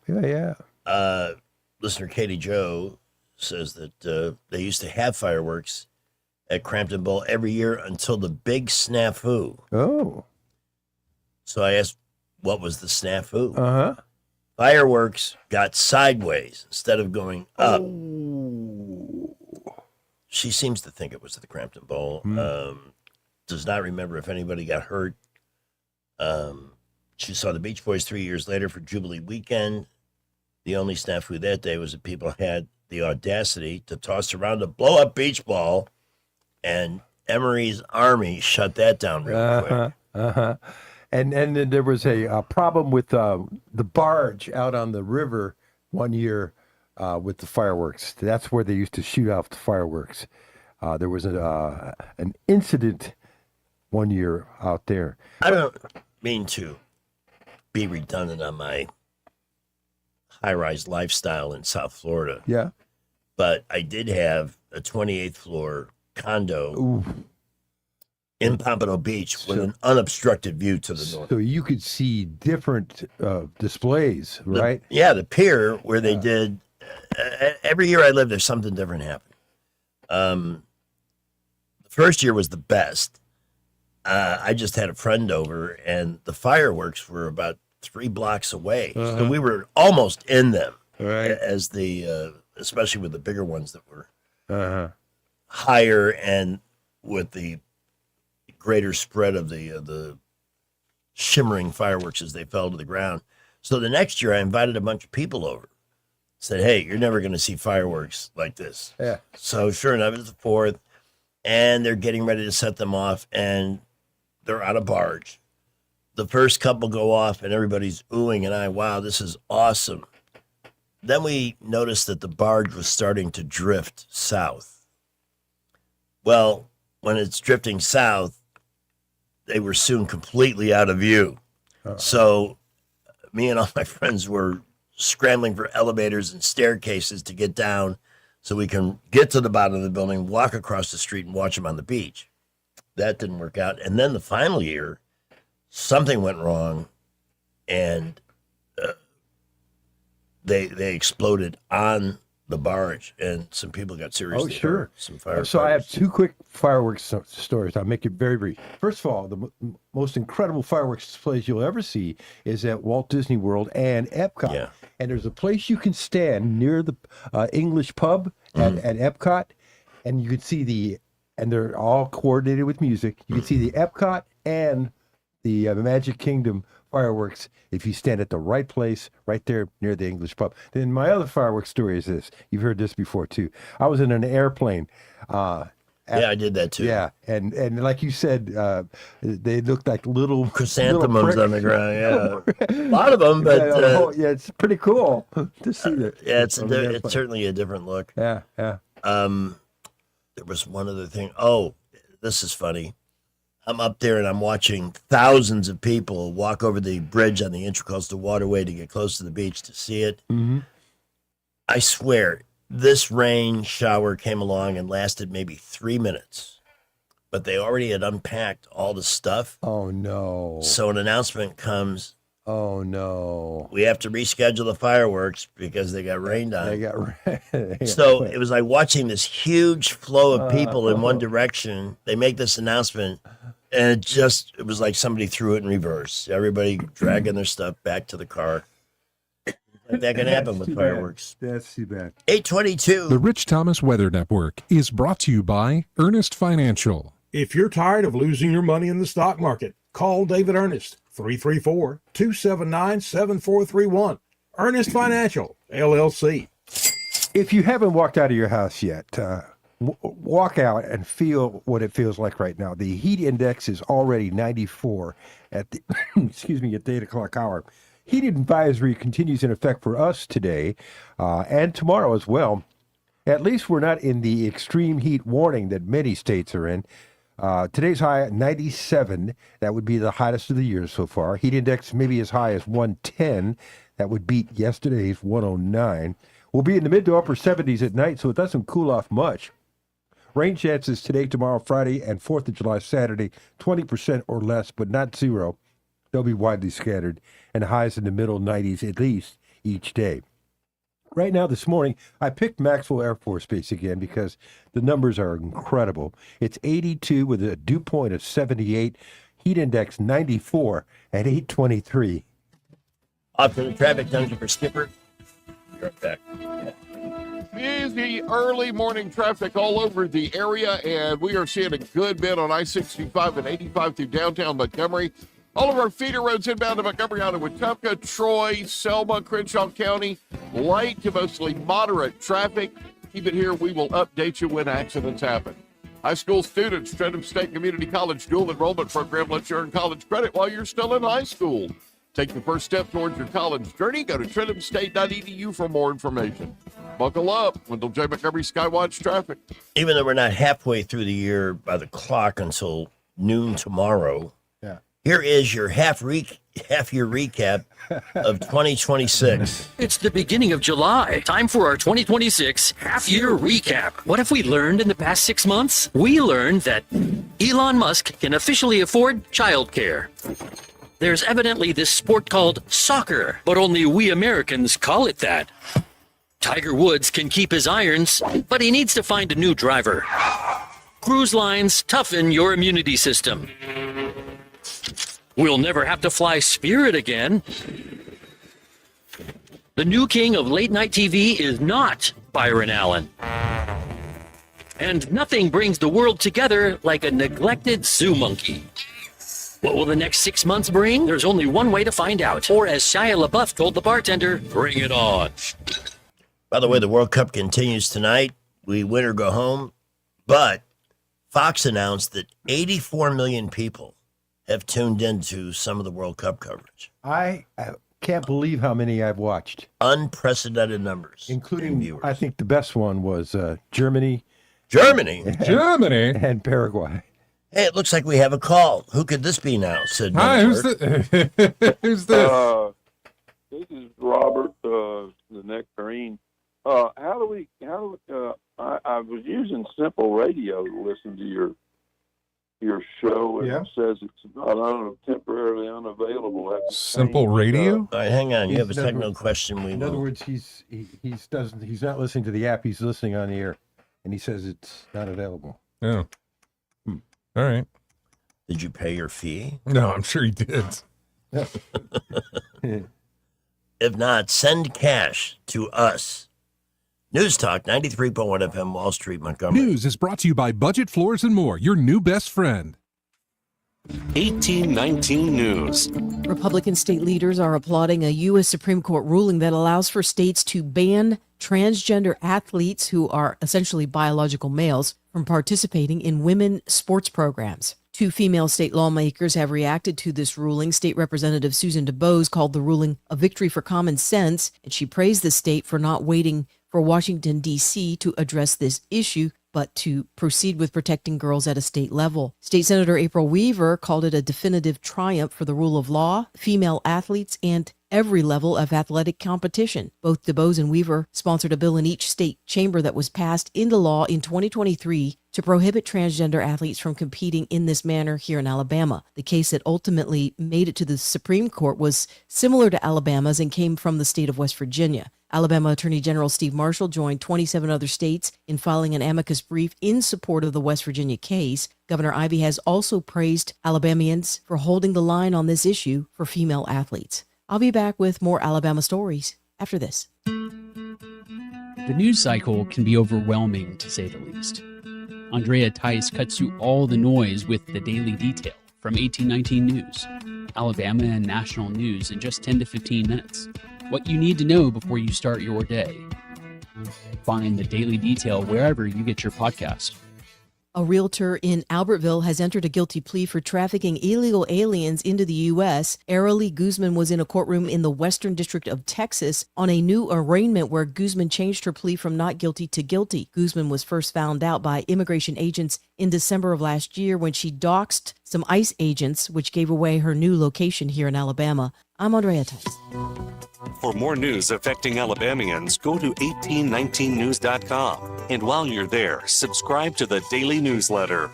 Listener Katie Joe says that they used to have fireworks at Crampton Bowl every year until the big snafu. Oh. So I asked, what was the snafu? Uh-huh. Fireworks got sideways instead of going up. She seems to think it was at the Crampton Bowl. Does not remember if anybody got hurt. She saw the Beach Boys 3 years later for Jubilee weekend. The only snafu that day was that people had the audacity to toss around a blow-up beach ball, and Emery's Army shut that down real quick. And then there was a problem with the barge out on the river one year with the fireworks. That's where they used to shoot off the fireworks. There was an incident one year out there. I don't mean to be redundant on my high-rise lifestyle in South Florida. Yeah. But I did have a 28th floor condo in Pompano Beach with an unobstructed view to the north. So you could see different displays, right? The pier where they did every year I lived there, something different happened. The first year was the best. I just had a friend over, and the fireworks were about 3 blocks away, so we were almost in them. Right. As the especially with the bigger ones that were higher and with the greater spread of the shimmering fireworks as they fell to the ground. So the next year I invited a bunch of people over. Said, hey, you're never going to see fireworks like this. Yeah. So sure enough, it's the 4th, and they're getting ready to set them off, and they're on a barge. The first couple go off, and everybody's oohing and wow, this is awesome. Then we noticed that the barge was starting to drift south. Well, when it's drifting south, they were soon completely out of view. So me and all my friends were scrambling for elevators and staircases to get down so we can get to the bottom of the building, walk across the street, and watch them on the beach. That didn't work out. And then the final year, something went wrong, and they exploded on the barge, and some people got seriously hurt. Some firefighters. So I have 2 quick fireworks stories. I'll make it very brief. First of all, the most incredible fireworks displays you'll ever see is at Walt Disney World and Epcot. Yeah. And there's a place you can stand near the English pub at Epcot, and you can see and they're all coordinated with music. You can see the Epcot and the Magic Kingdom fireworks if you stand at the right place right there near the English pub. Then my other fireworks story is this. You've heard this before too. I was in an airplane. Yeah, I did that too. Yeah, and like you said, they looked like little chrysanthemums on the ground. Yeah, a lot of them, but yeah, it's pretty cool to see that. Yeah, it's certainly a different look. Yeah. There was one other thing. Oh, this is funny. I'm up there and I'm watching thousands of people walk over the bridge on the Intracoastal Waterway to get close to the beach to see it. Mm-hmm. I swear, this rain shower came along and lasted maybe 3 minutes, but they already had unpacked all the stuff. Oh, no. So an announcement comes. Oh, no. We have to reschedule the fireworks because they got rained on. They got rained. So it was like watching this huge flow of people in one direction. They make this announcement, and it was like somebody threw it in reverse. Everybody dragging their stuff back to the car. That can happen with fireworks. That's too bad. 822. The Rich Thomas Weather Network is brought to you by Ernest Financial. If you're tired of losing your money in the stock market, call David Ernest, 334-279-7431. Ernest Financial, LLC. If you haven't walked out of your house yet, walk out and feel what it feels like right now. The heat index is already 94 at the excuse me, at the 8 o'clock hour. Heat advisory continues in effect for us today and tomorrow as well. At least we're not in the extreme heat warning that many states are in. Today's high at 97. That would be the hottest of the year so far. Heat index maybe as high as 110. That would beat yesterday's 109. We'll be in the mid to upper 70s at night, so it doesn't cool off much. Rain chances today, tomorrow, Friday, and 4th of July, Saturday, 20% or less, but not zero. They'll be widely scattered, and highs in the middle 90s at least each day. Right now, this morning, I picked Maxwell Air Force Base again because the numbers are incredible. It's 82 with a dew point of 78, heat index 94 at 8:23. Off to the traffic junction for Skipper. Be right back. Busy early morning traffic all over the area, and we are seeing a good bit on I-65 and 85 through downtown Montgomery. All of our feeder roads inbound to Montgomery out of Wetumpka, Troy, Selma, Crenshaw County, light to mostly moderate traffic. Keep it here. We will update you when accidents happen. High school students, Trenton State Community College dual enrollment program lets you earn college credit while you're still in high school. Take the first step towards your college journey. Go to TrentonState.edu for more information. Buckle up. Wendell J. Montgomery Skywatch traffic. Even though we're not halfway through the year by the clock until noon tomorrow, here is your half-year recap of 2026. It's the beginning of July. Time for our 2026 half-year recap. What have we learned in the past 6 months? We learned that Elon Musk can officially afford childcare. There's evidently this sport called soccer, but only we Americans call it that. Tiger Woods can keep his irons, but he needs to find a new driver. Cruise lines toughen your immunity system. We'll never have to fly Spirit again. The new king of late-night TV is not Byron Allen. And nothing brings the world together like a neglected zoo monkey. What will the next 6 months bring? There's only one way to find out. Or as Shia LaBeouf told the bartender, bring it on. By the way, the World Cup continues tonight. We win or go home. But Fox announced that 84 million people have tuned into some of the World Cup coverage. I can't believe how many I've watched. Unprecedented numbers. Including, viewers. I think the best one was Germany. Germany? Germany? And Paraguay. Hey, it looks like we have a call. Who could this be now? Said Hi, who's Miller. who's this? This is Robert, the Nectarine. I was using Simple Radio to listen to your show, and it says it's not temporarily unavailable. Simple Radio? All right, hang on. You have a technical question. In other words, he's not listening to the app. He's listening on the air, and he says it's not available. Oh. All right. Did you pay your fee? No, I'm sure he did. If not, send cash to us. News Talk 93.1 FM, Wall Street, Montgomery. News is brought to you by Budget Floors and More, your new best friend. 1819 News. Republican state leaders are applauding a U.S. Supreme Court ruling that allows for states to ban transgender athletes who are essentially biological males from participating in women sports programs. Two female state lawmakers have reacted to this ruling. State Representative Susan DuBose called the ruling a victory for common sense, and she praised the state for not waiting for Washington, D.C. to address this issue, but to proceed with protecting girls at a state level. State Senator April Weaver called it a definitive triumph for the rule of law, female athletes, and every level of athletic competition. Both DuBose and Weaver sponsored a bill in each state chamber that was passed into law in 2023 to prohibit transgender athletes from competing in this manner here in Alabama. The case that ultimately made it to the Supreme Court was similar to Alabama's and came from the state of West Virginia. Alabama Attorney General Steve Marshall joined 27 other states in filing an amicus brief in support of the West Virginia case. Governor Ivey has also praised Alabamians for holding the line on this issue for female athletes. I'll be back with more Alabama stories after this. The news cycle can be overwhelming, to say the least. Andrea Tice cuts through all the noise with the daily detail from 1819 News, Alabama and national news in just 10 to 15 minutes. What you need to know before you start your day. Find the Daily Detail wherever you get your podcast. A realtor in Albertville has entered a guilty plea for trafficking illegal aliens into the U.S. Arely Guzman was in a courtroom in the Western District of Texas on a new arraignment where Guzman changed her plea from not guilty to guilty. Guzman was first found out by immigration agents in December of last year when she doxed some ICE agents, which gave away her new location here in Alabama. I'm Andrea Tice. For more news affecting Alabamians, go to 1819news.com. And while you're there, subscribe to the daily newsletter.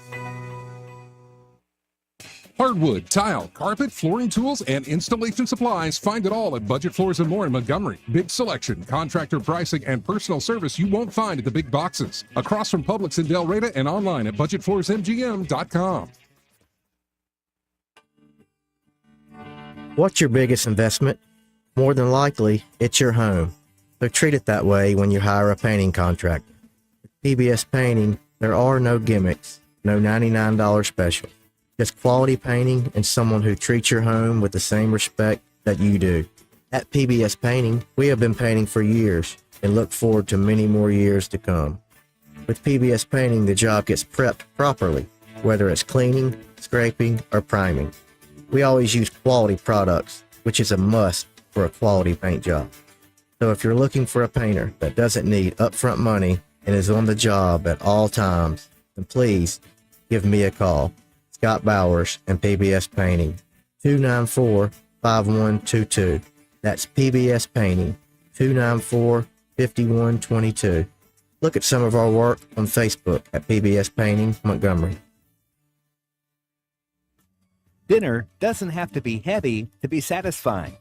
Hardwood, tile, carpet, flooring tools, and installation supplies. Find it all at Budget Floors and More in Montgomery. Big selection, contractor pricing, and personal service you won't find at the big boxes. Across from Publix in Del Reyta and online at budgetfloorsmgm.com. What's your biggest investment? More than likely, it's your home. So treat it that way when you hire a painting contractor. With PBS Painting, there are no gimmicks, no $99 special. Just quality painting and someone who treats your home with the same respect that you do. At PBS Painting, we have been painting for years and look forward to many more years to come. With PBS Painting, the job gets prepped properly, whether it's cleaning, scraping, or priming. We always use quality products, which is a must for a quality paint job. So if you're looking for a painter that doesn't need upfront money and is on the job at all times, then please give me a call. Scott Bowers and PBS Painting, 294-5122. That's PBS Painting, 294-5122. Look at some of our work on Facebook at PBS Painting Montgomery. Dinner doesn't have to be heavy to be satisfying.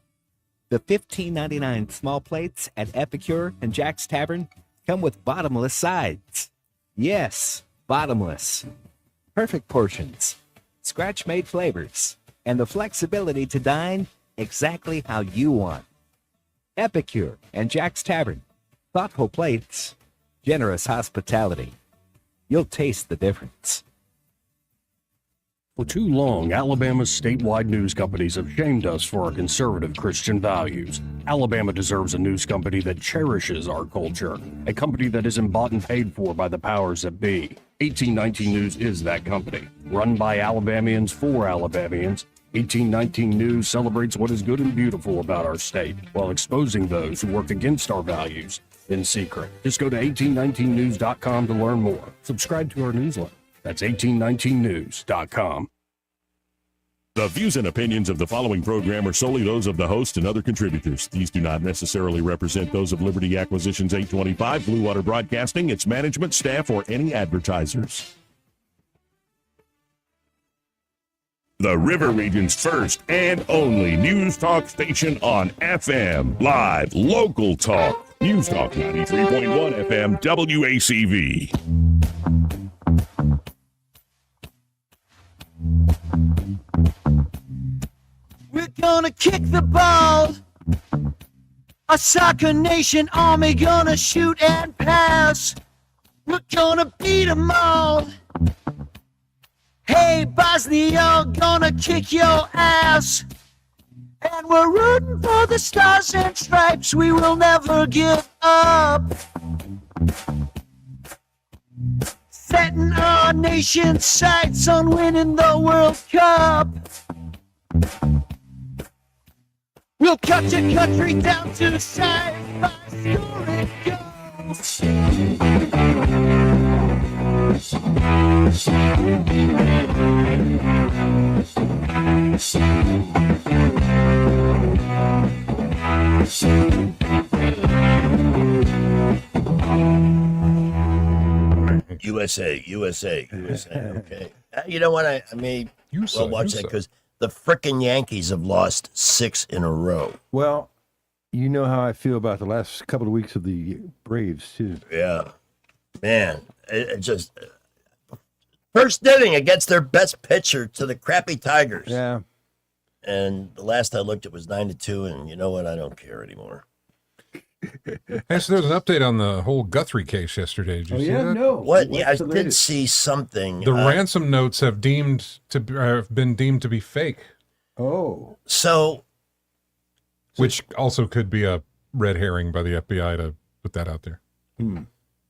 The $15.99 small plates at Epicure and Jack's Tavern come with bottomless sides. Yes, bottomless. Perfect portions, scratch-made flavors, and the flexibility to dine exactly how you want. Epicure and Jack's Tavern. Thoughtful plates, generous hospitality. You'll taste the difference. For too long, Alabama's statewide news companies have shamed us for our conservative Christian values. Alabama deserves a news company that cherishes our culture, a company that isn't bought and paid for by the powers that be. 1819 News is that company. Run by Alabamians for Alabamians, 1819 News celebrates what is good and beautiful about our state, while exposing those who work against our values in secret. Just go to 1819news.com to learn more. Subscribe to our newsletter. That's 1819news.com. The views and opinions of the following program are solely those of the host and other contributors. These do not necessarily represent those of Liberty Acquisitions 825, Blue Water Broadcasting, its management, staff, or any advertisers. The River Region's first and only news talk station on FM. Live, local talk. News Talk 93.1 FM WACV. We're gonna kick the ball. A soccer nation army gonna shoot and pass. We're gonna beat them all. Hey, Bosnia, gonna kick your ass. And we're rooting for the stars and stripes. We will never give up. Setting our nation's sights on winning the World Cup. We'll cut your country down to size by scoring goals. USA. Okay. You know what? I may watch that because the frickin' Yankees have lost 6 in a row. Well, you know how I feel about the last couple of weeks of the Braves, too. Yeah. Man, it just first inning against their best pitcher to the crappy Tigers. Yeah. And the last I looked, it was 9-2, and you know what? I don't care anymore. Hey, so there was an update on the whole Guthrie case yesterday. Did you see that? No. What? Yeah, I did see something. The ransom notes have been deemed to be fake. Oh. So. Which also could be a red herring by the FBI to put that out there.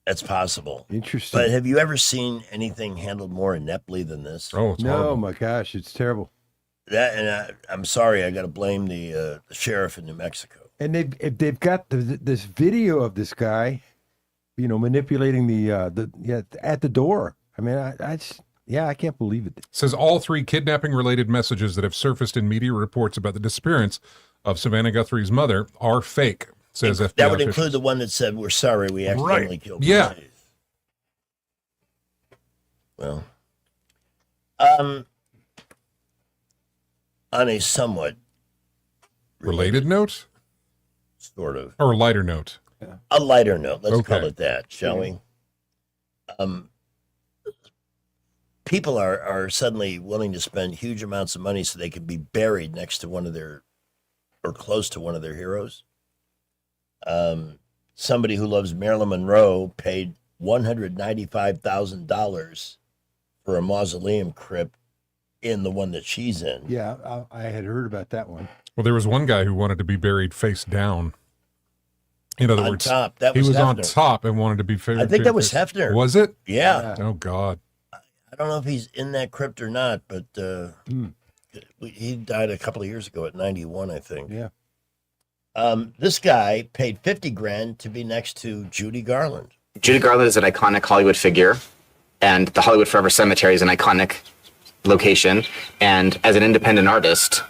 That's possible. Interesting. But have you ever seen anything handled more ineptly than this? Oh, no, my gosh, it's terrible. That, and I'm sorry, I got to blame the sheriff in New Mexico. And they've got this video of this guy, manipulating the at the door. I mean, I can't believe it. Says all 3 kidnapping-related messages that have surfaced in media reports about the disappearance of Savannah Guthrie's mother are fake, says FBI That would officials. include the one that said, "We're sorry, we accidentally killed." Yeah. Well, on a somewhat related note, sort of, or lighter note. A lighter note. Let's Okay. call it that, shall we? People are suddenly willing to spend huge amounts of money so they can be buried next to one of their, or close to one of their heroes. Somebody who loves Marilyn Monroe paid $195,000 for a mausoleum crypt in the one that she's in. Yeah, I had heard about that one. Well, there was one guy who wanted to be buried face down. In other On words, top. That he was was on Hefner. top and wanted to be. I think that was Hefner. Was it? Yeah. Oh God. I don't know if he's in that crypt or not, but he died a couple of years ago at 91, I think. Yeah. This guy paid $50,000 to be next to Judy Garland. Judy Garland is an iconic Hollywood figure, and the Hollywood Forever Cemetery is an iconic location. And as an independent artist,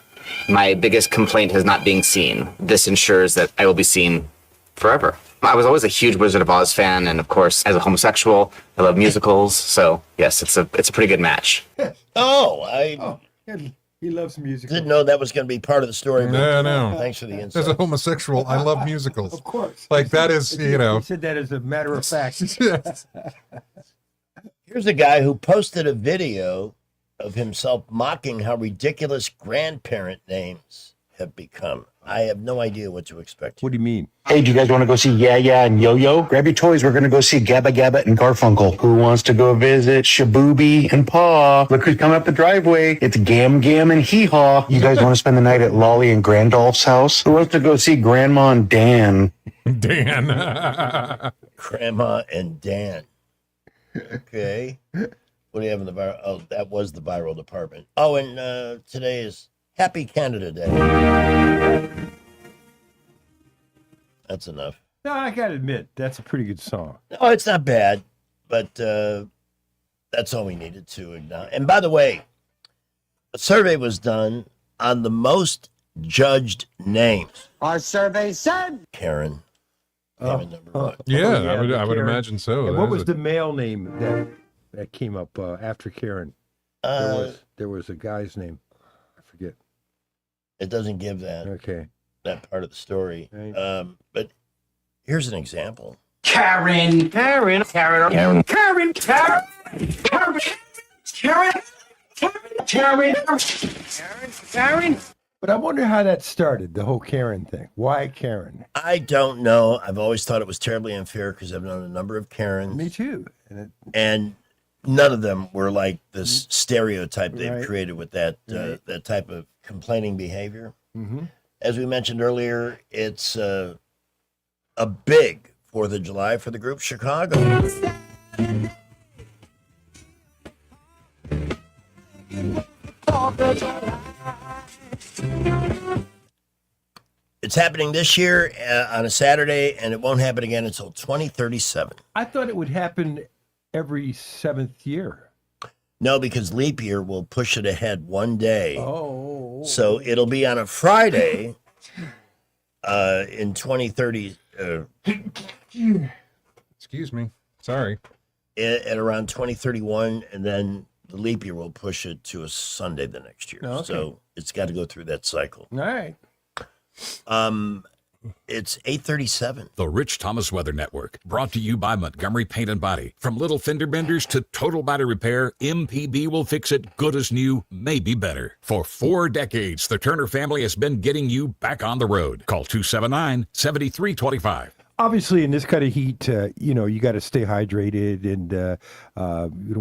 my biggest complaint is not being seen. This ensures that I will be seen forever. I was always a huge Wizard of Oz fan, and of course, as a homosexual, I love musicals. So yes, it's a pretty good match. He loves music. Didn't know that was going to be part of the story. But Yeah, I know. Thanks for the insight. As a homosexual, I love musicals. Of course. Like that is, He said that as a matter of fact. Here's a guy who posted a video of himself mocking how ridiculous grandparent names have become. I have no idea what to expect. What do you mean? Hey, do you guys want to go see Yeah Yeah and Yo Yo? Grab your toys. We're going to go see Gabba Gabba and Garfunkel. Who wants to go visit Shabooby and Paw? Look who's coming up the driveway. It's Gam Gam and Hee Haw. You guys want to spend the night at Lolly and Grandolph's house? Who wants to go see Grandma and Dan? Dan. Grandma and Dan. Okay. What do you have in the viral? Oh, that was the viral department. Oh, and today is Happy Canada Day. That's enough. No, I gotta admit, that's a pretty good song. No, it's not bad, but that's all we needed to acknowledge. And by the way, a survey was done on the most judged names. Our survey said Karen. Karen number one. Yeah, I would Karen. imagine so. And That what is was a- the male name that came up after Karen? There was a guy's name. I forget. It doesn't give that. Okay. That part of the story. But here's an example. Karen. Karen. Karen. Karen. Karen. Karen. Karen. Karen. Karen. Karen. But I wonder how that started, the whole Karen thing. Why Karen? I don't know. I've always thought it was terribly unfair because I've known a number of Karens. Me too. And none of them were like this stereotype they've Right. created with that that type of complaining behavior. As we mentioned earlier, it's a big 4th of July for the group Chicago. It's happening this year on a Saturday, and it won't happen again until 2037. I thought it would happen every 7th year. No, because leap year will push it ahead one day. Oh. So it'll be on a Friday in 2030. Excuse me. Sorry. At around 2031, and then the leap year will push it to a Sunday the next year. Okay. So it's got to go through that cycle. All right. It's 8:37. The Rich Thomas Weather Network, brought to you by Montgomery Paint and Body. From little fender benders to total body repair, MPB will fix it good as new, maybe better. For 4 decades, the Turner family has been getting you back on the road. Call 279-7325. Obviously, in this kind of heat, you got to stay hydrated and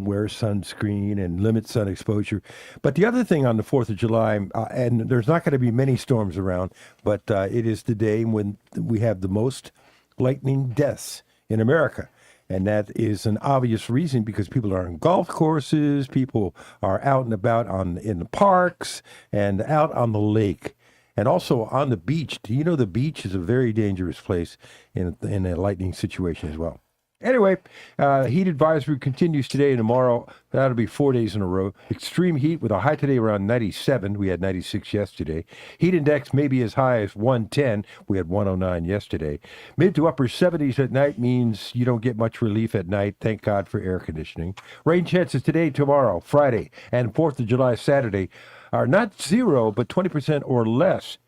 wear sunscreen and limit sun exposure. But the other thing on the 4th of July, and there's not going to be many storms around, but it is the day when we have the most lightning deaths in America. And that is an obvious reason because people are on golf courses, people are out and about in the parks and out on the lake. And also on the beach. Do you know the beach is a very dangerous place in a lightning situation as well? Anyway, heat advisory continues today and tomorrow. That'll be 4 days in a row. Extreme heat with a high today around 97. We had 96 yesterday. Heat index may be as high as 110. We had 109 yesterday. Mid to upper 70s at night means you don't get much relief at night. Thank God for air conditioning. Rain chances today, tomorrow, Friday, and 4th of July, Saturday are not 0, but 20% or less.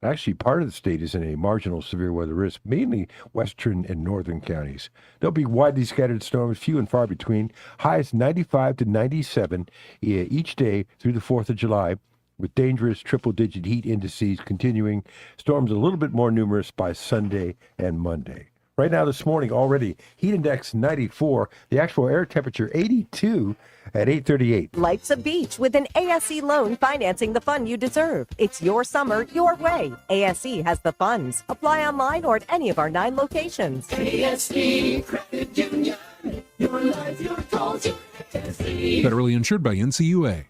Actually, part of the state is in a marginal severe weather risk, mainly western and northern counties. There'll be widely scattered storms, few and far between. Highs 95 to 97 each day through the 4th of July, with dangerous triple-digit heat indices continuing. Storms a little bit more numerous by Sunday and Monday. Right now this morning already, heat index 94, the actual air temperature 82 at 8:38. Life's a beach with an ASE loan financing the fun you deserve. It's your summer, your way. ASE has the funds. Apply online or at any of our 9 locations. ASE Credit Union. Your life, your goals, your ASE. Federally insured by NCUA.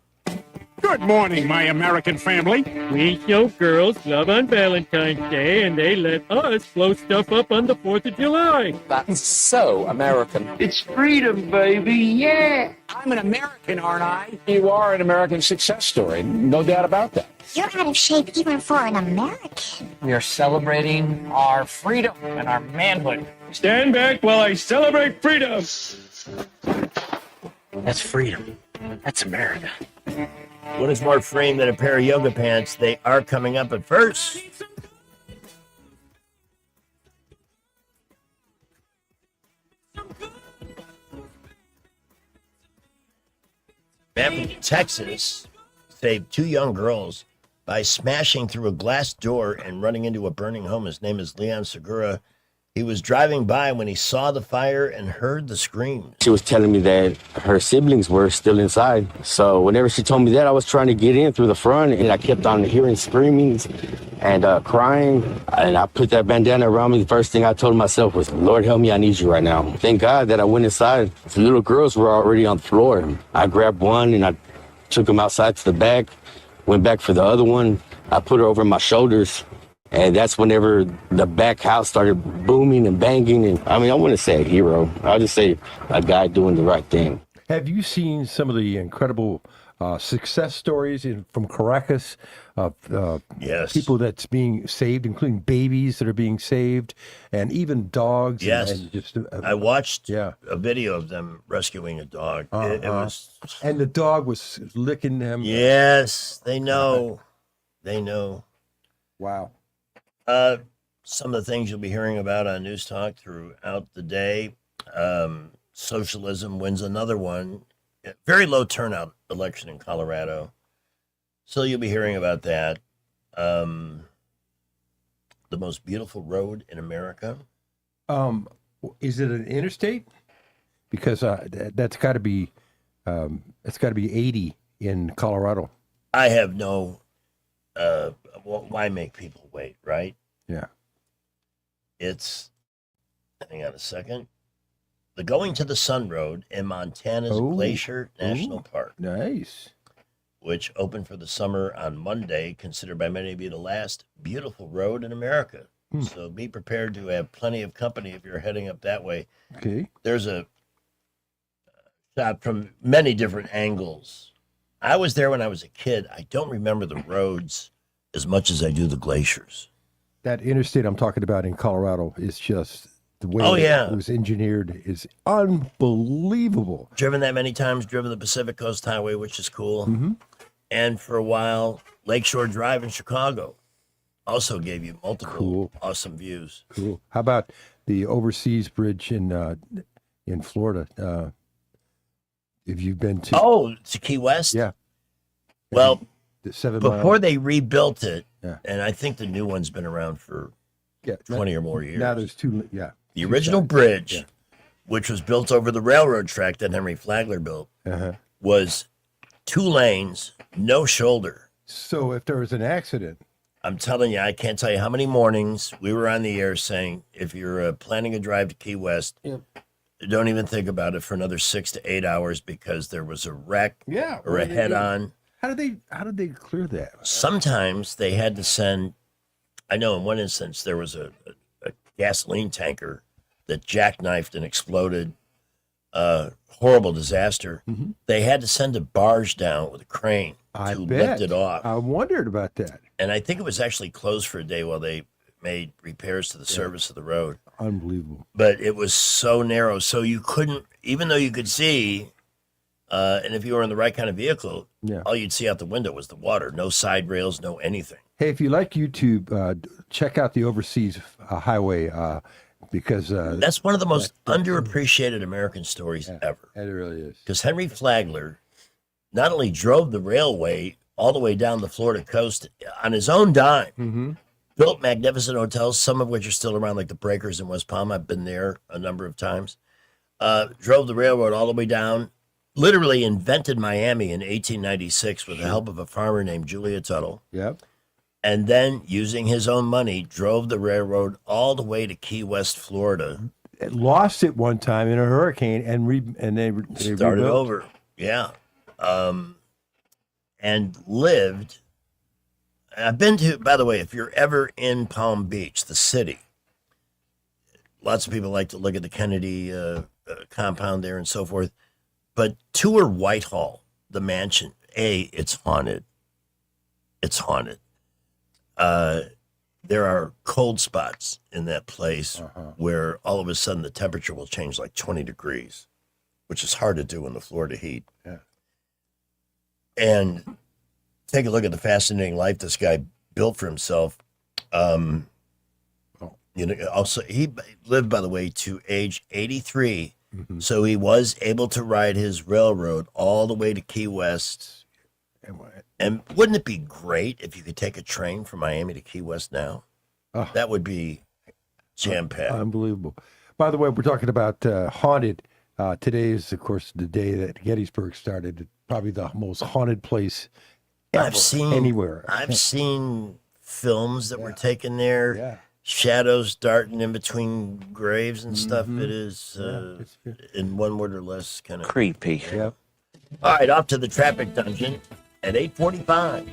Good morning, my American family. We show girls love on Valentine's Day, and they let us blow stuff up on the 4th of July. That's so American. It's freedom, baby, yeah. I'm an American, aren't I? You are an American success story, no doubt about that. You're out of shape even for an American. We are celebrating our freedom and our manhood. Stand back while I celebrate freedom. That's freedom. That's America. What is more freeing than a pair of yoga pants? They are coming up at first. Man from Texas saved 2 young girls by smashing through a glass door and running into a burning home. His name is Leon Segura. He was driving by when he saw the fire and heard the screams. She was telling me that her siblings were still inside. So whenever she told me that, I was trying to get in through the front, and I kept on hearing screamings and crying. And I put that bandana around me. The first thing I told myself was, Lord, help me, I need you right now. Thank God that I went inside. The little girls were already on the floor. I grabbed one and I took them outside to the back, went back for the other one. I put her over my shoulders. And that's whenever the back house started booming and banging. And I mean, I wouldn't say a hero. I'll just say a guy doing the right thing. Have you seen some of the incredible success stories from Caracas of yes. people that's being saved, including babies that are being saved, and even dogs? Yes. And just, I watched a video of them rescuing a dog. It was, and the dog was licking them. Yes, they know. They know. Wow. Some of the things you'll be hearing about on News Talk throughout the day. Socialism wins another one. Very low turnout election in Colorado. So you'll be hearing about that. The most beautiful road in America. Is it an interstate? Because that's got to be it's got to be 80 in Colorado. I have no. Why make people wait, right? Yeah. It's, hang on a second, the Going to the Sun Road in Montana's Glacier National Park. Nice. Which opened for the summer on Monday, considered by many to be the last beautiful road in America. So be prepared to have plenty of company if you're heading up that way. Okay. There's a shot from many different angles. I was there when I was a kid. I don't remember the roads as much as I do the glaciers. That interstate I'm talking about in Colorado is just the way it was engineered is unbelievable. Driven that many times, driven the Pacific Coast Highway, which is cool. Mm-hmm. And for a while, Lakeshore Drive in Chicago also gave you multiple awesome views. Cool. How about the overseas bridge in Florida? If you've been to to Key West? Yeah. Well, the 7 before mile. they rebuilt it, Yeah. and I think the new one's been around for 20 or more years. Now there's two. The original bridge, which was built over the railroad track that Henry Flagler built, was 2 lanes, no shoulder. So if there was an accident, I'm telling you, I can't tell you how many mornings we were on the air saying, if you're planning a drive to Key West, don't even think about it for another 6 to 8 hours because there was a wreck or a head-on. How did they clear that? Sometimes they had to send. I know in one instance there was a gasoline tanker that jackknifed and exploded. Horrible disaster. They had to send a barge down with a crane to lift it off. I wondered about that. And I think it was actually closed for a day while they made repairs to the surface of the road. Unbelievable. But it was so narrow, so you couldn't, even though you could see, and if you were in the right kind of vehicle, all you'd see out the window was the water. No side rails, no anything. Hey, if you like YouTube, check out the Overseas Highway because that's one of the most underappreciated American stories ever. It really is. Because Henry Flagler not only drove the railway all the way down the Florida coast on his own dime, built magnificent hotels, some of which are still around, like the Breakers in West Palm. I've been there a number of times. Drove the railroad all the way down, literally invented Miami in 1896 with the help of a farmer named Julia Tuttle. Yep. And then, using his own money, drove the railroad all the way to Key West, Florida. It lost it one time in a hurricane and they Started rebuilt. over. Yeah. And lived. I've been to, by the way, if you're ever in Palm Beach, the city, lots of people like to look at the Kennedy compound there and so forth. But tour Whitehall, the mansion. It's haunted. It's haunted. There are cold spots in that place where all of a sudden the temperature will change like 20 degrees, which is hard to do in the Florida heat. Yeah. And take a look at the fascinating life this guy built for himself. You know, also he lived, by the way, to age 83. So he was able to ride his railroad all the way to Key West. And wouldn't it be great if you could take a train from Miami to Key West now? That would be jam-packed. Unbelievable. By the way, we're talking about haunted. Today is, of course, the day that Gettysburg started. Probably the most haunted place anywhere. I've seen films that were taken there. Shadows darting in between graves and stuff. It is, in one word or less, kind of creepy. Yep. All right, off to the traffic dungeon at 8:45.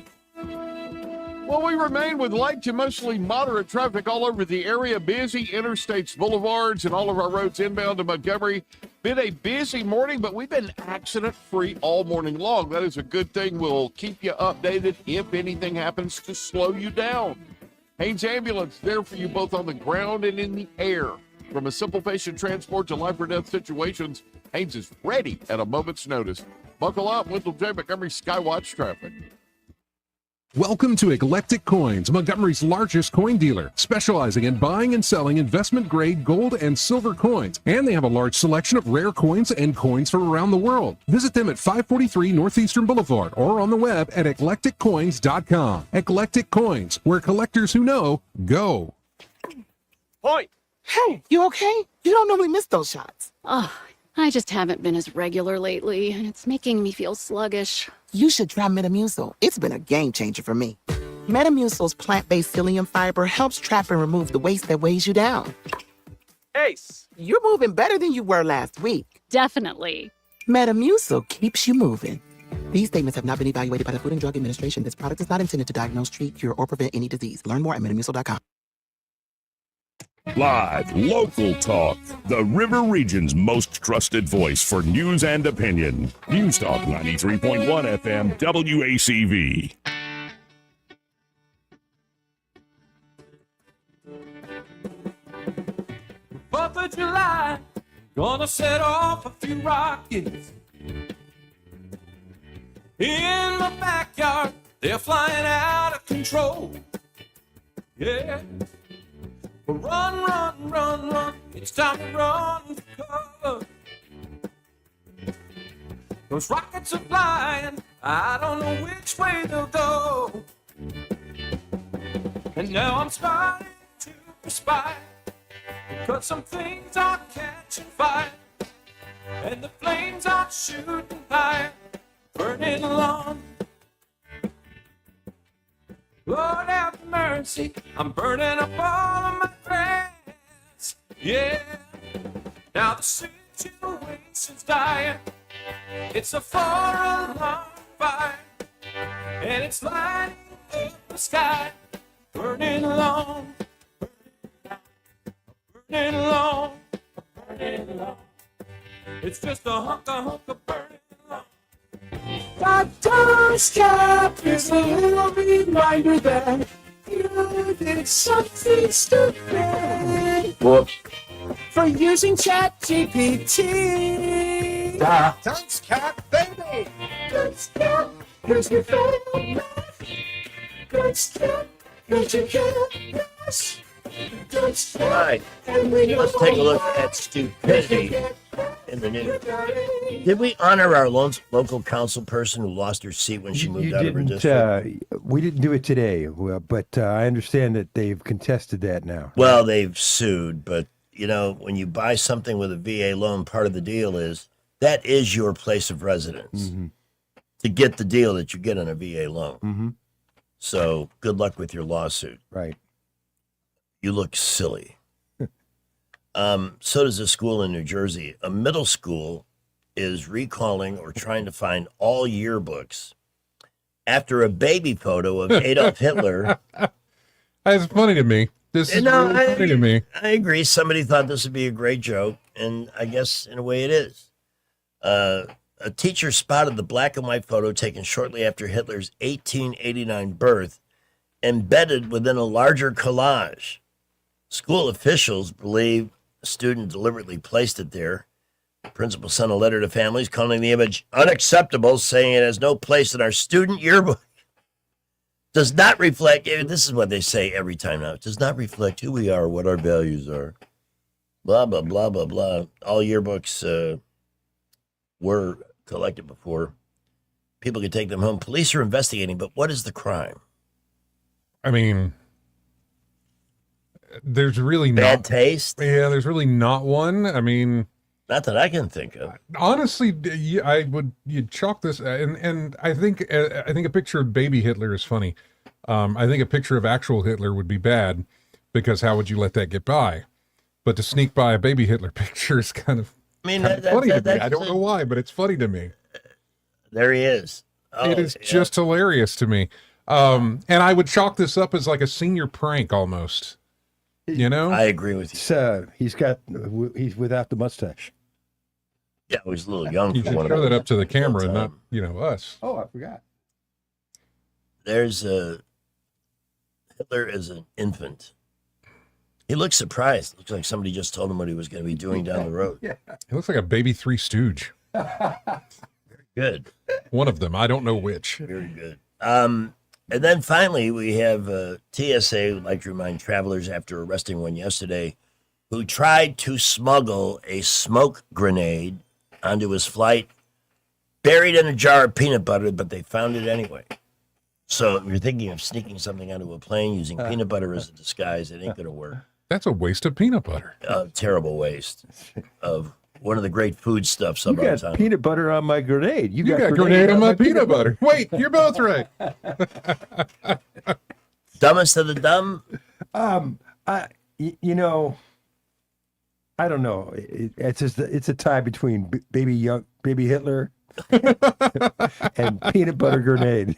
Well, we remain with light to mostly moderate traffic all over the area. Busy interstates, boulevards, and all of our roads inbound to Montgomery. Been a busy morning, but we've been accident-free all morning long. That is a good thing. We'll keep you updated if anything happens to slow you down. Haynes Ambulance, there for you both on the ground and in the air. From a simple patient transport to life or death situations, Haynes is ready at a moment's notice. Buckle up, Wendell J. Montgomery Skywatch traffic. Welcome to Eclectic Coins, Montgomery's largest coin dealer, specializing in buying and selling investment-grade gold and silver coins. And they have a large selection of rare coins and coins from around the world. Visit them at 543 Northeastern Boulevard or on the web at eclecticcoins.com. Eclectic Coins, where collectors who know go. Point. Hey, you okay? You don't normally miss those shots. Oh, I just haven't been as regular lately, and it's making me feel sluggish. You should try Metamucil. It's been a game changer for me. Metamucil's plant-based psyllium fiber helps trap and remove the waste that weighs you down. Ace, you're moving better than you were last week. Definitely. Metamucil keeps you moving. These statements have not been evaluated by the Food and Drug Administration. This product is not intended to diagnose, treat, cure, or prevent any disease. Learn more at metamucil.com. Live, local talk. The River Region's most trusted voice for news and opinion. News Talk 93.1 FM WACV. 4th of July, gonna set off a few rockets. In my backyard, they're flying out of control. Yeah. Run, run, run, run, it's time to run for cover. Those rockets are flying, I don't know which way they'll go. And now I'm starting to perspire, because some things are catching fire, and the flames are shooting higher, burning along. Lord have mercy. I'm burning up all of my friends. Yeah. Now the situation's dire. It's a 4-alarm fire. And it's lighting up the sky. Burning long. Burning long. Burning long. It's just a hunk of burning long. That dust cap is a little reminder that you did something stupid. Whoops. For using ChatGPT. Dust cap, baby. Dust cap, here's your favorite. Dust cap, here's your chaos. Dust cap. All right, let's take a look at stupidity in the news. Did we honor our local council person who lost her seat when she moved out of her district? We didn't do it today, but I understand that they've contested that now. Well, they've sued, but you know, when you buy something with a VA loan, part of the deal is that is your place of residence to get the deal that you get on a VA loan. So good luck with your lawsuit. Right. You look silly. So does a school in New Jersey. A middle school is recalling or trying to find all yearbooks after a baby photo of Adolf Hitler. That's funny to me. This is really funny to me. I agree. Somebody thought this would be a great joke, and I guess in a way it is. A teacher spotted the black and white photo taken shortly after Hitler's 1889 birth embedded within a larger collage. School officials believe a student deliberately placed it there. The principal sent a letter to families calling the image unacceptable, saying it has no place in our student yearbook. Does not reflect, this is what they say every time now, it does not reflect who we are, what our values are. Blah, blah, blah, blah, blah. All yearbooks were collected before. People could take them home. Police are investigating, but what is the crime? I mean, there's really bad taste. Yeah, there's really not one. I mean, not that I can think of. Honestly, you'd chalk this, and I think a picture of baby Hitler is funny. I think a picture of actual Hitler would be bad, because how would you let that get by? But to sneak by a baby Hitler picture is kind of funny to me. I don't know why, but it's funny to me. There he is. It is just hilarious to me. And I would chalk this up as like a senior prank almost. You know? I agree with you. He's without the mustache. Yeah, he was a little young. You should show that up to the camera and not, us. Oh, I forgot. There's Hitler as an infant. He looks surprised. Looks like somebody just told him what he was going to be doing down the road. Yeah. He looks like a baby Three Stooge. Good. One of them. I don't know which. Very good. And then finally, we have TSA would like to remind travelers after arresting one yesterday who tried to smuggle a smoke grenade onto his flight, buried in a jar of peanut butter, but they found it anyway. So if you're thinking of sneaking something onto a plane using peanut butter as a disguise, it ain't going to work. That's a waste of peanut butter. Terrible waste of one of the great foodstuffs You of our got time. peanut butter on my grenade. You got grenade on my peanut butter. Wait, you're both right. Dumbest of the dumb? I don't know. It's a tie between baby Hitler and peanut butter grenade.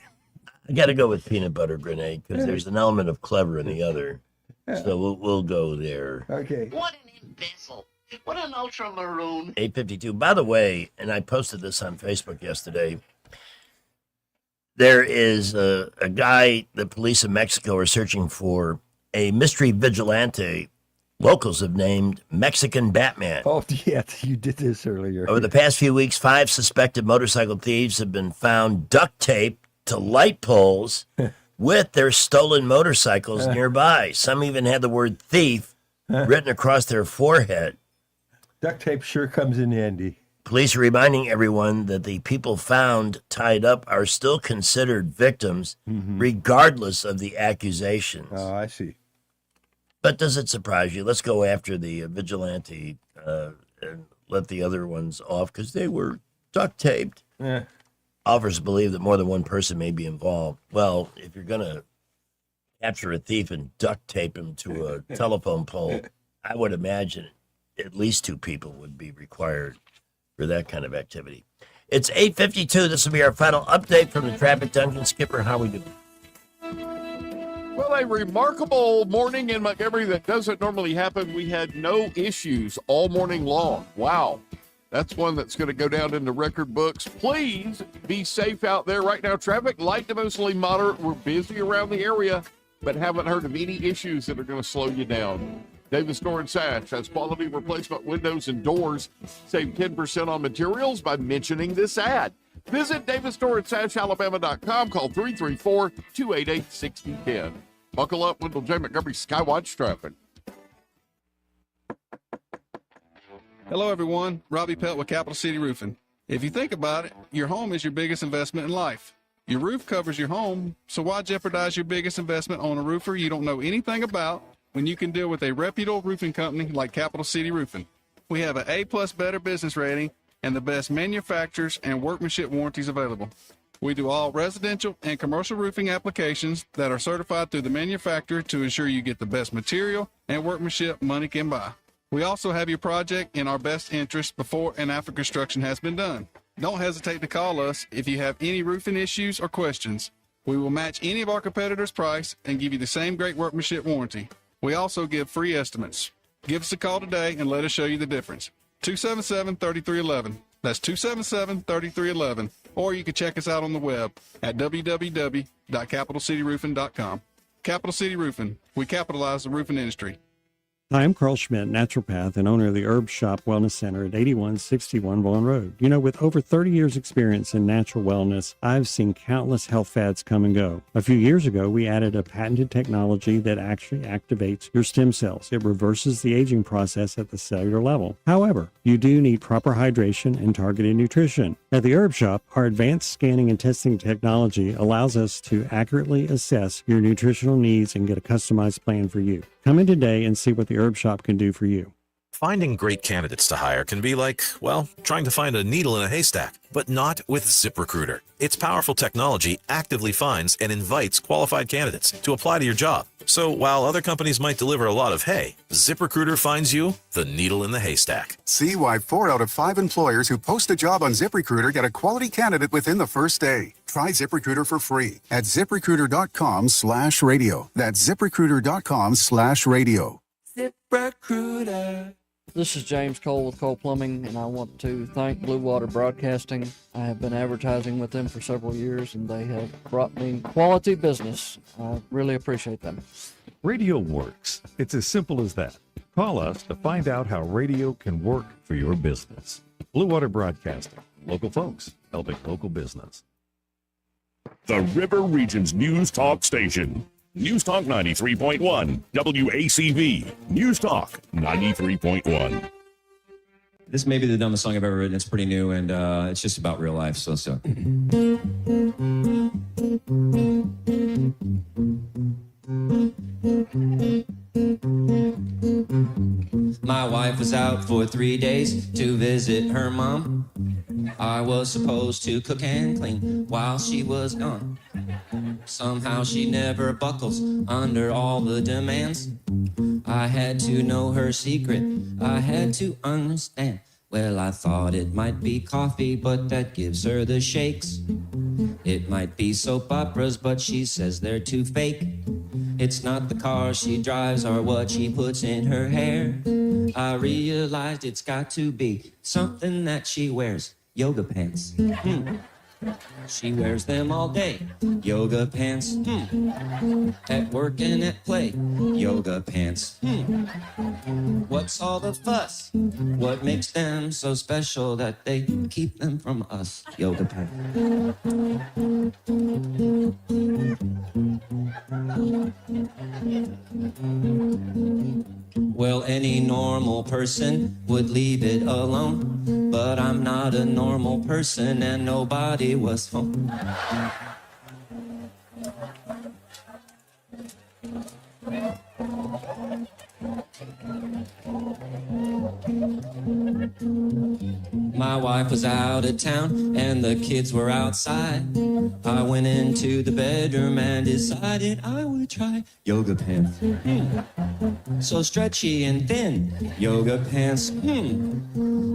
I got to go with peanut butter grenade because there's an element of clever in the other. So we'll go there. Okay. What an imbecile. What an ultramaroon. 8:52. By the way, and I posted this on Facebook yesterday, there is a guy the police in Mexico are searching for, a mystery vigilante locals have named Mexican Batman. Oh, yeah, you did this earlier. Over the past few weeks, 5 suspected motorcycle thieves have been found duct taped to light poles with their stolen motorcycles nearby. Some even had the word thief written across their forehead. Duct tape sure comes in handy. Police are reminding everyone that the people found tied up are still considered victims, regardless of the accusations. Oh, I see. But does it surprise you? Let's go after the vigilante and let the other ones off because they were duct taped. Yeah. Officers believe that more than one person may be involved. Well, if you're going to capture a thief and duct tape him to a telephone pole, I would imagine at least 2 people would be required for that kind of activity. It's 8:52. This will be our final update from the traffic dungeon. Skipper, how we doing? Well, a remarkable morning in Montgomery that doesn't normally happen. We had no issues all morning long. Wow. That's one that's going to go down in the record books. Please be safe out there right now. Traffic light to mostly moderate. We're busy around the area, but haven't heard of any issues that are going to slow you down. Davis Door & Sash has quality replacement windows and doors. Save 10% on materials by mentioning this ad. Visit DavisDoorAndSashAlabama.com. Call 334-288-6010. Buckle up, Wendell J. Montgomery Skywatch traffic. Hello, everyone. Robbie Pelt with Capital City Roofing. If you think about it, your home is your biggest investment in life. Your roof covers your home, so why jeopardize your biggest investment on a roofer you don't know anything about when you can deal with a reputable roofing company like Capital City Roofing? We have an A+ Better Business rating and the best manufacturers and workmanship warranties available. We do all residential and commercial roofing applications that are certified through the manufacturer to ensure you get the best material and workmanship money can buy. We also have your project in our best interest before and after construction has been done. Don't hesitate to call us if you have any roofing issues or questions. We will match any of our competitors' price and give you the same great workmanship warranty. We also give free estimates. Give us a call today and let us show you the difference. 277-3311. That's 277-3311. Or you can check us out on the web at www.capitalcityroofing.com. Capital City Roofing. We capitalize the roofing industry. Hi, I'm Carl Schmidt, naturopath and owner of the Herb Shop Wellness Center at 8161 Vaughan Road. You know, with over 30 years experience in natural wellness, I've seen countless health fads come and go. A few years ago, we added a patented technology that actually activates your stem cells. It reverses the aging process at the cellular level. However, you do need proper hydration and targeted nutrition. At the Herb Shop, our advanced scanning and testing technology allows us to accurately assess your nutritional needs and get a customized plan for you. Come in today and see what the Herb Shop can do for you. Finding great candidates to hire can be like, well, trying to find a needle in a haystack, but not with ZipRecruiter. Its powerful technology actively finds and invites qualified candidates to apply to your job. So while other companies might deliver a lot of hay, ZipRecruiter finds you the needle in the haystack. See why 4 out of 5 employers who post a job on ZipRecruiter get a quality candidate within the first day. Try ZipRecruiter for free at ZipRecruiter.com/radio. That's ZipRecruiter.com/radio. ZipRecruiter. This is James Cole with Cole Plumbing, and I want to thank Blue Water Broadcasting. I have been advertising with them for several years, and they have brought me quality business. I really appreciate them. Radio works. It's as simple as that. Call us to find out how radio can work for your business. Blue Water Broadcasting. Local folks helping local business. The River Region's News Talk Station. News Talk 93.1, WACV. News Talk 93.1. This may be the dumbest song I've ever written. It's pretty new, and it's just about real life. So. My wife was out for 3 days to visit her mom. I was supposed to cook and clean while she was gone. Somehow she never buckles under all the demands. I had to know her secret. I had to understand. Well, I thought it might be coffee, but that gives her the shakes. It might be soap operas, but she says they're too fake. It's not the car she drives or what she puts in her hair. I realized it's got to be something that she wears. Yoga pants. She wears them all day. Yoga pants. At work and at play. Yoga pants. What's all the fuss? What makes them so special that they keep them from us? Yoga pants. Well, any normal person would leave it alone, but I'm not a normal person and nobody was home. My wife was out of town and the kids were outside. I went into the bedroom and decided I would try yoga pants. So stretchy and thin. Yoga pants.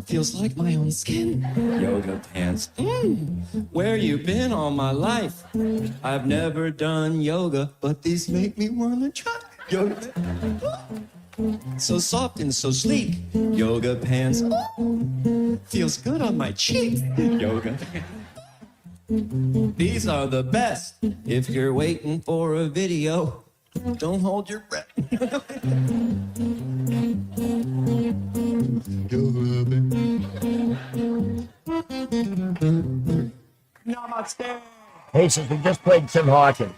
Feels like my own skin. Yoga pants. Where you been all my life? I've never done yoga, but these make me wanna try yoga. So soft and so sleek. Yoga pants. Feels good on my cheek. Yoga pants. These are the best. If you're waiting for a video, don't hold your breath. Namaste. Hey, since we just played Tim Hawkins,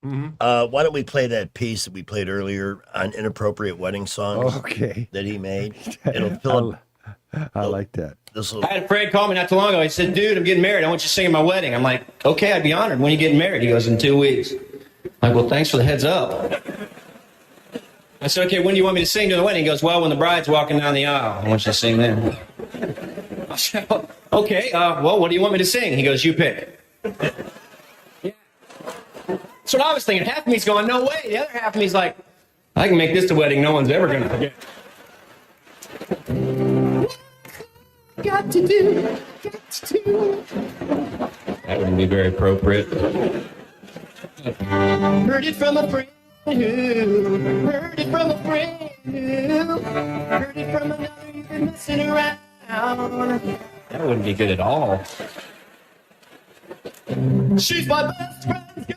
why don't we play that piece that we played earlier on Inappropriate Wedding Songs? Okay. That he made. It'll fill up. I like that. I had Fred call me not too long ago. He said, dude, I'm getting married. I want you to sing at my wedding. I'm like, okay, I'd be honored. When are you getting married? He goes, in 2 weeks. I'm like, well, thanks for the heads up. I said, okay, when do you want me to sing to the wedding? He goes, well, when the bride's walking down the aisle. I want you to sing then. I said, okay, well, what do you want me to sing? He goes, you pick. Yeah. That's what I was thinking. Half of me's going, no way. The other half of me's like, I can make this the wedding no one's ever going to forget. Got to do. That wouldn't be very appropriate. Heard it from a friend who, heard it from a friend who, heard it from another you've been messing around. That wouldn't be good at all. She's my best friend,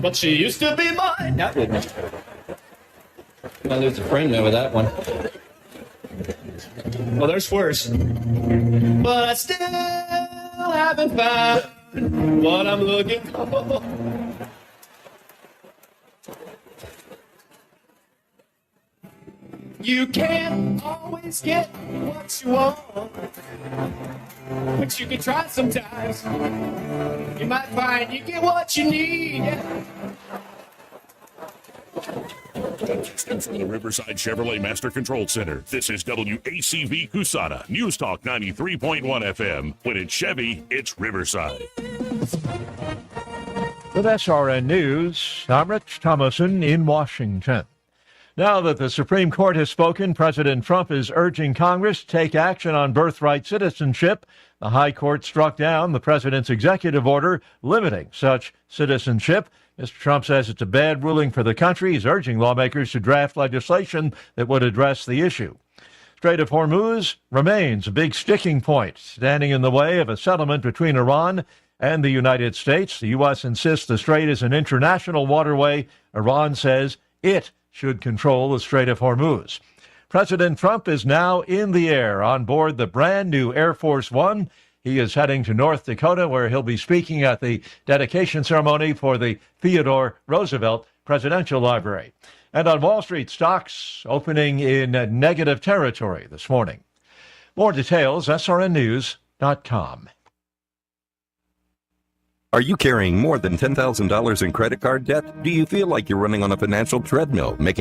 but she used to be mine. That wouldn't. I lose a friend over that one. Well, there's worse. But I still haven't found what I'm looking for. You can't always get what you want, but you can try sometimes. You might find you get what you need. From the Riverside Chevrolet Master Control Center, this is WACV Cusana, News Talk 93.1 FM. When it's Chevy, it's Riverside. With SRN News, I'm Rich Thomason in Washington. Now that the Supreme Court has spoken, President Trump is urging Congress to take action on birthright citizenship. The High Court struck down the president's executive order limiting such citizenship. Mr. Trump says it's a bad ruling for the country. He's urging lawmakers to draft legislation that would address the issue. Strait of Hormuz remains a big sticking point, standing in the way of a settlement between Iran and the United States. The U.S. insists the strait is an international waterway. Iran says it should control the Strait of Hormuz. President Trump is now in the air on board the brand new Air Force One. He is heading to North Dakota, where he'll be speaking at the dedication ceremony for the Theodore Roosevelt Presidential Library. And on Wall Street, stocks opening in negative territory this morning. More details, srnnews.com. Are you carrying more than $10,000 in credit card debt? Do you feel like you're running on a financial treadmill, making